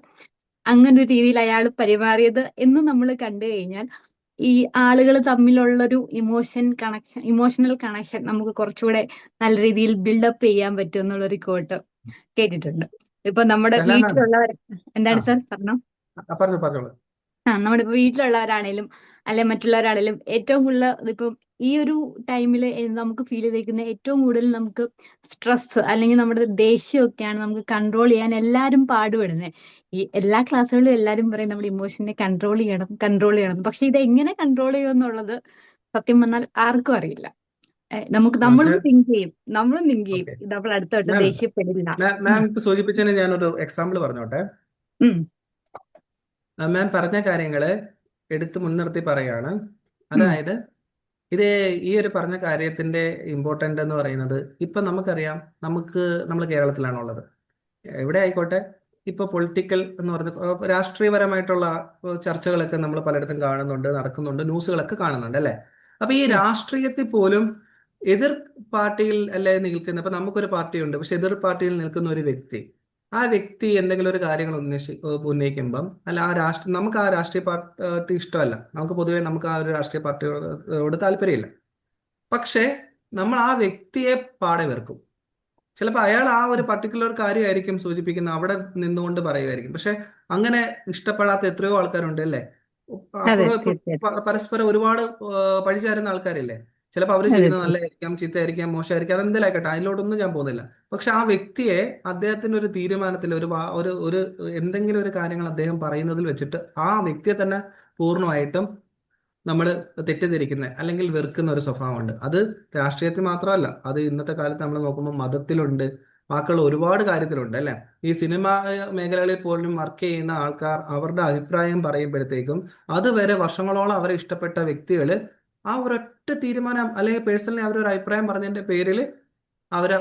അങ്ങനെ ഒരു രീതിയിൽ അയാൾ പെരുമാറിയത് എന്ന് നമ്മൾ കണ്ടു കഴിഞ്ഞാൽ ഈ ആളുകൾ തമ്മിലുള്ളൊരു ഇമോഷണൽ കണക്ഷൻ നമുക്ക് കുറച്ചുകൂടെ നല്ല രീതിയിൽ ബിൽഡപ്പ് ചെയ്യാൻ പറ്റും എന്നുള്ളൊരു കോട്ട് കേട്ടിട്ടുണ്ട്. ഇപ്പൊ നമ്മുടെ അല്ല മാം. വീട്ടിലുള്ളവർ, ആ എന്താണ് സാർ പറഞ്ഞോ? പറഞ്ഞോളൂ. നമ്മുടെ ഇപ്പൊ വീട്ടിലുള്ളവരാണേലും അല്ലെ മറ്റുള്ളവരാണേലും ഏറ്റവും കൂടുതൽ ഇപ്പം ഈ ഒരു ടൈമിൽ നമുക്ക് ഫീൽ ചെയ്തിരിക്കുന്ന ഏറ്റവും കൂടുതൽ നമുക്ക് സ്ട്രെസ് അല്ലെങ്കിൽ നമ്മുടെ ദേഷ്യമൊക്കെയാണ് നമുക്ക് കൺട്രോൾ ചെയ്യാൻ എല്ലാവരും പാടുപെടുന്നത്. ഈ എല്ലാ ക്ലാസ്സുകളിലും എല്ലാവരും പറയും നമ്മുടെ ഇമോഷനെ കൺട്രോൾ ചെയ്യണം. പക്ഷെ ഇത് എങ്ങനെ കൺട്രോൾ ചെയ്യും എന്നുള്ളത് സത്യം പറഞ്ഞാൽ ആർക്കും അറിയില്ല. നമ്മളും പക്ഷെ തിങ്ക് ചെയ്യും, ഓക്കെ ഇത് നമ്മൾ അടുത്തോട്ട് മാം, ദേഷ്യപ്പെടില്ല. മാം ഇപ്പൊ സൂചിപ്പിച്ചതിന് ഞാനൊരു എക്സാമ്പിൾ പറഞ്ഞോട്ടെ. ഉം മാം പറഞ്ഞ കാര്യങ്ങള് എടുത്ത് മുൻനിർത്തി പറയാണ്. ഉം അതായത് ഇത് ഈ ഒരു പറഞ്ഞ കാര്യത്തിന്റെ ഇമ്പോർട്ടൻ്റ് എന്ന് പറയുന്നത്, ഇപ്പൊ നമുക്കറിയാം, നമ്മൾ കേരളത്തിലാണുള്ളത്, എവിടെ ആയിക്കോട്ടെ. ഇപ്പൊ പൊളിറ്റിക്കൽ എന്ന് പറഞ്ഞ രാഷ്ട്രീയപരമായിട്ടുള്ള ചർച്ചകളൊക്കെ നമ്മൾ പലയിടത്തും കാണുന്നുണ്ട്, നടക്കുന്നുണ്ട്, ന്യൂസുകളൊക്കെ കാണുന്നുണ്ട് അല്ലേ. അപ്പൊ ഈ ഉം രാഷ്ട്രീയത്തിൽ പോലും എതിർ പാർട്ടിയിൽ അല്ലേ നിൽക്കുന്ന, ഇപ്പൊ നമുക്കൊരു പാർട്ടിയുണ്ട്, പക്ഷെ എതിർ പാർട്ടിയിൽ നിൽക്കുന്ന ഒരു വ്യക്തി, ആ വ്യക്തി എന്തെങ്കിലും ഒരു കാര്യങ്ങൾ ഉന്നയിക്കുമ്പം അല്ല, നമുക്ക് ആ രാഷ്ട്രീയ പാർട്ടി ഇഷ്ടമല്ല, നമുക്ക് പൊതുവെ നമുക്ക് ആ ഒരു രാഷ്ട്രീയ പാർട്ടിയോട് താല്പര്യമില്ല. പക്ഷേ നമ്മൾ ആ വ്യക്തിയെ പാടെ വെറുക്കും. ചിലപ്പോൾ അയാൾ ആ ഒരു പർട്ടിക്കുലർ കാര്യമായിരിക്കും സൂചിപ്പിക്കുന്ന, അവിടെ നിന്നുകൊണ്ട് പറയുമായിരിക്കും. പക്ഷെ അങ്ങനെ ഇഷ്ടപ്പെടാത്ത എത്രയോ ആൾക്കാരുണ്ട് അല്ലേ. അതെ, അപ്പോൾ തീർച്ചയായിട്ടും. പരസ്പരം ഒരുപാട് പഴിചാരുന്ന ആൾക്കാരില്ലേ. ചിലപ്പോൾ അവർ അതെ, ചെയ്യുന്നത് നല്ലതായിരിക്കാം, ചീത്തയായിരിക്കാം, മോശമായിരിക്കാം, അതെന്തെങ്കിലും ആയിക്കോട്ടെ, അതിലോട്ടൊന്നും ഞാൻ പോകുന്നില്ല. പക്ഷെ ആ വ്യക്തിയെ അദ്ദേഹത്തിന്റെ ഒരു തീരുമാനത്തിൽ ഒരു എന്തെങ്കിലും ഒരു കാര്യങ്ങൾ അദ്ദേഹം പറയുന്നതിൽ വെച്ചിട്ട് ആ വ്യക്തിയെ തന്നെ പൂർണ്ണമായിട്ടും നമ്മൾ തെറ്റിദ്ധരിക്കുന്ന അല്ലെങ്കിൽ വെറുക്കുന്ന ഒരു സ്വഭാവമുണ്ട്. അത് രാഷ്ട്രീയത്തിൽ മാത്രമല്ല, അത് ഇന്നത്തെ കാലത്ത് നമ്മൾ നോക്കുമ്പോൾ മതത്തിലുണ്ട്, ബാക്കിയുള്ള ഒരുപാട് കാര്യത്തിലുണ്ട് അല്ലെ. ഈ സിനിമ മേഖലകളിൽ പോലും വർക്ക് ചെയ്യുന്ന ആൾക്കാർ അവരുടെ അഭിപ്രായം പറയുമ്പോഴത്തേക്കും അതുവരെ വർഷങ്ങളോളം അവരെ ഇഷ്ടപ്പെട്ട വ്യക്തികൾ ആ ഒരൊറ്റ തീരുമാനം അല്ലെങ്കിൽ പേഴ്സണലി അവരൊരു അഭിപ്രായം പറഞ്ഞതിന്റെ പേരിൽ അവരെ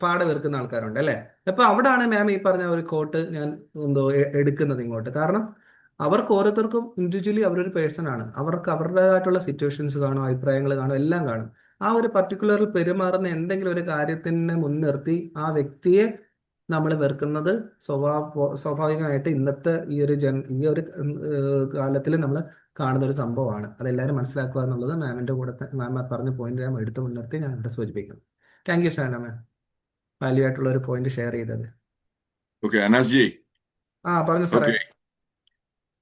പാടെ വെറുക്കുന്ന ആൾക്കാരുണ്ട് അല്ലെ. അപ്പൊ അവിടാണ് മാം ഈ പറഞ്ഞ ഒരു കോട്ട് ഞാൻ എടുക്കുന്നത് ഇങ്ങോട്ട്. കാരണം അവർക്ക് ഓരോരുത്തർക്കും ഇൻഡിവിജ്വലി അവരൊരു പേഴ്സൺ ആണ്, അവർക്ക് അവരുടേതായിട്ടുള്ള സിറ്റുവേഷൻസ് കാണും, അഭിപ്രായങ്ങൾ കാണും, എല്ലാം കാണും. ആ ഒരു പർട്ടിക്കുലറിൽ പെരുമാറുന്ന എന്തെങ്കിലും ഒരു കാര്യത്തിനെ മുൻനിർത്തി ആ വ്യക്തിയെ നമ്മൾ വെറുക്കുന്നത് സ്വാഭാവികമായിട്ട് ഇന്നത്തെ ഈ ഒരു കാലത്തിൽ നമ്മൾ കാണുന്ന ഒരു സംഭവമാണ്. അതെല്ലാവരും മനസ്സിലാക്കുക എന്നുള്ളത് മാമിന്റെ കൂടെ മാം പറഞ്ഞ പോയിന്റ് ഞാൻ എടുത്ത് മുൻനിർത്തി ഞാൻ ഇവിടെ സൂചിപ്പിക്കുന്നു. Thank you Shana ma'am, value ആയിട്ടുള്ള ഒരു പോയിന്റ് ഷെയർ ചെയ്തത്. Okay Anas G. പറഞ്ഞു സാറേ. ഓക്കെ,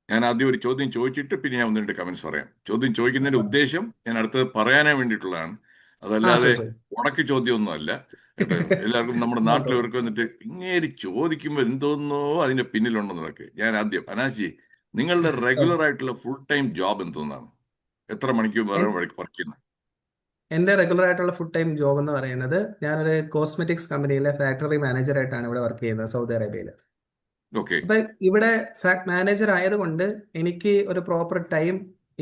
ഞാൻ ആദ്യം ഒരു ചോദ്യം ചോദിച്ചിട്ട് പിന്നെ ഞാൻ 1-2 കമന്റ്സ് പറയാം. ചോദ്യം ചോദിക്കുന്നതിന്റെ ഉദ്ദേശം ഞാൻ അടുത്തത് പറയാനേ വേണ്ടിയിട്ടുള്ളതാണ്, അതല്ലാതെ ഉടക്കി ചോദ്യമൊന്നും അല്ല കേട്ടോ. എല്ലാവർക്കും നമ്മുടെ നാട്ടിലവർക്ക് വന്നിട്ട് ഇങ്ങേരി ചോദിക്കുമ്പോൾ എന്തോന്നോ അതിന്റെ പിന്നിലുണ്ടെന്നതൊക്കെ. ഞാൻ ആദ്യം അനാസ് ജി, നിങ്ങളുടെ റെഗുലർ ആയിട്ടുള്ള ഫുൾ ടൈം ജോബ് എന്തോന്നാണ്? എത്ര മണിക്കൂർ വർക്ക് ചെയ്യുന്നത്? എന്റെ റെഗുലർ ആയിട്ടുള്ള ഫുൾ ടൈം ജോബ് എന്ന് പറയുന്നത്, ഞാനൊരു കോസ്മെറ്റിക്സ് കമ്പനിയിലെ ഫാക്ടറി മാനേജർ ആയിട്ടാണ് ഇവിടെ വർക്ക് ചെയ്യുന്നത്, സൗദി അറേബ്യയിൽ. ഓക്കെ. അപ്പൊ ഇവിടെ മാനേജർ ആയതുകൊണ്ട് എനിക്ക് ഒരു പ്രോപ്പർ ടൈം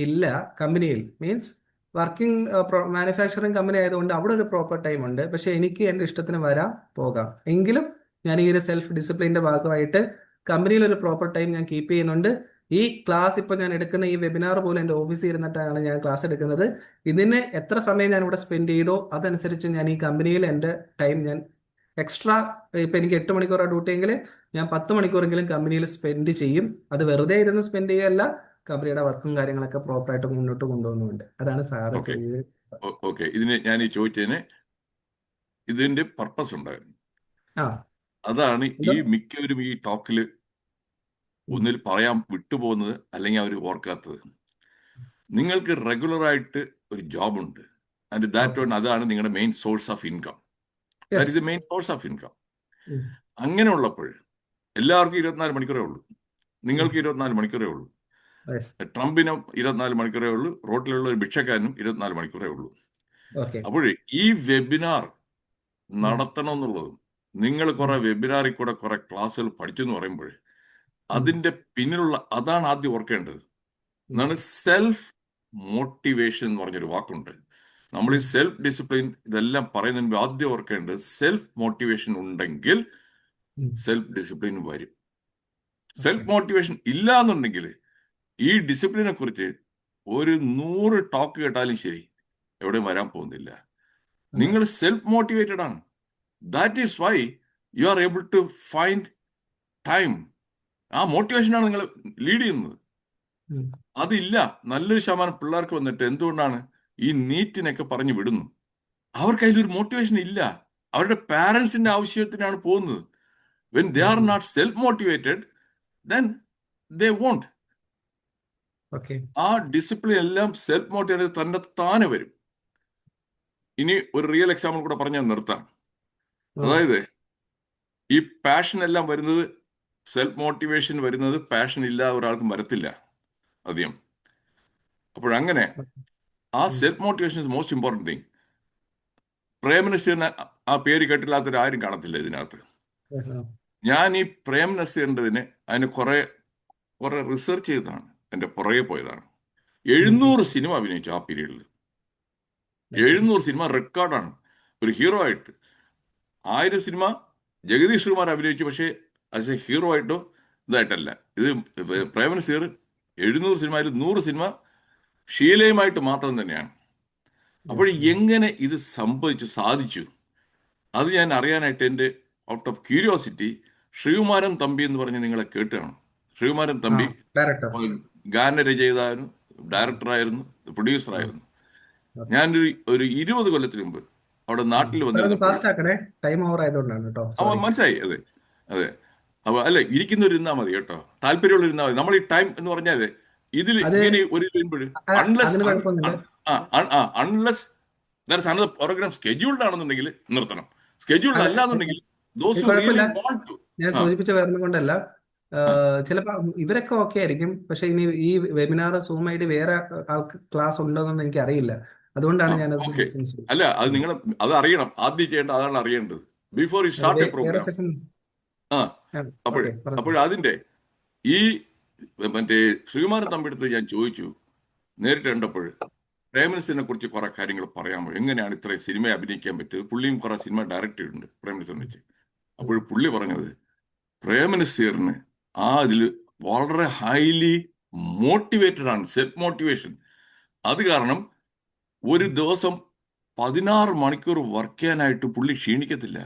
ഇല്ല കമ്പനിയിൽ. മീൻസ് വർക്കിംഗ് മാനുഫാക്ചറിങ് കമ്പനി ആയതുകൊണ്ട് അവിടെ ഒരു പ്രോപ്പർ ടൈം ഉണ്ട്. പക്ഷെ എനിക്ക് എന്റെ ഇഷ്ടത്തിന് വരാം പോകാം. എങ്കിലും ഞാൻ ഈ ഒരു സെൽഫ് ഡിസിപ്ലിന്റെ ഭാഗമായിട്ട് കമ്പനിയിൽ ഒരു പ്രോപ്പർ ടൈം ഞാൻ കീപ്പ് ചെയ്യുന്നുണ്ട്. ഈ ക്ലാസ് ഇപ്പൊ ഞാൻ എടുക്കുന്ന ഈ വെബിനാർ പോലും എൻ്റെ ഓഫീസിൽ ഇരുന്നിട്ടാണ് ഞാൻ ക്ലാസ് എടുക്കുന്നത്. ഇതിന് എത്ര സമയം ഞാൻ ഇവിടെ സ്പെൻഡ് ചെയ്തോ അതനുസരിച്ച് ഞാൻ ഈ കമ്പനിയിൽ എൻ്റെ ടൈം ഞാൻ എക്സ്ട്രാ, ഇപ്പൊ എനിക്ക് 8 മണിക്കൂറാണ് ഡ്യൂട്ടി എങ്കിൽ ഞാൻ 10 മണിക്കൂറെങ്കിലും കമ്പനിയിൽ സ്പെൻഡ് ചെയ്യും. അത് വെറുതെ ഇരുന്ന് സ്പെൻഡ് ചെയ്യല്ല, കമ്പനിയുടെ വർക്കും കാര്യങ്ങളൊക്കെ പ്രോപ്പറായിട്ട് മുന്നോട്ട് കൊണ്ടുപോകുന്നുണ്ട്. അതാണ് സാറ് ചെയ്ത്. ഓക്കെ, ഇതിന് ഞാൻ ഈ ചോദിച്ചതിന് ഇതിന്റെ പർപ്പസ് ഉണ്ടായിരുന്നു. അതാണ് ഈ മിക്കവരും ഈ ടോക്കില് ഒന്നിൽ പറയാൻ വിട്ടുപോകുന്നത് അല്ലെങ്കിൽ അവർ ഓർക്കാത്തത്. നിങ്ങൾക്ക് റെഗുലർ ആയിട്ട് ഒരു ജോബ് ഉണ്ട്, ആൻഡ് ദാറ്റ് വൺ അതാണ് നിങ്ങളുടെ main source of income. That is main source of income. അങ്ങനെ ഉള്ളപ്പോൾ എല്ലാവർക്കും 24 മണിക്കൂറേ ഉള്ളൂ, നിങ്ങൾക്ക് 24 മണിക്കൂറേ ഉള്ളൂ. Yes. ട്രംപിനും 24 മണിക്കൂറേ ഉള്ളൂ, റോട്ടിലുള്ള ഒരു ഭിക്ഷക്കാരനും 24 മണിക്കൂറേ ഉള്ളൂ. Okay. അപ്പോഴേ ഈ വെബിനാർ നടത്തണം എന്നുള്ളതും നിങ്ങൾ കുറെ വെബിനാറിൽ കൂടെ കുറെ ക്ലാസ്സുകൾ പഠിച്ചു എന്ന് പറയുമ്പോൾ അതിന്റെ പിന്നിലുള്ള അതാണ് ആദ്യം ഓർക്കേണ്ടത്. എന്നാണ് സെൽഫ് മോട്ടിവേഷൻ എന്ന് പറഞ്ഞൊരു വാക്കുണ്ട്. നമ്മൾ ഈ സെൽഫ് ഡിസിപ്ലിൻ ഇതെല്ലാം പറയുന്നതിന് മുമ്പ് ആദ്യം ഓർക്കേണ്ടത് സെൽഫ് മോട്ടിവേഷൻ ഉണ്ടെങ്കിൽ സെൽഫ് ഡിസിപ്ലിൻ വരും. സെൽഫ് മോട്ടിവേഷൻ ഇല്ല എന്നുണ്ടെങ്കിൽ ഈ ഡിസിപ്ലിനെ കുറിച്ച് ഒരു 100 ടോക്ക് കേട്ടാലും ശരി എവിടെയും വരാൻ പോകുന്നില്ല. നിങ്ങൾ സെൽഫ് മോട്ടിവേറ്റഡ് ആണ്. That is why you are able to find time. ആ മോട്ടിവേഷനാണ് നിങ്ങൾ ലീഡ് ചെയ്യുന്നത്. അതില്ല. നല്ലൊരു ശതമാനം പിള്ളേർക്ക് വന്നിട്ട് എന്തുകൊണ്ടാണ് ഈ നീറ്റിനൊക്കെ പറഞ്ഞു വിടുന്നു? അവർക്ക് അതിലൊരു മോട്ടിവേഷൻ ഇല്ല. അവരുടെ പാരൻസിന്റെ ആവശ്യത്തിനാണ് പോകുന്നത്. When they are not self motivated then they won't. ആ ഡിസിപ്ലിൻ എല്ലാം സെൽഫ് മോട്ടിവേറ്റഡ് തന്നെ താനെ വരും. ഇനി ഒരു റിയൽ എക്സാമ്പിൾ കൂടെ പറഞ്ഞാൽ നിർത്താം. അതായത് ഈ പാഷൻ എല്ലാം വരുന്നത്, സെൽഫ് മോട്ടിവേഷൻ വരുന്നത് പാഷൻ ഇല്ലാതെ ഒരാൾക്കും വരത്തില്ല അധികം. അപ്പോഴങ്ങനെ ആ self motivation is most important thing. പ്രേംനസീറിന് ആ പേര് കേട്ടില്ലാത്തൊരാരും കാണത്തില്ല ഇതിനകത്ത്. ഞാൻ ഈ പ്രേം നസീറിൻ്റെതിന് അതിന് കുറെ റിസർച്ച് ചെയ്തതാണ്, എൻ്റെ പുറകെ പോയതാണ്. 700 സിനിമ അഭിനയിച്ചു ആ പീരീഡിൽ. 700 സിനിമ റെക്കോർഡാണ്. ഒരു ഹീറോ ആയിട്ട് 1000 സിനിമ ജഗദീഷ് കുമാർ അഭിനയിച്ചു, പക്ഷേ ആസ് എ ഹീറോ ആയിട്ടോ ഇതായിട്ടല്ല. ഇത് പ്രേം നസീർ 700 സിനിമയിൽ 100 സിനിമ ഷീലയുമായിട്ട് മാത്രം തന്നെയാണ്. അപ്പോൾ എങ്ങനെ ഇത് സാധിച്ചു അത് ഞാൻ അറിയാനായിട്ട് എൻ്റെ out of curiosity Sreekumaran Thampi എന്ന് പറഞ്ഞ് നിങ്ങളെ കേട്ടാണ്. ശ്രീകുമാരൻ തമ്പി ഗാനരചയിതായിരുന്നു, ഡയറക്ടറായിരുന്നു, പ്രൊഡ്യൂസറായിരുന്നു. ഞാനൊരു 20 കൊല്ലത്തിന് മുമ്പ് അവിടെ നാട്ടിൽ വന്നിരുന്നു. മനസ്സിലായി? അതെ അതെ. അപ്പൊ അല്ല, ഇരിക്കുന്നവർ ഇരുന്നാ മതി കേട്ടോ, താല്പര്യമുള്ള ഇരുന്നാ മതി. നമ്മൾ ഈ ടൈം എന്ന് പറഞ്ഞാൽ ഇതിൽ ഇങ്ങനെ ഒരു അൺലെസ് പ്രോഗ്രാം സ്കെഡ്യൂൾഡ് ആണെന്നുണ്ടെങ്കിൽ നിർത്തണം. സ്കെഡ്യൂൾഡ് അല്ല എന്നുണ്ടെങ്കിൽ ഞാൻ സൂചിപ്പിച്ച വേറെ കൊണ്ടല്ല, ചിലപ്പോ ഇവരൊക്കെ ഓക്കെ ആയിരിക്കും, പക്ഷെ ഇനി ഈ വെബിനാർ സൂം ആയിട്ട് വേറെ ആൾക്ക് ക്ലാസ് ഉണ്ടോന്നൊന്നും എനിക്ക് അറിയില്ല. അതുകൊണ്ടാണ് ഞാൻ അല്ല, അത് നിങ്ങൾ അത് അറിയണം. ആദ്യം ചെയ്യേണ്ടത് അതാണ് അറിയേണ്ടത്, before you start a program. അപ്പോൾ അതിന്റെ ഈ മറ്റേ ശ്രീകുമാരൻ തമ്പിടുത്ത് ഞാൻ ചോദിച്ചു നേരിട്ട് കണ്ടപ്പോൾ, പ്രേംനസീറിനെ കുറിച്ച് കുറെ കാര്യങ്ങൾ പറയാമോ, എങ്ങനെയാണ് ഇത്രയും സിനിമ അഭിനയിക്കാൻ പറ്റിയത്? പുള്ളിയും കുറെ സിനിമ ഡയറക്ട് ചെയ്തിട്ടുണ്ട് പ്രേംനസീറിനെ വെച്ച്. അപ്പോൾ പുള്ളി പറഞ്ഞത് പ്രേംനസീറിന് അതിൽ വളരെ ഹൈലി മോട്ടിവേറ്റഡ് ആണ്, സെൽഫ് മോട്ടിവേഷൻ. അത് കാരണം ഒരു ദിവസം 16 മണിക്കൂർ വർക്ക് ചെയ്യാനായിട്ട് പുള്ളി ക്ഷീണിക്കത്തില്ല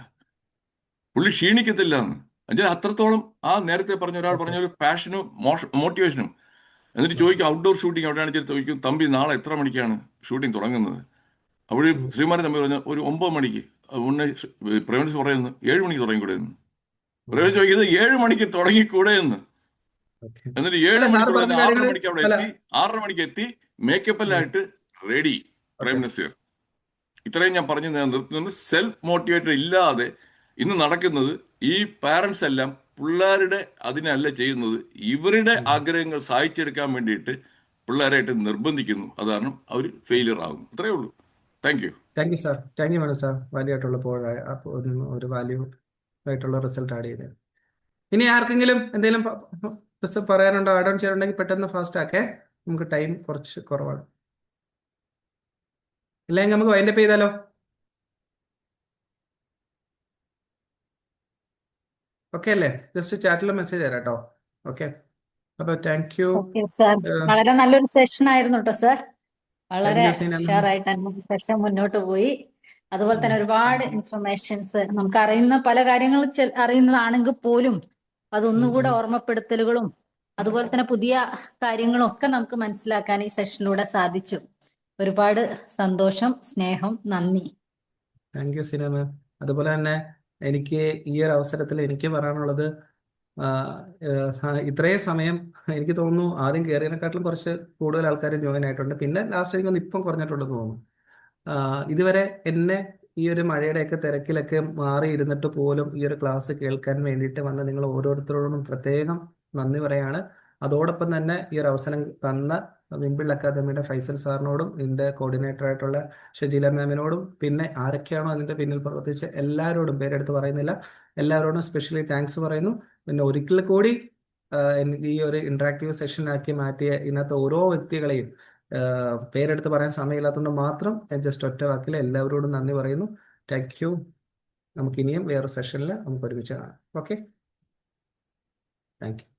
എന്ന്. എന്നുവെച്ചാൽ അത്രത്തോളം ആ നേരത്തെ പറഞ്ഞ ഒരാൾ പറഞ്ഞ ഒരു പാഷനും മോട്ടിവേഷനും. എന്നിട്ട് ചോദിക്കും ഔട്ട്ഡോർ ഷൂട്ടിംഗ് എവിടെയാണ് ചോദിക്കും, തമ്പി നാളെ എത്ര മണിക്കാണ് ഷൂട്ടിംഗ് തുടങ്ങുന്നത്? അപ്പോൾ ശ്രീമാരൻ തമ്പി പറഞ്ഞ ഒരു 9 മണിക്ക്. അതുകൊണ്ട് പ്രേംനസീർ പറയുന്നു 7 മണിക്ക് തുടങ്ങിക്കൂടെ എന്ന്. പ്രേംനസീർ ചോദിക്കുന്നത് 7 മണിക്ക് തുടങ്ങിക്കൂടെ എന്ന്. എന്നിട്ട് 7 മണിക്ക് 6 മണിക്ക് അവിടെ എത്തി, 6 മണിക്ക് എത്തി മേക്കപ്പ് എല്ലാം ആയിട്ട് റെഡി പ്രേംനസീർ. ഇത്രയും ഞാൻ പറഞ്ഞു നിർത്തുന്നു. സെൽഫ് മോട്ടിവേറ്റഡ് ഇല്ലാതെ ഇന്ന് നടക്കുന്നത് ഈ പാരൻസ് എല്ലാം പിള്ളേരുടെ അതിനല്ല ചെയ്യുന്നത്, ഇവരുടെ ആഗ്രഹങ്ങൾ സാധിച്ചെടുക്കാൻ വേണ്ടിയിട്ട് പിള്ളേരായിട്ട് നിർബന്ധിക്കുന്നു. അതാണ് അവർ ഫെയിലിയർ ആകുന്നു. അത്രയേ ഉള്ളൂ. Thank you sir. Thank you Manu sir. Value ആയിട്ടുള്ള ഒരു വാല്യൂ ആയിട്ടുള്ള റിസൾട്ട് ആഡ് ചെയ്ത്. ഇനി ആർക്കെങ്കിലും എന്തെങ്കിലും പറയാനുണ്ടോ, ആഡ് ഓൺ ചെയ്യാനുണ്ടെങ്കിൽ പെട്ടെന്ന് ഫാസ്റ്റ് ആക്കേ, നമുക്ക് ടൈം കുറച്ച് കുറവാണ്. ഇല്ലെങ്കിൽ നമുക്ക് വൈൻഡപ്പ് ചെയ്താലോ? ഓക്കെ അല്ലേ? ജസ്റ്റ് ചാറ്റിൽ മെസ്സേജ് തരാം കേട്ടോ. ഓക്കെ, അപ്പൊ താങ്ക് യു സാർ. വളരെ നല്ലൊരു സെഷൻ ആയിരുന്നു കേട്ടോ സാർ. വളരെ ഉഷാറായിട്ട് സെഷൻ മുന്നോട്ട് പോയി. അതുപോലെ തന്നെ ഒരുപാട് ഇൻഫർമേഷൻസ് നമുക്ക് അറിയുന്ന പല കാര്യങ്ങളും അറിയുന്നതാണെങ്കിൽ പോലും അതൊന്നുകൂടെ ഓർമ്മപ്പെടുത്തലുകളും അതുപോലെ തന്നെ പുതിയ കാര്യങ്ങളും ഒക്കെ നമുക്ക് മനസ്സിലാക്കാൻ ഈ സെഷനിലൂടെ സാധിച്ചു. ഒരുപാട് സന്തോഷം, സ്നേഹം, നന്ദി. താങ്ക് യു സിന മാം. അതുപോലെ തന്നെ എനിക്ക് ഈ ഒരു അവസരത്തിൽ എനിക്ക് പറയാനുള്ളത്, ഇത്രയും സമയം എനിക്ക് തോന്നുന്നു ആദ്യം കയറിയതിനെക്കാട്ടിലും കുറച്ച് കൂടുതൽ ആൾക്കാർ ജോയിൻ ആയിട്ടുണ്ട്. പിന്നെ ലാസ്റ്റ് എനിക്കൊന്ന് ഇപ്പം കുറഞ്ഞിട്ടുണ്ടെന്ന് തോന്നുന്നു. ഇതുവരെ എന്നെ ഈ ഒരു മഴയുടെയൊക്കെ തിരക്കിലൊക്കെ മാറി ഇരുന്നിട്ട് പോലും ഈ ഒരു ക്ലാസ് കേൾക്കാൻ വേണ്ടിയിട്ട് വന്ന് നിങ്ങൾ ഓരോരുത്തരോടും പ്രത്യേകം നന്ദി പറയാണ്. അതോടൊപ്പം തന്നെ ഈ ഒരു അവസരം തന്ന വിംബിൾ അക്കാദമിയുടെ ഫൈസൽ സാറിനോടും ഇതിൻ്റെ കോർഡിനേറ്റർ ആയിട്ടുള്ള ഷജീല മാമിനോടും പിന്നെ ആരൊക്കെയാണോ അതിൻ്റെ പിന്നിൽ പ്രവർത്തിച്ച് എല്ലാവരോടും, പേരെടുത്ത് പറയുന്നില്ല, എല്ലാവരോടും സ്പെഷ്യലി താങ്ക്സ് പറയുന്നു. പിന്നെ ഒരിക്കൽ കൂടി എനിക്ക് ഈ ഒരു ഇന്ററാക്റ്റീവ് സെഷൻ ആക്കി മാറ്റിയ ഇന്നത്തെ ഓരോ വ്യക്തികളെയും പേരെടുത്ത് പറയാൻ സമയമില്ലാത്തതുകൊണ്ട് മാത്രം ഞാൻ ജസ്റ്റ് ഒറ്റ വാക്കിൽ എല്ലാവരോടും നന്ദി പറയുന്നു. Thank you. നമുക്ക് ഇനിയും വേറൊരു സെഷനിൽ നമുക്ക് ഒരുമിച്ച് കാണാം. Okay, thank you.